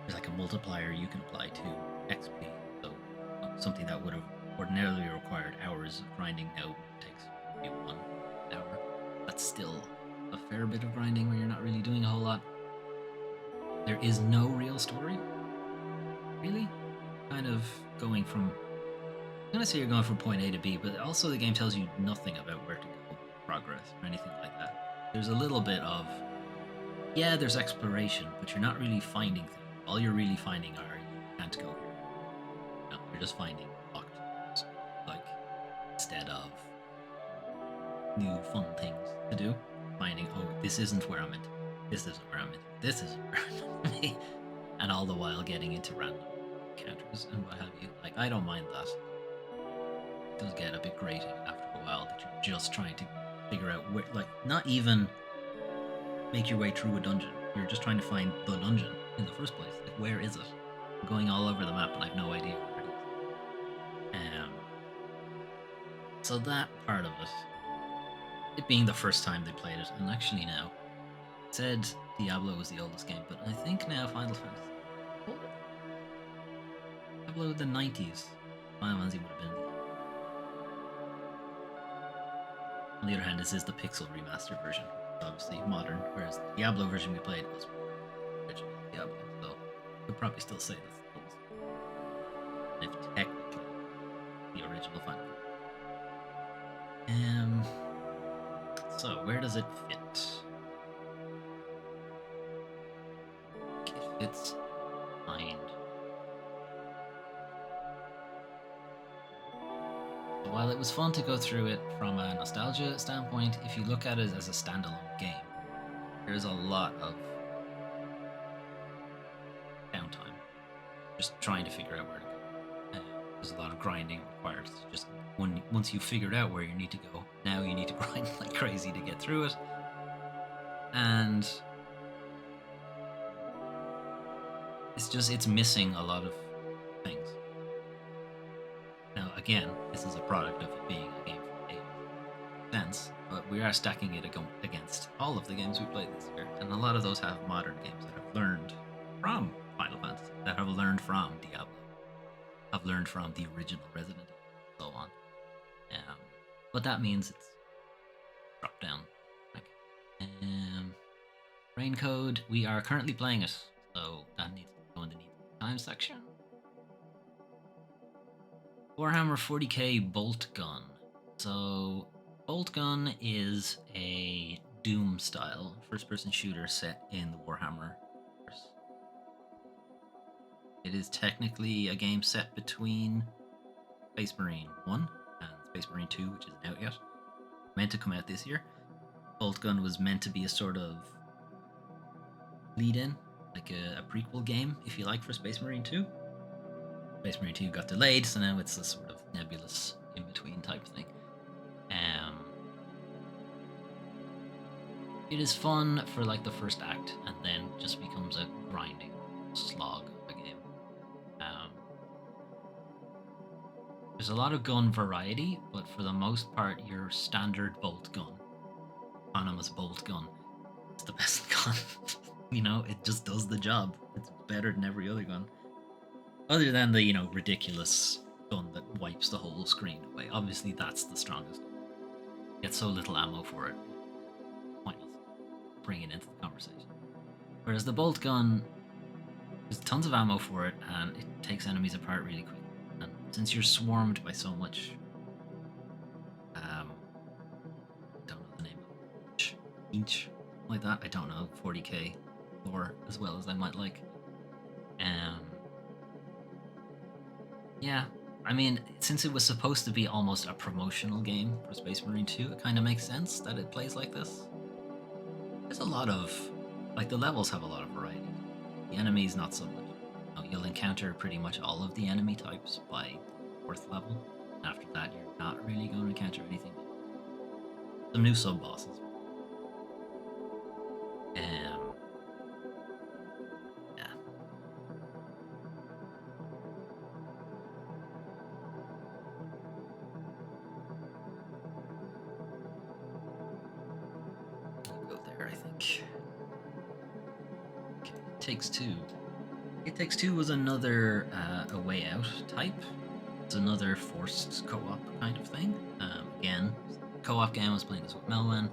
There's like a multiplier you can apply to XP. So something that would have ordinarily required hours of grinding now takes maybe 1 hour. That's still a fair bit of grinding where you're not really doing a whole lot. There is no real story, really. Kind of going from, I'm gonna say you're going from point A to B, but also the game tells you nothing about where to go, progress, or anything like that. There's a little bit of, yeah, there's exploration, but you're not really finding things. All you're really finding are, you can't go here. No, you're just finding locked doors, like, instead of new fun things to do, finding, oh, this isn't where I'm meant to be, this isn't where I'm meant to be, this isn't where I'm meant to be, and all the while getting into random encounters and what have you. Like, I don't mind that. It does get a bit grating after a while that you're just trying to figure out where, like, not even make your way through a dungeon. You're just trying to find the dungeon in the first place. Like, where is it? I'm going all over the map and I have no idea where it is. So that part of it being the first time they played it, and actually now, it said Diablo was the oldest game, but I think now Final Fantasy. Diablo the 90s. Final Fantasy would have been the. On the other hand, this is the Pixel Remastered version, obviously modern, whereas the Diablo version we played was original Diablo, so we'd probably still say that's the oldest. If technically the original Final Fantasy. So where does it fit? It fits behind. While it was fun to go through it from a nostalgia standpoint, if you look at it as a standalone game, there's a lot of downtime. Just trying to figure out where to go. There's a lot of grinding required. It's just once you figured out where you need to go, now you need to grind like crazy to get through it. And it's missing a lot of things. Now, again, this is a product of it being a game from the 80s. Sense, but we are stacking it against all of the games we played this year, and a lot of those have modern games that have learned from Final Fantasy, that have learned from Diablo, have learned from the original Resident Evil, and so on. But that means it's dropped down. Rain Code, we are currently playing it, so that needs to go in the need time section. Warhammer 40k Boltgun. So, Boltgun is a Doom style first-person shooter set in the Warhammer universe. It is technically a game set between Space Marine 1 and Space Marine 2, which isn't out yet. Meant to come out this year. Boltgun was meant to be a sort of lead-in, like a prequel game, if you like, for Space Marine 2. Space Marine 2 got delayed, so now it's a sort of nebulous in-between type thing. It is fun for like the first act, and then just becomes a grinding slog of a game. There's a lot of gun variety, but for the most part, your standard bolt gun, autonomous bolt gun, is the best gun. You know, it just does the job. It's better than every other gun. Other than the, ridiculous gun that wipes the whole screen away. Obviously, that's the strongest. You get so little ammo for it. Pointless. Bring it into the conversation. Whereas the bolt gun, there's tons of ammo for it, and it takes enemies apart really quickly. And since you're swarmed by so much, I don't know the name of it, inch, like that. I don't know 40k lore as well as I might like. Yeah, I mean, since it was supposed to be almost a promotional game for Space Marine 2, it kind of makes sense that it plays like this. There's a lot of, the levels have a lot of variety. The enemies, not so much. You'll encounter pretty much all of the enemy types by 4th level. After that, you're not really going to encounter anything. Some new sub-bosses. Go there, I think. Takes Two. It Takes Two was another A Way Out type. It's another forced co-op kind of thing. Again, co-op game. I was playing this with Melvin.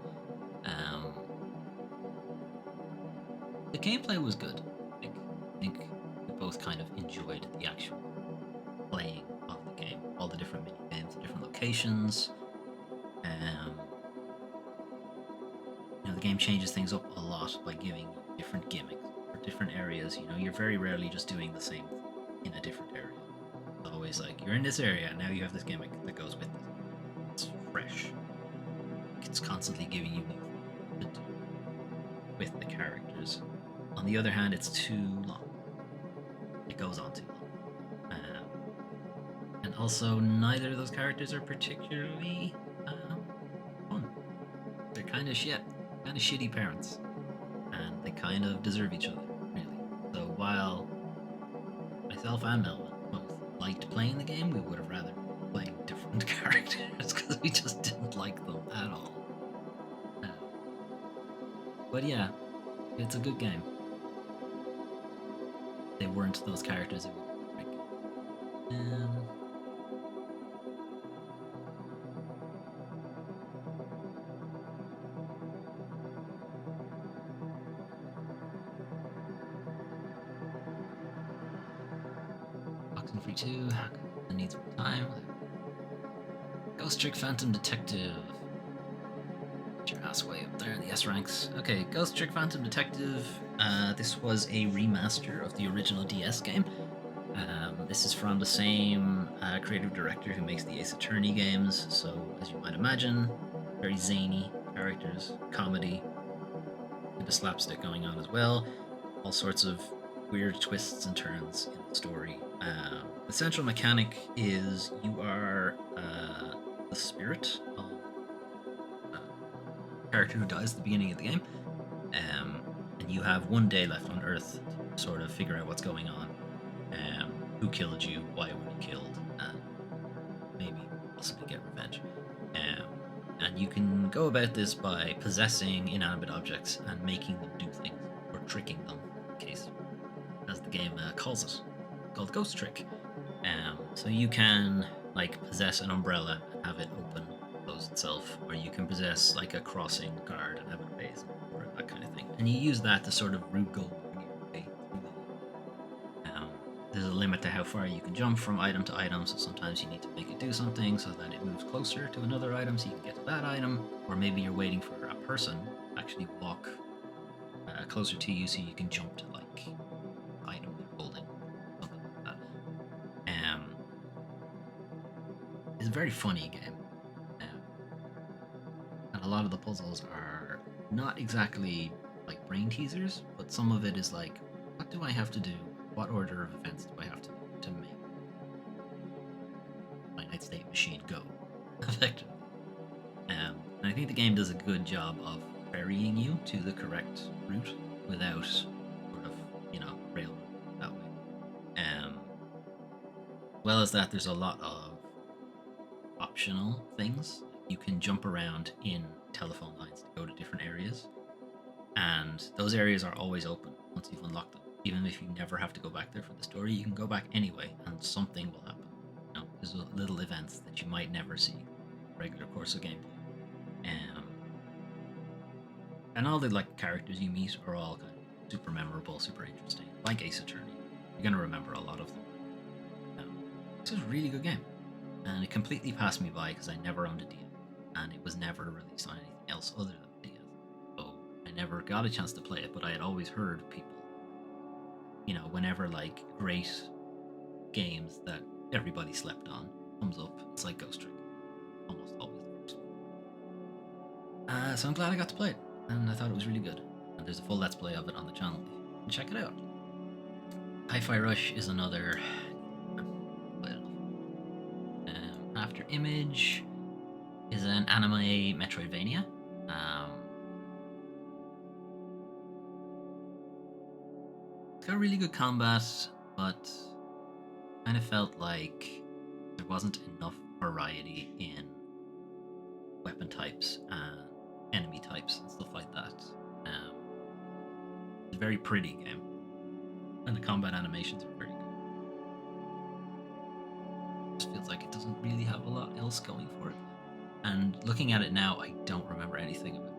The gameplay was good. I think we both kind of enjoyed the actual playing of the game. All the different mini games, the different locations. The game changes things up a lot by giving you different gimmicks for different areas. You're very rarely just doing the same thing in a different area. It's always like, you're in this area, now you have this gimmick that goes with it. It's fresh. It's constantly giving you new things to do with the characters. On the other hand, it's too long. It goes on too long. And also, neither of those characters are particularly fun. They're kind of shit. Kind of shitty parents, and they kind of deserve each other, really. So while myself and Melvin both liked playing the game, we would have rather played different characters because we just didn't like them at all. But yeah, it's a good game. They weren't those characters it would break. Free 2, that needs more time. Ghost Trick Phantom Detective. Get your ass way up there in the S ranks. Okay, Ghost Trick Phantom Detective. This was a remaster of the original DS game. This is from the same creative director who makes the Ace Attorney games, so as you might imagine, very zany characters, comedy, a bit of slapstick going on as well. All sorts of weird twists and turns in the story. The central mechanic is you are the spirit of a character who dies at the beginning of the game, and you have one day left on Earth to sort of figure out what's going on, who killed you, why were you killed, and maybe possibly get revenge. And you can go about this by possessing inanimate objects and making them do things, or tricking them, in case, as the game calls it, called Ghost Trick. So you can possess an umbrella and have it open, close itself, or you can possess a crossing guard and have it raise, or that kind of thing. And you use that to sort of wriggle your way through the game. There's a limit to how far you can jump from item to item, so sometimes you need to make it do something so that it moves closer to another item so you can get to that item, or maybe you're waiting for a person to actually walk closer to you so you can jump to item you're holding, something like that. It's a very funny game, and a lot of the puzzles are not exactly brain teasers, but some of it is what do I have to do? What order of events do I have to do to make my night state machine go effectively? And I think the game does a good job of ferrying you to the correct route without sort of, railroad that way. As well as that, there's a lot of optional things. You can jump around in telephone lines to go to different areas, and those areas are always open once you've unlocked them. Even if you never have to go back there for the story, you can go back anyway, and something will happen. There's little events that you might never see in the regular course of gameplay. And all the characters you meet are all kind of super memorable, super interesting. Like Ace Attorney, you're gonna remember a lot of them. This is a really good game, and it completely passed me by because I never owned a DS, and it was never released on anything else other than DS. So I never got a chance to play it, but I had always heard people, whenever great games that everybody slept on comes up, it's like Ghost Trick, almost always the first one. So I'm glad I got to play it, and I thought it was really good. And there's a full Let's Play of it on the channel. You can check it out. Hi-Fi Rush is another. Afterimage is an anime Metroidvania. It's got really good combat, but kind of felt like there wasn't enough variety in weapon types and enemy types and stuff like that. It's a very pretty game, And the combat animations are very good. It just feels like it doesn't really have a lot else going for it. And looking at it now, I don't remember anything of it.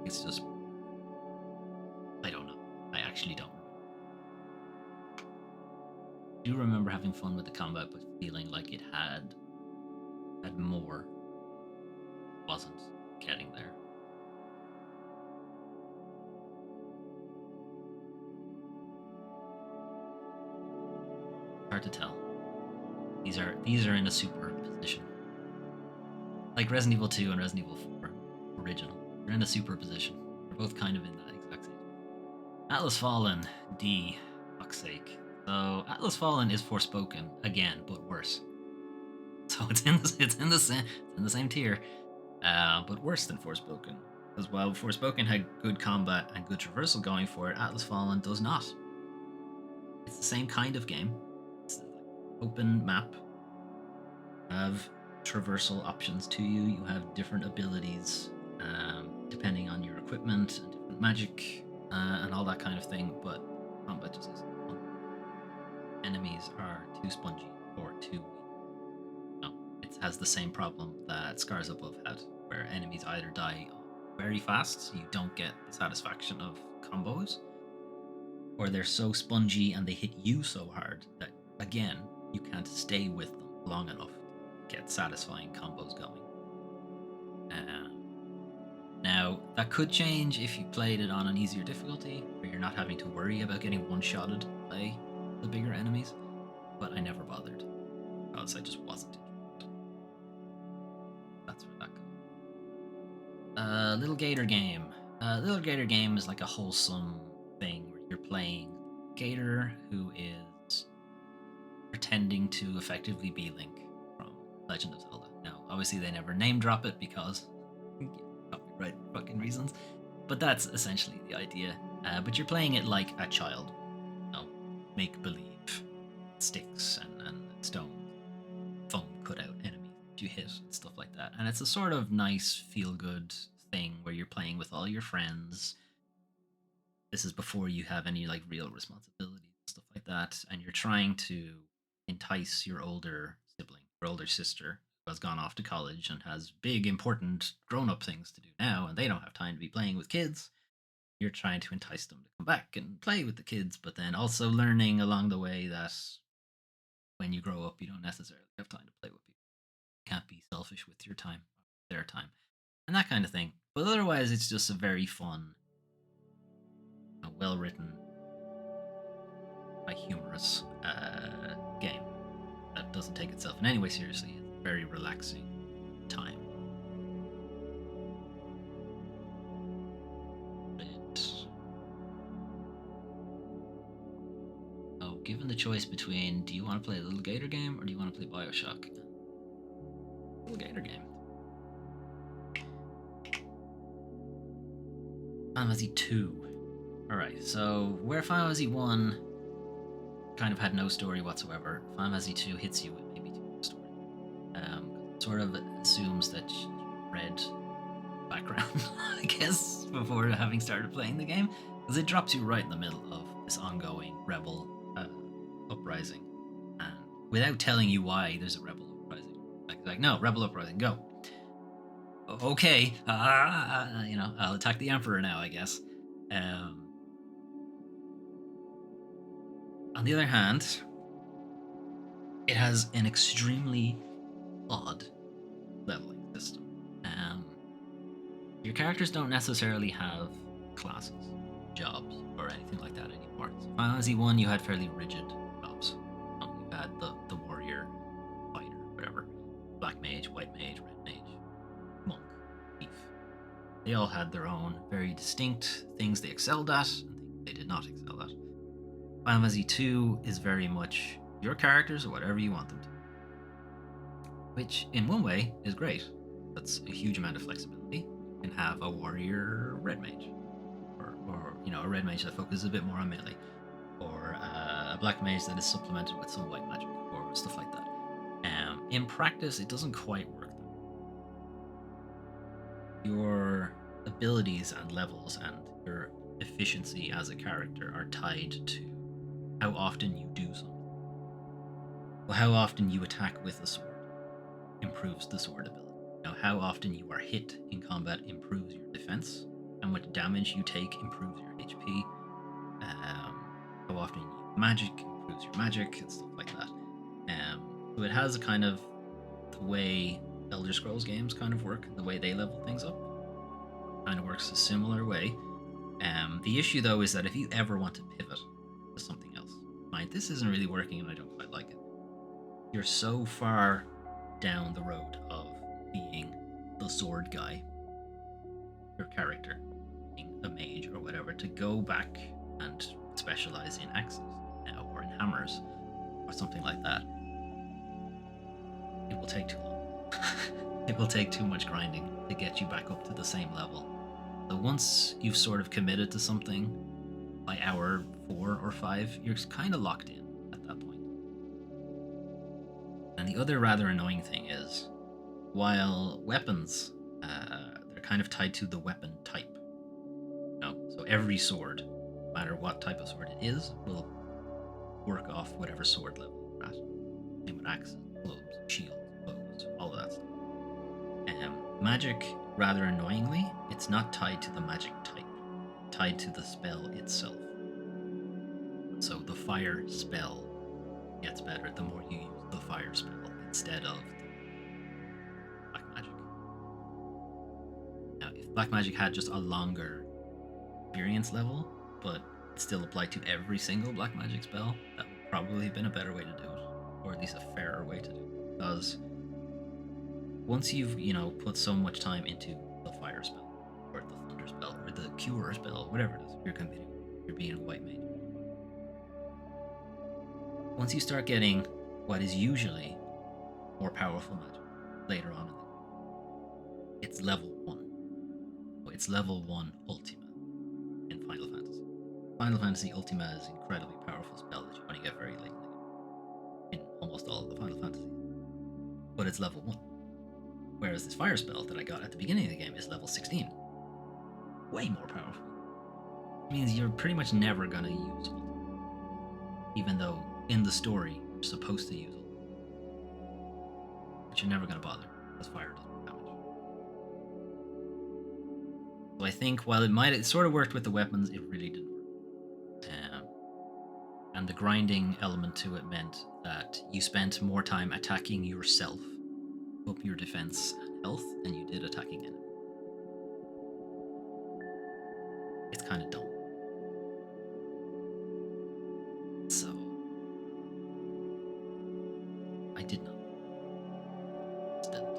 It's just, I don't know. I actually don't. I do remember having fun with the combat, but feeling like it had more. Wasn't getting there. Hard to tell. These are in a super position. Like Resident Evil 2 and Resident Evil 4 original. They're in a super position. They're both kind of in that exact same. Atlas Fallen, D, fuck's sake. So Atlas Fallen is Forspoken again, but worse. So it's in the same tier, but worse than Forspoken. Because while Forspoken had good combat and good traversal going for it, Atlas Fallen does not. It's the same kind of game. It's like open map. You have traversal options to you. You have different abilities depending on your equipment and different magic and all that kind of thing. But combat just isn't fun. Enemies are too spongy or too weak. No, it has the same problem that Scars Above had, where enemies either die very fast, so you don't get the satisfaction of combos, or they're so spongy and they hit you so hard that, again, you can't stay with them long enough to get satisfying combos going. Now, that could change if you played it on an easier difficulty, where you're not having to worry about getting one-shotted by the bigger enemies, but I never bothered, because I just wasn't interested. That's where that goes. Lil Gator Game. Lil Gator Game is like a wholesome thing where you're playing Gator, who is pretending to effectively be Link from Legend of Zelda. Now, obviously they never name drop it because copyright fucking reasons, but that's essentially the idea. But you're playing it like a child, make believe, sticks and stone, foam cutout enemies that you hit and stuff like that. And it's a sort of nice feel good thing where you're playing with all your friends. This is before you have any like real responsibilities and stuff like that, and you're trying to entice your older sibling, your older sister, who has gone off to college and has big important grown-up things to do now, and they don't have time to be playing with kids. You're trying to entice them to come back and play with the kids, but then also learning along the way that when you grow up, you don't necessarily have time to play with people. You can't be selfish with your time, their time, and that kind of thing. But otherwise, it's just a very fun, well-written, humorous game that doesn't take itself in any way seriously. It's a very relaxing time. Given the choice between, do you want to play a Lil Gator Game or do you want to play Bioshock? Lil Gator Game. Final Fantasy 2. Alright, so where Final Fantasy 1 kind of had no story whatsoever, Final Fantasy 2 hits you with maybe too much story. It sort of assumes that you read background, I guess, before having started playing the game, because it drops you right in the middle of this ongoing rebel uprising, and without telling you why there's a rebel uprising, like no, rebel uprising, go. Okay, I'll attack the emperor now, I guess. On the other hand, it has an extremely odd leveling system. Your characters don't necessarily have classes, jobs, or anything like that anymore. So Final Fantasy 1, you had fairly rigid jobs. You had the warrior, fighter, whatever, black mage, white mage, red mage, monk, thief. They all had their own very distinct things they excelled at and things they did not excel at. Final Fantasy 2 is very much your characters or whatever you want them to. Which, in one way, is great. That's a huge amount of flexibility. You can have a warrior red mage, or a red mage that focuses a bit more on melee, or a black mage that is supplemented with some white magic, or stuff like that. In practice, it doesn't quite work. Your abilities and levels and your efficiency as a character are tied to how often you do something. Well, how often you attack with a sword improves the sword ability. Now, how often you are hit in combat improves your defense. How much damage you take improves your HP. How often you use magic improves your magic and stuff like that. So it has a kind of the way Elder Scrolls games kind of work, the way they level things up, kind of works a similar way. The issue though is that if you ever want to pivot to something else, mind this isn't really working and I don't quite like it. You're so far down the road of being the sword guy, your character, being a mage or whatever, to go back and specialize in axes or in hammers or something like that. It will take too long. It will take too much grinding to get you back up to the same level. So once you've sort of committed to something, by hour 4 or 5, you're kind of locked in at that point. And the other rather annoying thing is, while weapons, they're kind of tied to the weapon type. So every sword, no matter what type of sword it is, will work off whatever sword level you're at. Same with axes, clubs, shields, bows, all of that stuff. Magic, rather annoyingly, it's not tied to the magic type, tied to the spell itself. So the fire spell gets better the more you use the fire spell instead of black magic. Now, if black magic had just a longer experience level, but it still applied to every single black magic spell, that would probably have been a better way to do it, or at least a fairer way to do it. Because once you've, put so much time into the fire spell, or the thunder spell, or the cure spell, whatever it is, you're being a white mage. Once you start getting what is usually more powerful magic later on in the game, it's level 1. It's level 1 Ultima in Final Fantasy. Final Fantasy Ultima is an incredibly powerful spell that you only get very late in almost all of the Final Fantasies. But it's level 1. Whereas this fire spell that I got at the beginning of the game is level 16. Way more powerful. It means you're pretty much never going to use Ultima. Even though in the story you're supposed to use Ultima. But you're never going to bother, because fire doesn't damage. So I think while it sort of worked with the weapons, it really didn't work. And the grinding element to it meant that you spent more time attacking yourself, up your defense and health, than you did attacking enemies. It's kind of dumb. So I did not. Just didn't.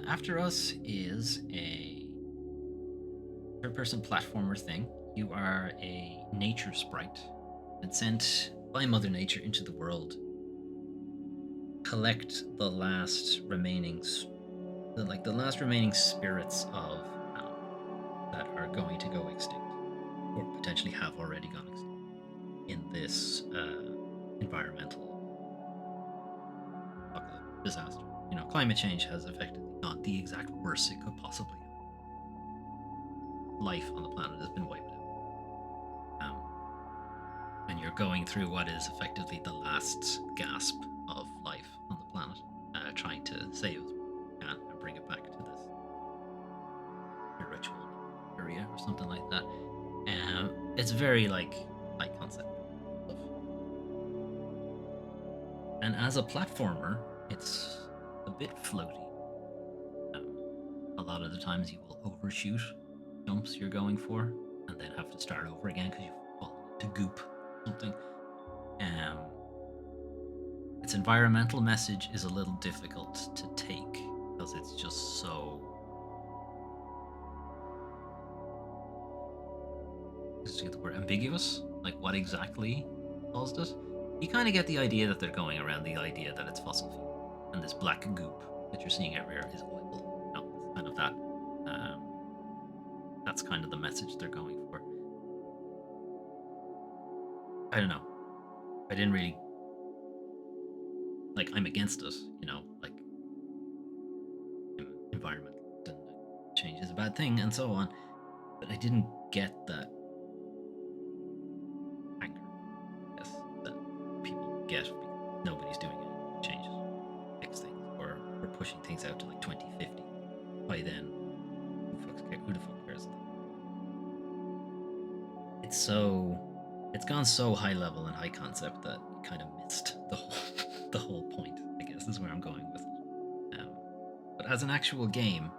After Us is a third-person platformer thing. You are a nature sprite and sent by Mother Nature into the world. Collect the last remaining, the last remaining spirits of that are going to go extinct, or potentially have already gone extinct in this environmental disaster. Climate change has affected not the exact worst it could possibly have. Life on the planet has been wiped out. And you're going through what is effectively the last gasp of life on the planet, trying to save it and bring it back to this spiritual area or something like that. It's very high concept stuff. And as a platformer, it's a bit floaty. A lot of the times you will overshoot jumps you're going for and then have to start over again because you fall into goop or something. Its environmental message is a little difficult to take because it's just so the word ambiguous, like what exactly caused it. You kind of get the idea that they're going around the idea that it's fossil fuel, and this black goop that you're seeing everywhere is oil. It's kind of that. That's kind of the message they're going for. I don't know. I didn't really like. I'm against it, like environmental change is a bad thing and so on. But I didn't get that anger, I guess, that people get because nobody's doing any changes, fix things, or we're pushing things out to like 2050. By then, who the fuck cares? It's gone so high level and high concept that it kind of missed the whole the whole point. I guess is where I'm going with it. But as an actual game,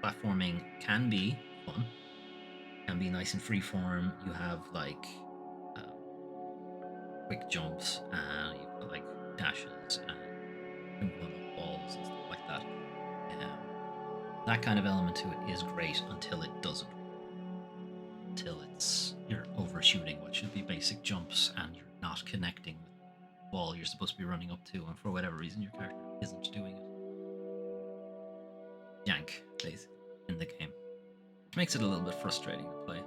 platforming can be fun, can be nice and freeform. You have like um, quick jumps and you've got like dashes and you can run up walls and stuff like that. That kind of element to it is great until it doesn't. Until you're overshooting what should be basic jumps and you're not connecting with the wall you're supposed to be running up to, and for whatever reason your character isn't doing it. Yank, basically, in the game. Which makes it a little bit frustrating to play.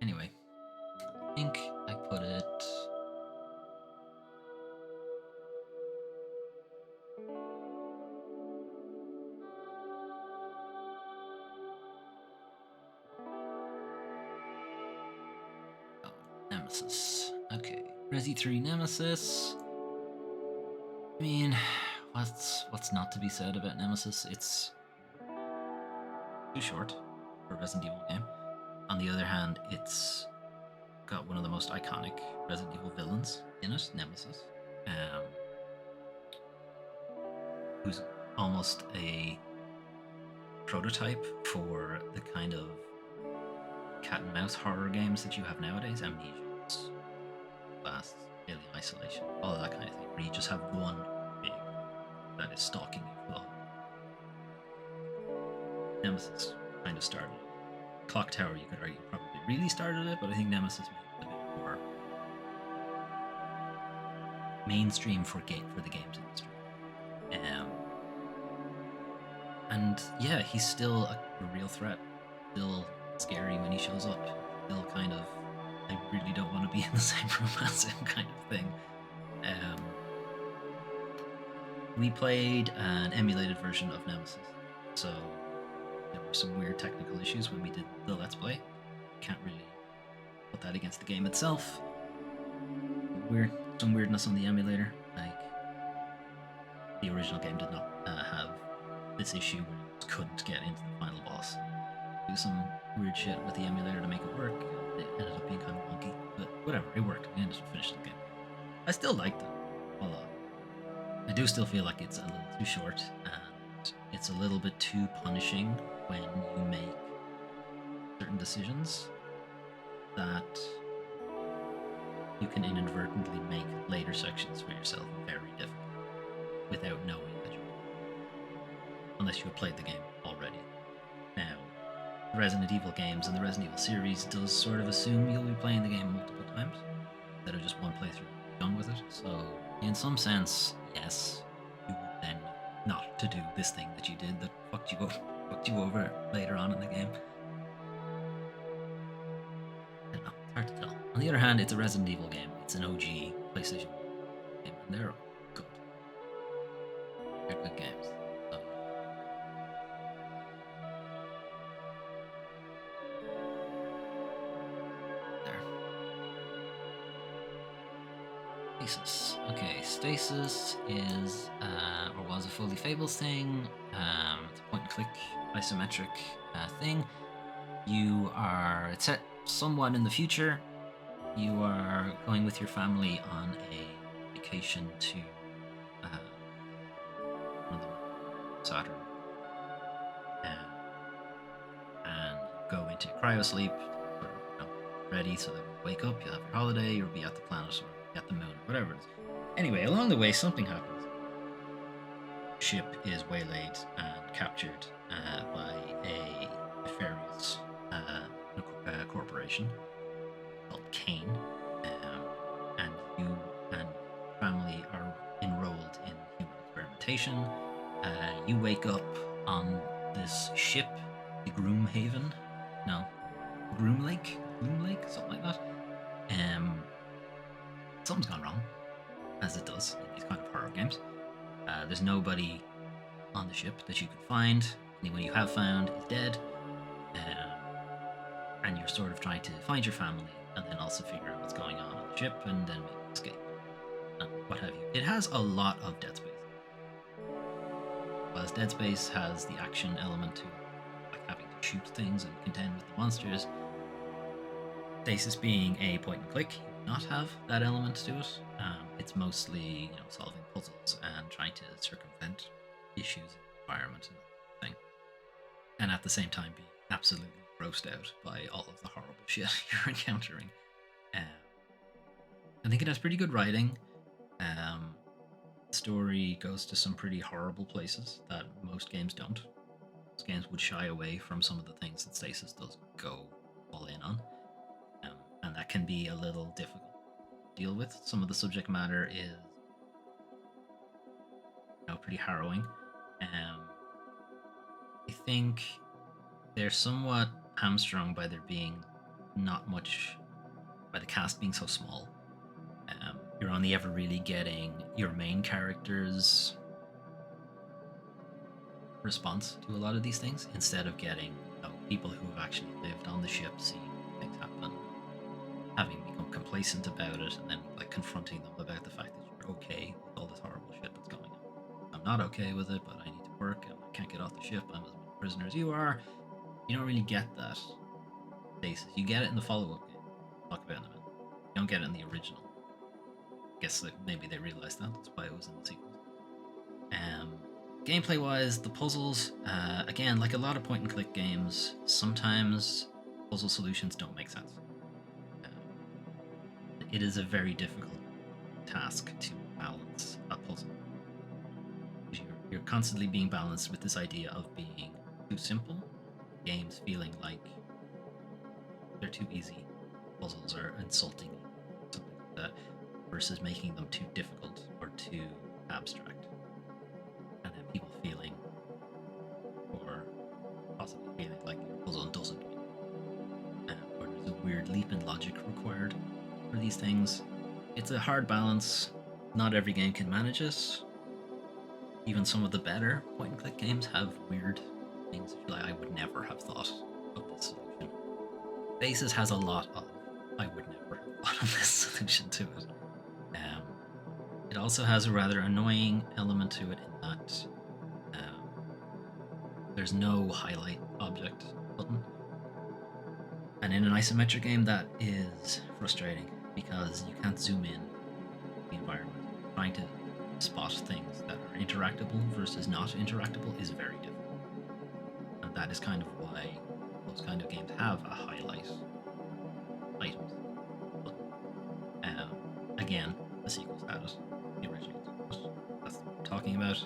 Anyway, I think I put it... Nemesis. Okay. Resi 3 Nemesis. I mean, what's not to be said about Nemesis? It's too short for a Resident Evil game. On the other hand, it's got one of the most iconic Resident Evil villains in it, Nemesis, who's almost a prototype for the kind of cat and mouse horror games that you have nowadays, Amnesia, Blast, Alien Isolation, all of that kind of thing, where you just have one big that is stalking you for the whole. Nemesis kind of started it. Clock Tower, you could argue, probably really started it, but I think Nemesis made it a bit more mainstream for the games industry. And yeah, he's still a real threat. Still scary when he shows up. Still kind of, I really don't want to be in the same room as him kind of thing. We played an emulated version of Nemesis, so there were some weird technical issues when we did the Let's Play. Can't really put that against the game itself. Some weirdness on the emulator. Like, the original game did not have this issue where you couldn't get into the final boss. Do some weird shit with the emulator to make it work. It ended up being kind of wonky, but whatever, it worked. We ended up finishing the game. I still liked it a lot. I do still feel like it's a little too short, and it's a little bit too punishing when you make certain decisions that you can inadvertently make later sections for yourself very difficult without knowing that you're unless you have played the game already. Now, the Resident Evil games and the Resident Evil series does sort of assume you'll be playing the game multiple times instead of just one playthrough done with it. So, in some sense, yes, you would then not to do this thing that you did that fucked you over later on in the game. I don't know, it's hard to tell. On the other hand, it's a Resident Evil game. It's an OG PlayStation game, and they're good. They're good games. So. There. Stasis. Okay, Stasis is, or was a Fully Fables thing. It's a point-and-click isometric thing. It's set somewhat in the future. You are going with your family on a vacation to Saturn, and go into cryosleep, ready so that when you wake up, you'll have your holiday, you'll be at the planet or at the moon, or whatever it is. Anyway, along the way, something happens. Ship is waylaid and captured by a nefarious corporation called Cayne, and you and family are enrolled in human experimentation. You wake up on this ship, the Groom Lake, Boom Lake, something like that. Something's gone wrong, as it does in these kind of horror games. There's nobody on the ship that you can find. Anyone you have found is dead. And you're sort of trying to find your family and then also figure out what's going on the ship and then make an escape. And what have you. It has a lot of Dead Space. Whereas Dead Space has the action element to it, like having to shoot things and contend with the monsters. Stasis being a point and click, you do not have that element to it. It's mostly solving puzzles and trying to circumvent issues in the environment and that thing. And at the same time being absolutely grossed out by all of the horrible shit you're encountering. I think it has pretty good writing. The story goes to some pretty horrible places that most games don't. Most games would shy away from some of the things that Stasis does go all in on. And that can be a little difficult to deal with. Some of the subject matter is pretty harrowing. I think they're somewhat hamstrung by there being not much, by the cast being so small. You're only ever really getting your main character's response to a lot of these things, instead of getting people who have actually lived on the ship, seeing things happen, having become complacent about it, and then confronting them about the fact that you're okay with all this horrible shit that's going on. I'm not okay with it, but I need to work, and I can't get off the ship. I'm as much a prisoner as you are. You don't really get that basis. You get it in the follow-up game. I'll talk about it in a minute. You don't get it in the original. I guess maybe they realized that. That's why it was in the sequels. Gameplay-wise, the puzzles, again, like a lot of point-and-click games, sometimes puzzle solutions don't make sense. It is a very difficult task to balance a puzzle. You're constantly being balanced with this idea of being too simple, games feeling like they're too easy, puzzles are insulting, something like that, versus making them too difficult or too abstract. And then people feeling, or possibly feeling like your puzzle doesn't mean, or there's a weird leap in logic required for these things. It's a hard balance. Not every game can manage it. Even some of the better point-and-click games have weird things that you're like, I would never have thought of this solution. Stasis has a lot of I would never have thought of this solution to it. It also has a rather annoying element to it in that there's no highlight object button. And in an isometric game, that is frustrating because you can't zoom in the environment. Trying to spot things that are interactable versus not interactable is very difficult. And that is kind of why those kind of games have a highlight items button. Again, the sequels had it. The originals. That's what I'm talking about.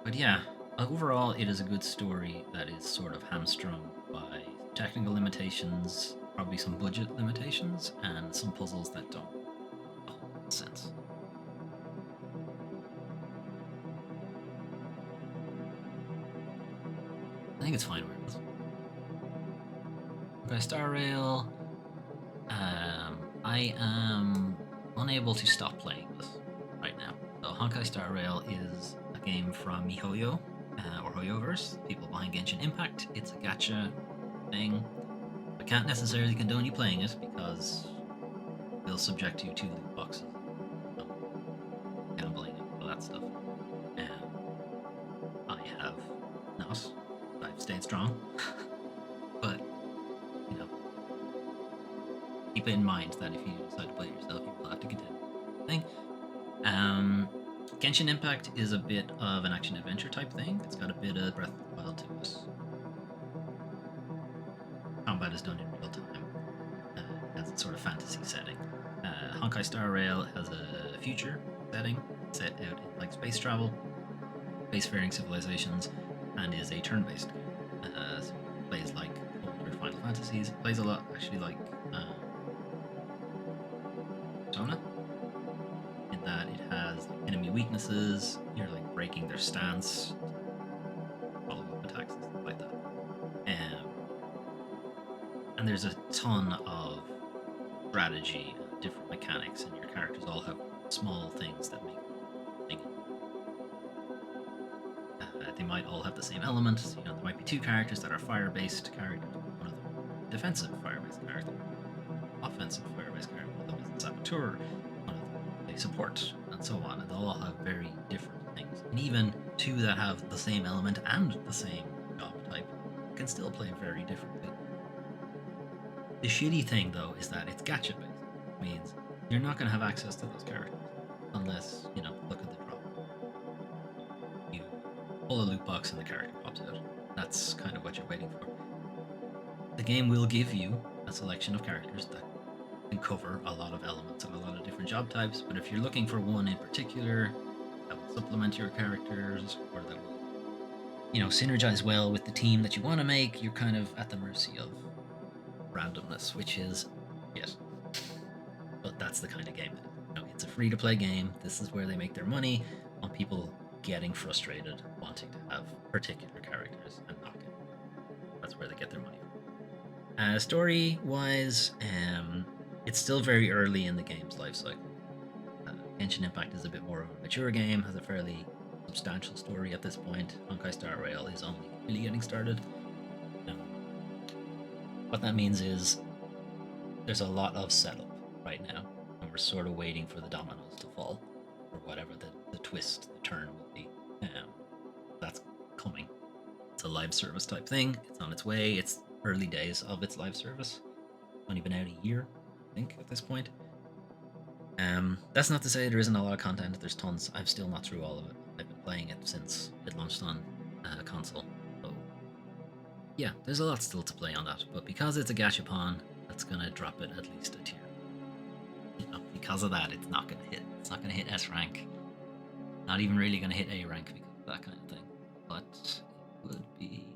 But yeah, overall, it is a good story that is sort of hamstrung by technical limitations, probably some budget limitations, and some puzzles that don't make sense. I think it's fine where it is. By Star Rail, I am unable to stop playing this right now. So Honkai Star Rail is a game from MiHoYo, or HoYoverse, people behind Genshin Impact. It's a gacha thing. I can't necessarily condone you playing it because they'll subject you to loot boxes, gambling, and all that stuff. I have not. I've stayed strong. But, keep in mind that if you decide to play it yourself, you will have to contend with the thing. Genshin Impact is a bit of an action-adventure type thing. It's got a bit of Breath of the Wild to it. Combat is done in real time. Has a sort of fantasy setting. Honkai Star Rail has a future setting set out in space travel, spacefaring civilizations, and is a turn-based game. So it plays like older Final Fantasies. It plays a lot actually like Persona, in that it has enemy weaknesses. You're breaking their stance, follow-up attacks and stuff like that. And there's a ton of strategy and different mechanics, and your characters all have small things that make them. They might all have the same elements. There might be two characters that are fire-based characters. One of them defensive fire-based character, offensive fire-based character. One of them is a saboteur. One of them they support, and so on. And they all have very different things. And even two that have the same element and the same job type can still play very differently. The shitty thing, though, is that it's gacha based. It means you're not going to have access to those characters unless, look at the drop. You pull a loot box and the character pops out. That's kind of what you're waiting for. The game will give you a selection of characters that can cover a lot of elements and a lot of different job types, but if you're looking for one in particular that will supplement your characters or that will, synergize well with the team that you want to make, you're kind of at the mercy of randomness, which is yes, but that's the kind of game it's a free-to-play game. This is where they make their money on people getting frustrated, wanting to have particular characters and not getting. That's where they get their money from. Story-wise, it's still very early in the game's life cycle. Genshin Impact is a bit more of a mature game, has a fairly substantial story at this point. Honkai Star Rail is only really getting started. What that means is there's a lot of setup right now, and we're sort of waiting for the dominoes to fall, or whatever the twist, the turn will be. That's coming. It's a live service type thing. It's on its way. It's early days of its live service. It's only been out a year, I think, at this point. That's not to say there isn't a lot of content. There's tons. I'm still not through all of it. I've been playing it since it launched on console. So yeah, there's a lot still to play on that. But because it's a gachapon, that's gonna drop it at least a tier. Because of that, it's not gonna hit. It's not gonna hit S rank. Not even really gonna hit A rank because of that kind of thing. But it would be.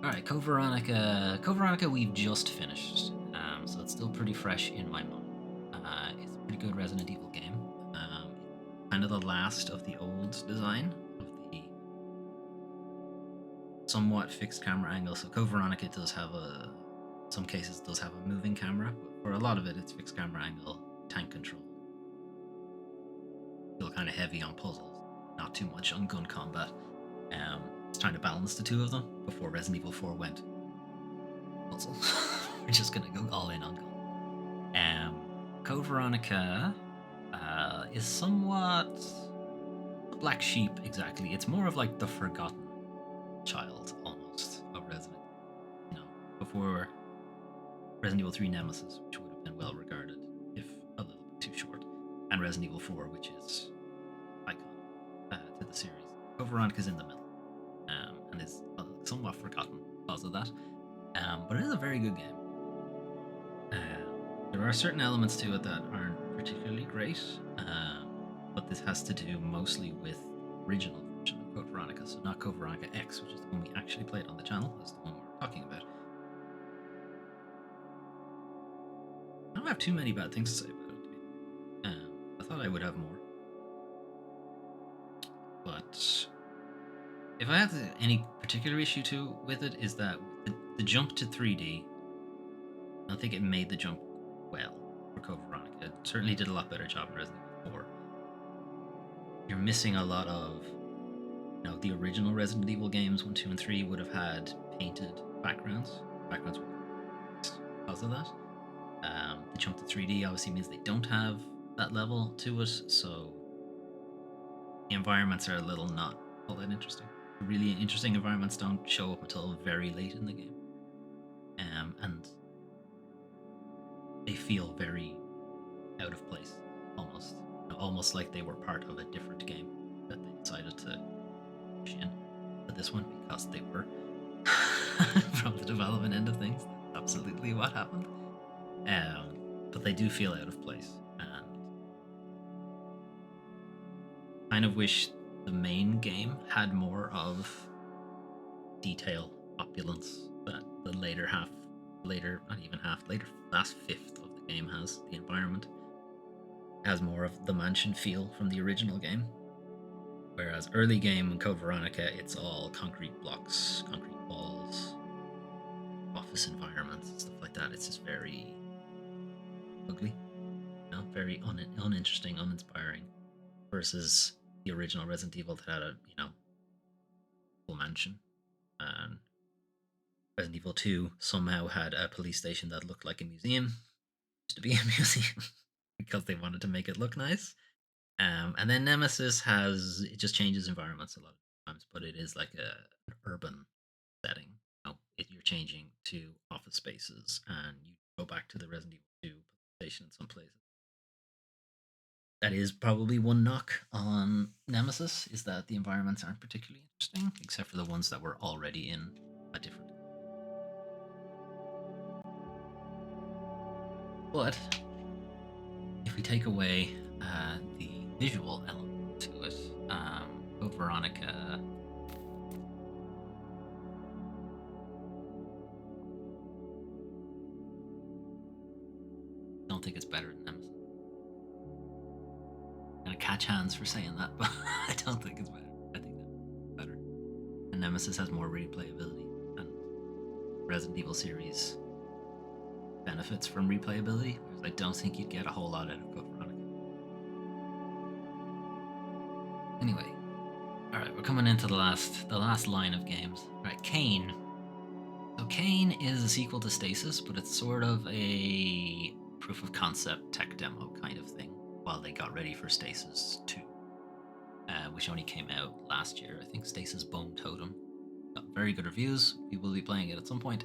Alright, Code Veronica. Code Veronica we've just finished, so it's still pretty fresh in my mind. It's a pretty good Resident Evil game. Kind of the last of the old design of the somewhat fixed camera angle. So Code Veronica does have some cases does have a moving camera, but for a lot of it, it's fixed camera angle, tank control. Still kind of heavy on puzzles, not too much on gun combat. It's trying to balance the two of them before Resident Evil 4 went puzzle. We're just gonna go all in on gun. Code Veronica is somewhat a black sheep exactly. It's more of like the forgotten child almost of Resident. Before Resident Evil 3 Nemesis, which would have been well regarded if a little bit too short, and Resident Evil 4, which is iconic to the series. Code Veronica's in the middle. And is somewhat forgotten because of that. But it is a very good game. There are certain elements to it that aren't particularly great, but this has to do mostly with the original version of Code Veronica, so not Code Veronica X, which is the one we actually played on the channel. That's the one we're talking about. I don't have too many bad things to say about it. I thought I would have more. But if I have any particular issue with it, is that the jump to 3D, I don't think it made the jump well for Code Veronica. It certainly did a lot better job in Resident Evil 4. You're missing a lot of, the original Resident Evil games, 1, 2, and 3 would have had painted backgrounds. Backgrounds were because of that. The jump to 3D obviously means they don't have that level to it, so the environments are a little not all that interesting. Really interesting environments don't show up until very late in the game, and they feel very out of place, almost like they were part of a different game that they decided to push in to this one because they were from the development end of things. That's absolutely what happened. But they do feel out of place, and kind of wish the main game had more of detail opulence that the later not even half, later last fifth of the game has. The environment has more of the mansion feel from the original game, whereas early game in Code Veronica, it's all concrete blocks, concrete walls, office environments, stuff like that. It's just very ugly, very uninteresting, uninspiring, versus the original Resident Evil that had a full mansion. And Resident Evil 2 somehow had a police station that looked like a museum. It used to be a museum because they wanted to make it look nice. And then Nemesis it just changes environments a lot of times, but it is like an urban setting. You're changing to office spaces, and you go back to the Resident Evil 2 station in some places. That is probably one knock on Nemesis, is that the environments aren't particularly interesting, except for the ones that were already in a different. But if we take away the visual element to it, Code Veronica I don't think it's better than Nemesis. I'm gonna catch hands for saying that, but I don't think it's better. I think Nemesis is better. And Nemesis has more replayability, and Resident Evil series benefits from replayability, whereas I don't think you'd get a whole lot out of Code Veronica. Anyway, alright, we're coming into the last line of games. Alright, Cayne. So Cayne is a sequel to Stasis, but it's sort of a proof of concept tech demo kind of thing while they got ready for Stasis 2, which only came out last year. I think Stasis Bone Totem got very good reviews. We will be playing it at some point.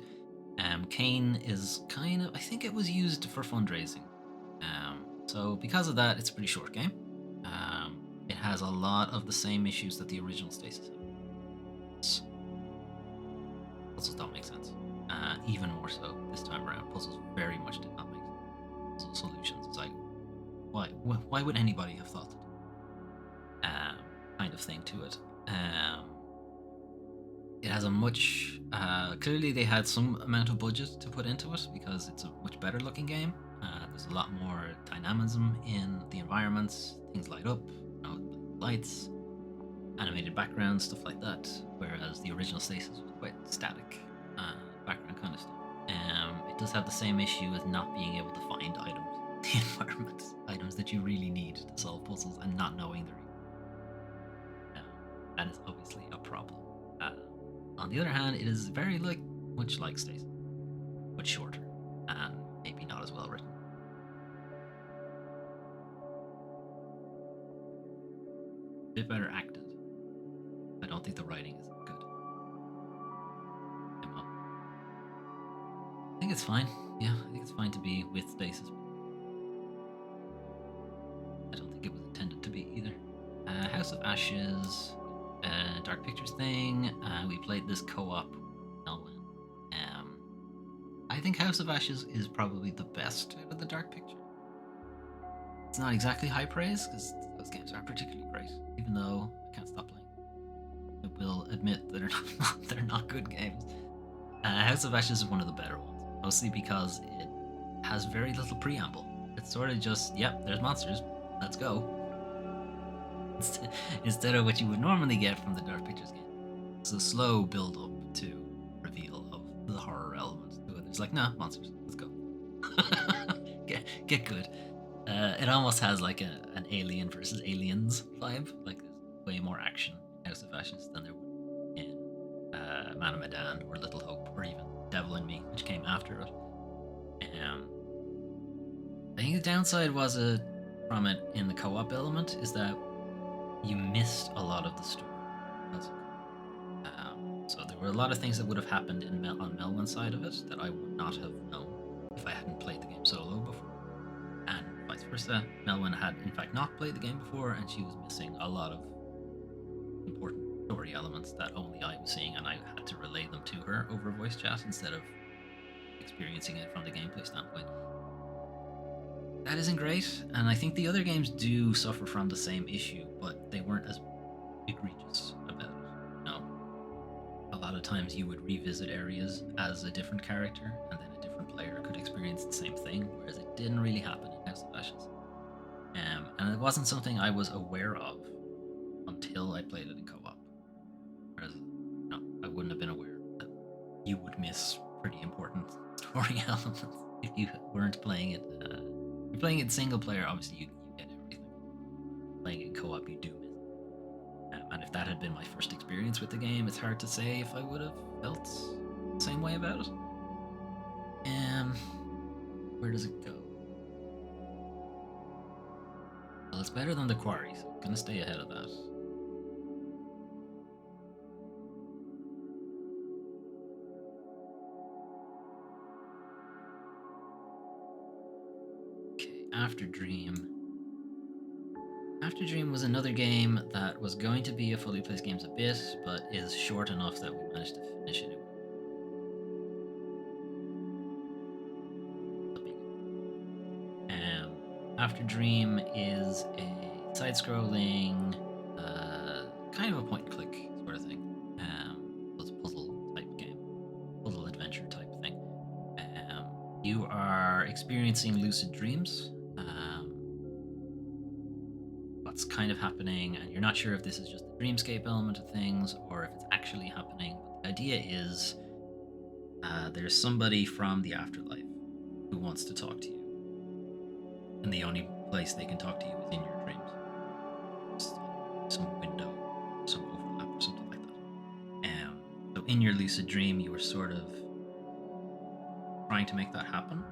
Cayne is I think it was used for fundraising. So because of that, it's a pretty short game. It has a lot of the same issues that the original Stasis had. Puzzles don't make sense. Even more so this time around. Puzzles very much did not make sense. Puzzle solutions. It's like, why would anybody have thought to do kind of thing to it? It has a much clearly they had some amount of budget to put into it because it's a much better looking game. There's a lot more dynamism in the environments. Things light up, lights, animated backgrounds, stuff like that. Whereas the original Stasis was quite static background kind of stuff. It does have the same issue with not being able to find items in the environment, items that you really need to solve puzzles, and not knowing they're even. That is obviously a problem. On the other hand, it is very much like Stasis, but shorter and maybe not as well written. A bit better acted. I don't think the writing is good. I think it's fine. Yeah, I think it's fine to be with Stasis. I don't think it was intended to be either. House of Ashes, Dark Pictures thing. We played this co-op. Melwin. I think House of Ashes is probably the best out of the Dark Picture. It's not exactly high praise because those games aren't particularly great, even though I can't stop playing. I will admit that they're not good games. House of Ashes is one of the better ones, mostly because it has very little preamble. It's sort of just, yep, there's monsters, let's go. Instead of what you would normally get from the Dark Pictures game. It's a slow build up to reveal of the horror elements to it. It's like, nah, monsters, let's go. get good. It almost has like an Alien versus Aliens vibe. Like there's way more action in House of Ashes than there would in Man of Medan or Little Hope or even Devil in Me, which came after it. I think the downside from it in the co-op element is that you missed a lot of the story. So there were a lot of things that would have happened on Melwin's side of it that I would not have known if I hadn't played the game solo before. And vice versa, Melwin had in fact not played the game before, and she was missing a lot of important story elements that only I was seeing, and I had to relay them to her over voice chat instead of experiencing it from the gameplay standpoint. That isn't great, and I think the other games do suffer from the same issue, but they weren't as egregious about it. A lot lot of times you would revisit areas as a different character, and then a different player could experience the same thing, whereas it didn't really happen in House of Ashes. And it wasn't something I was aware of until I played it in co-op. Whereas, I wouldn't have been aware that you would miss pretty important story elements if you weren't playing it. If you're playing it single player, obviously you get everything. Playing it in co-op, you do miss. And if that had been my first experience with the game, it's hard to say if I would have felt the same way about it. Where does it go? Well, it's better than the Quarry, so I'm gonna stay ahead of that. Okay, Afterdream. Afterdream was another game that was going to be a fully played games a bit, but is short enough that we managed to finish it. Afterdream is a side-scrolling, kind of a point-and-click sort of thing. It's a puzzle type game, puzzle adventure type thing. You are experiencing lucid dreams. What's kind of happening, and you're not sure if this is just the dreamscape element of things or if it's actually happening. But the idea is there's somebody from the afterlife who wants to talk to you. And the only place they can talk to you is in your dreams. Just some window, some overlap, or something like that. So in your lucid dream, you were sort of trying to make that happen,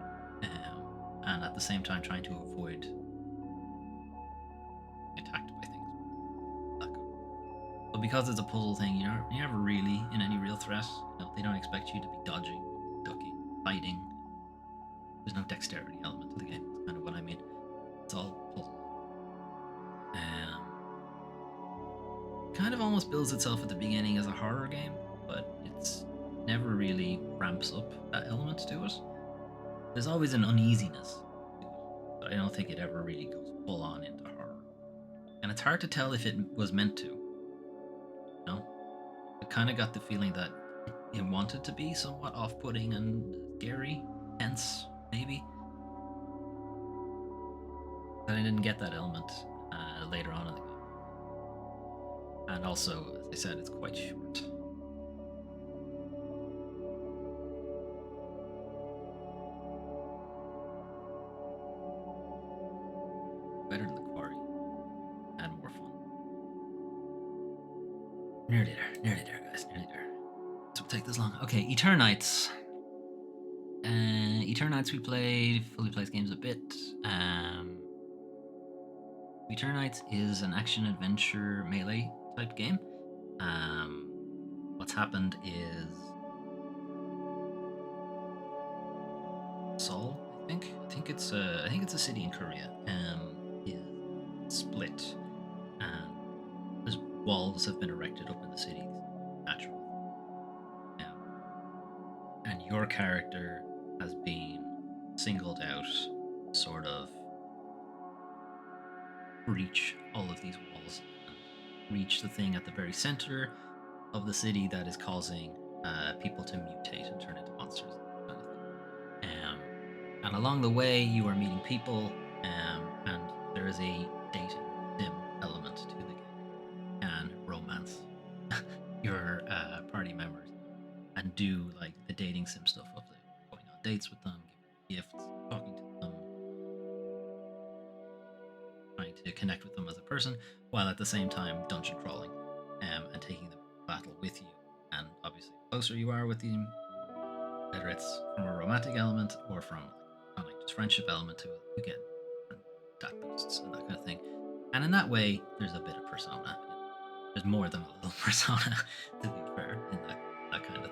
and at the same time trying to avoid attacked by things. But because it's a puzzle thing, you're never really in any real threat. They don't expect you to be dodging, ducking, fighting. There's no dexterity element to the game. That's kind of what I mean. It's all puzzle. Kind of almost builds itself at the beginning as a horror game, but it's never really ramps up that element to it. There's always an uneasiness to it, but I don't think it ever really goes full on into horror. And it's hard to tell if it was meant to. I kind of got the feeling that it wanted to be somewhat off-putting and scary, tense, maybe. But I didn't get that element later on in the game. And also, as I said, it's quite short. Better than the Quarry. And more fun. Nearly there, guys, nearly there. This will take this long. Okay, Eternights. Eternights we played, fully played games a bit. Eternights is an action-adventure melee type game. What's happened is Seoul, I think it's a city in Korea, is split, and there's walls have been erected up in the city, naturally. And your character has been singled out, sort of breach all of these walls and reach the thing at the very center of the city that is causing people to mutate and turn into monsters. Kind of thing. And along the way, you are meeting people, and there is a dating sim element to the game, and romance your party members, and do like the dating sim stuff of going on dates with them, giving gifts, talking to them, trying to connect with them as a person, while at the same time dungeon crawling and taking the battle with you. And obviously, the closer you are with them, whether it's from a romantic element or from like just friendship element to it, you get stat boosts and that kind of thing. And in that way, there's a bit of persona. There's more than a little persona, to be fair, in that kind of thing.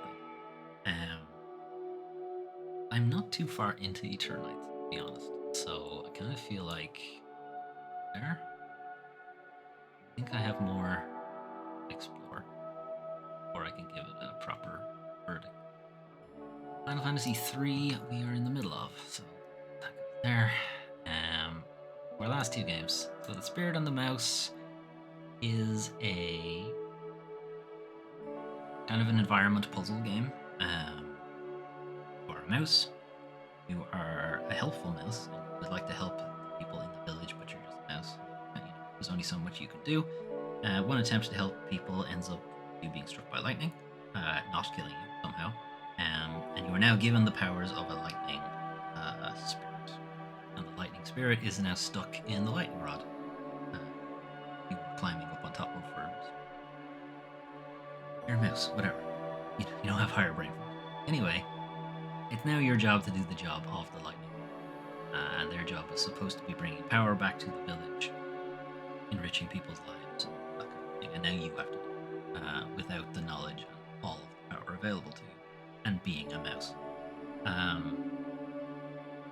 I'm not too far into Eternights, to be honest. So I kind of feel like there. I think I have more to explore, or I can give it a proper verdict. Final Fantasy III, we are in the middle of, so that goes there. Our last two games. So The Spirit and the Mouse is a kind of an environment puzzle game. You are a mouse. You are a helpful mouse. And you would like to help people in the village, but you're just a mouse. And, there's only so much you can do. One attempt to help people ends up you being struck by lightning, not killing you somehow. And you are now given the powers of a lightning spirit. And the lightning spirit is now stuck in the lightning rod. You climbing up on top of firms. You're a mouse, whatever. You don't have higher brain for it. Anyway, it's now your job to do the job of the lightning. And their job is supposed to be bringing power back to the village, enriching people's lives, that kind of thing. And now you have to do it without the knowledge and all of the power available to you, and being a mouse.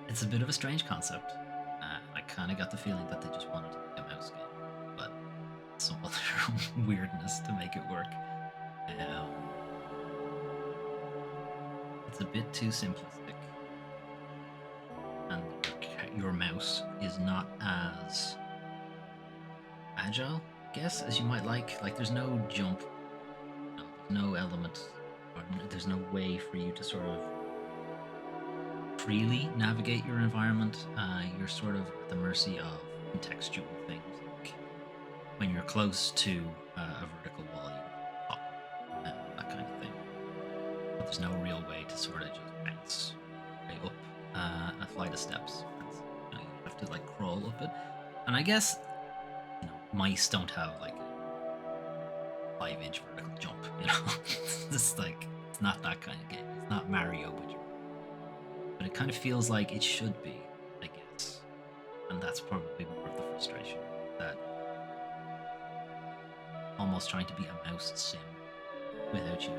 It's a bit of a strange concept. I kind of got the feeling that they just wanted to make a mouse game, but some other weirdness to make it work. It's a bit too simplistic, and your mouse is not as agile, I guess, as you might like. Like, there's no jump, no element, or there's no way for you to sort of freely navigate your environment. You're sort of at the mercy of contextual things. Like when you're close to a vertical wall, you pop, that kind of thing. But there's no real way to sort of just bounce way up a flight of steps. You have to like crawl up it. And I guess mice don't have like a 5-inch vertical jump. It's like, it's not that kind of game. It's not Mario, but it kind of feels like it should be, I guess. And that's probably more of the frustration, that almost trying to be a mouse sim without you,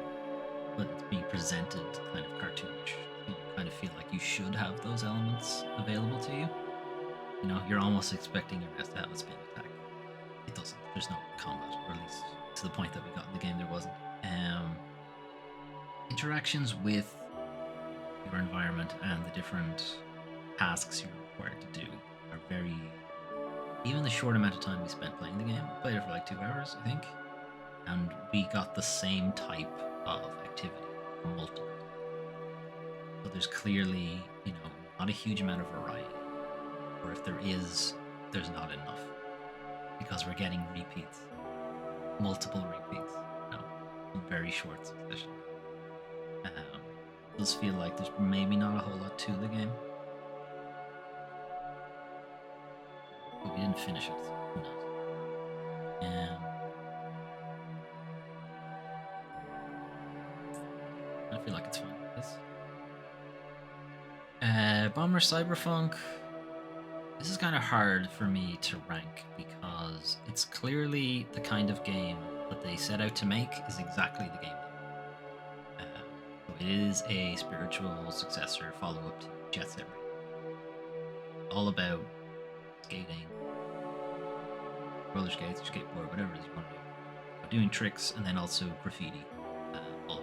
but it's being presented kind of cartoonish. You kind of feel like you should have those elements available to you. You're almost expecting your mouse to have a spin attack. It doesn't. There's no combat, or at least to the point that we got in the game, there wasn't. Interactions with your environment and the different tasks you're required to do are very... Even the short amount of time we spent playing the game, we played it for like 2 hours, I think, and we got the same type of activity, multiple. So there's clearly, not a huge amount of variety, or if there is, there's not enough, because we're getting repeats, multiple repeats, in very short succession. It does feel like there's maybe not a whole lot to the game, but we didn't finish it, so who knows. I feel like it's fine with this. Bomber Cyberpunk. This is kind of hard for me to rank, because it's clearly the kind of game that they set out to make is exactly the game. It is a spiritual successor, follow-up to Jet Set Radio. All about skating, roller skates, skateboard, whatever it is you want to do. Doing tricks, and then also graffiti, all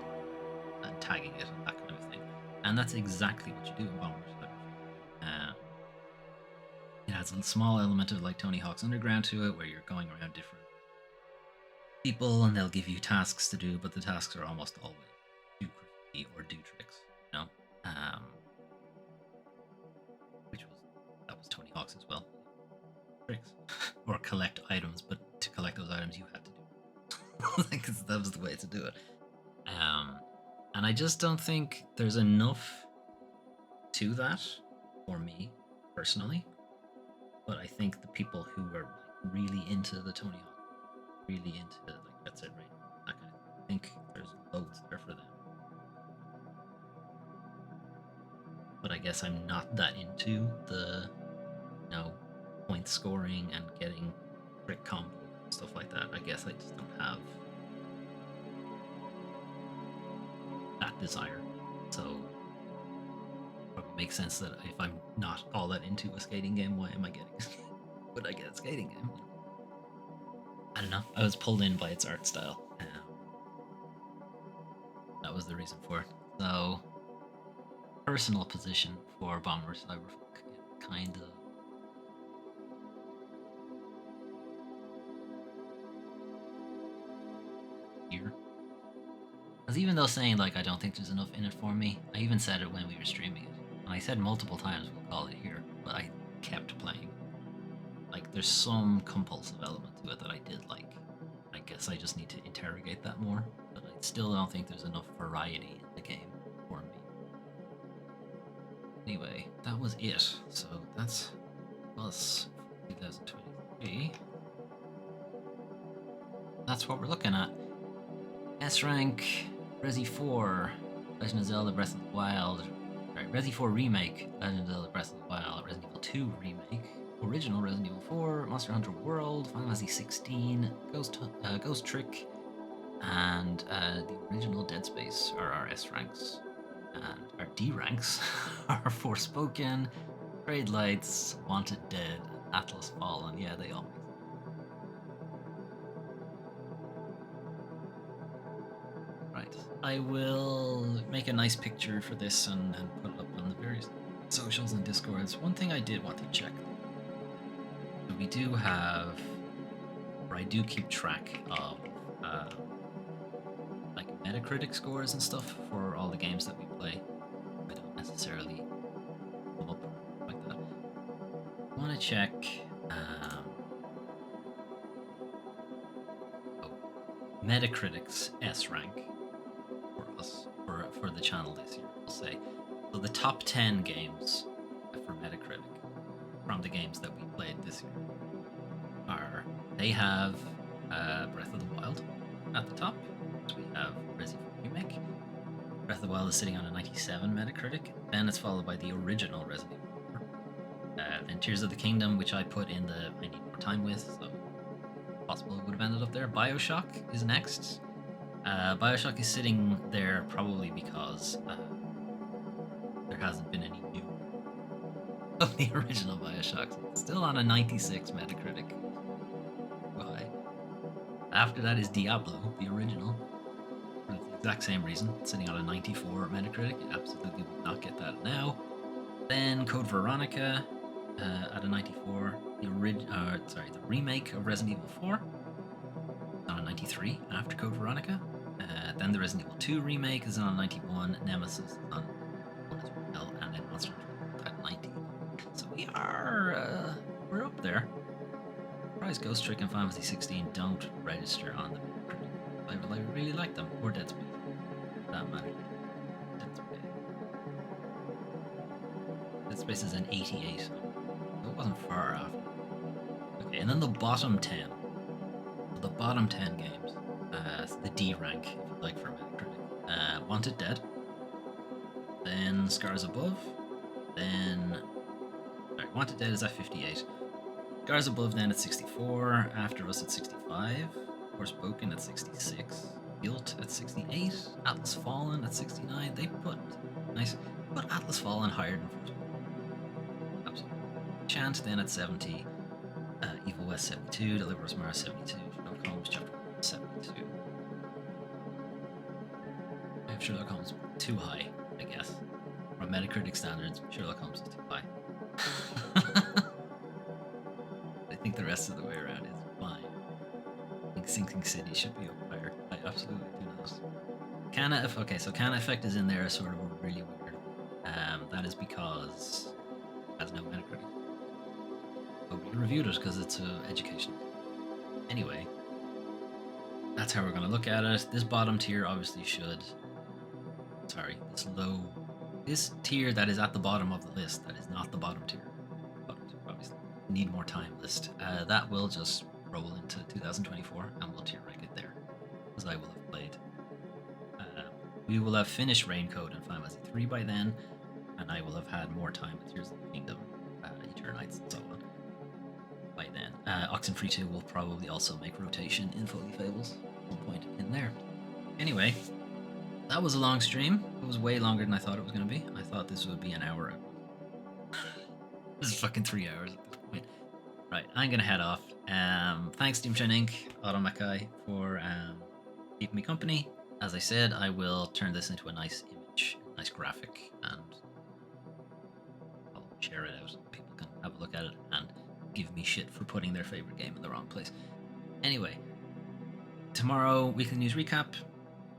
and tagging it and that kind of thing. And that's exactly what you do in Bomber Cyberpunk. It has a small element of like Tony Hawk's Underground to it, where you're going around different people and they'll give you tasks to do, but the tasks are almost always do graffiti or do tricks, that was Tony Hawk's as well. Tricks. Or collect items, but to collect those items you had to do it. Because that was the way to do it. And I just don't think there's enough to that for me personally. But I think the people who are like really into the Tony Hawk, really into like Jet Set Radio, that kind of thing, I think there's loads there for them. But I guess I'm not that into the point scoring and getting trick combo and stuff like that. I guess I just don't have that desire. So it probably makes sense that if I'm not all that into a skating game, why am I getting would I get a skating game? I don't know. I was pulled in by its art style. That was the reason for it. So, personal position for Bomber Cyberpunk, kind of here. As was even though saying like I don't think there's enough in it for me. I even said it when we were streaming it, and I said multiple times we'll call it here, but I kept playing. Like there's some compulsive element to it that I did like. I guess I just need to interrogate that more, but I still don't think there's enough variety in the game for me. Anyway, that was it. So that's us 2023. That's what we're looking at. S rank, Resi 4, Legend of Zelda Breath of the Wild, Resi 4 Remake, Legend of Zelda Breath of the Wild, Resident Evil 2 Remake, original Resident Evil 4, Monster Hunter World, Final Fantasy 16, Ghost Trick, and the original Dead Space are our S ranks. And our D ranks are Forspoken, Trade Lights, Wanted Dead, Atlas Fallen. Yeah, they all make sense. Right. I will make a nice picture for this and put it up on the various socials and discords. One thing I did want to check. So we do have, or I do keep track of like Metacritic scores and stuff for all the games that we play. I don't necessarily come up like that. I want to check Metacritic's S rank for us for the channel this year. I'll say so. The top 10 games for Metacritic from the games that we played this year are they have Breath of the Wild at the top. So we have Resident Evil Remake. Breath of the Wild is sitting on a 97 Metacritic. Then it's followed by the original Resident Evil 4. Then Tears of the Kingdom, which I put in the I need more time with, so possible it would have ended up there. Bioshock is next. Bioshock is sitting there probably because there hasn't been any new of the original Bioshock. So it's still on a 96 Metacritic. Why? After that is Diablo, the original. For the exact same reason, sitting on a 94 Metacritic. You absolutely would not get that now. Then Code Veronica at a 94. The remake of Resident Evil 4 on a 93 after Code Veronica. Then the Resident Evil 2 remake is on a 91. Nemesis is on 1 as well, and then Monster Hunter at 90. So we're up there. Surprised Ghost Trick and Final Fantasy 16 don't register on the Metacritic. I really like them. Or Dead Space. That matter. Dead Space. Dead Space is an 88. So it wasn't far after. Okay, and then the bottom 10. So the bottom 10 games. The D rank, if you like, for Metacritic. Wanted Dead. Then Scars Above. Then Wanted Dead is at 58. Scars Above then at 64. After Us at 65. Forspoken at 66. Gylt at 68. Atlas Fallen at 69. They put Atlas Fallen higher than Forspoken. Absolutely. Chant then at 70. Evil West 72. Deliver Us Mars 72. Sherlock Holmes Chapter 72. I have Sherlock Holmes too high, I guess. From Metacritic standards, Sherlock Holmes is too high. I think the rest of the way around is fine. I think Sinking City should be up higher. I absolutely do not. Kana Effect is in there as sort of a really weird. That is because it has no Metacritic. Nobody reviewed it because it's education. Anyway, that's how we're going to look at it. This bottom tier obviously should. This tier that is at the bottom of the list, that is not the bottom tier. But obviously, need more time list. That will just roll into 2024 and we'll tier rank it there. Because I will have played. We will have finished Raincode and Final Fantasy 3 by then, and I will have had more time with Tears of the Kingdom, Eternights, and so on by then. Oxenfree 2 will probably also make rotation in Foley Fables at some point in there. Anyway, that was a long stream. It was way longer than I thought it was going to be. I thought this would be an hour. This is fucking 3 hours at this point. Right, I'm going to head off. Thanks Team Chen Inc., Automakai, for keeping me company. As I said, I will turn this into a nice image, nice graphic, and I'll share it out so people can have a look at it and give me shit for putting their favorite game in the wrong place. Anyway, tomorrow, weekly news recap.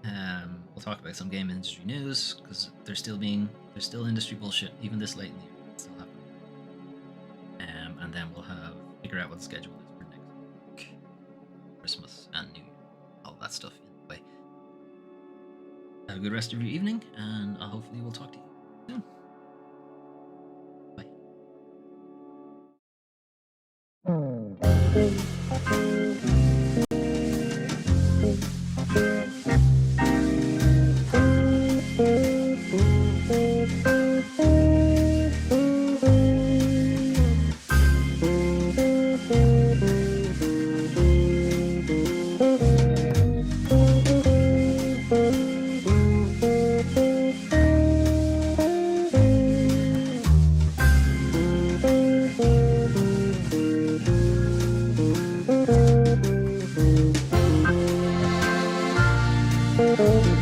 We'll talk about some game industry news because there's still industry bullshit even this late in the year. It's still happening. And then we'll figure out what the schedule is for next week, Christmas and New Year, all that stuff in the way. Have a good rest of your evening, and hopefully we'll talk to you soon. Bye. Thank you.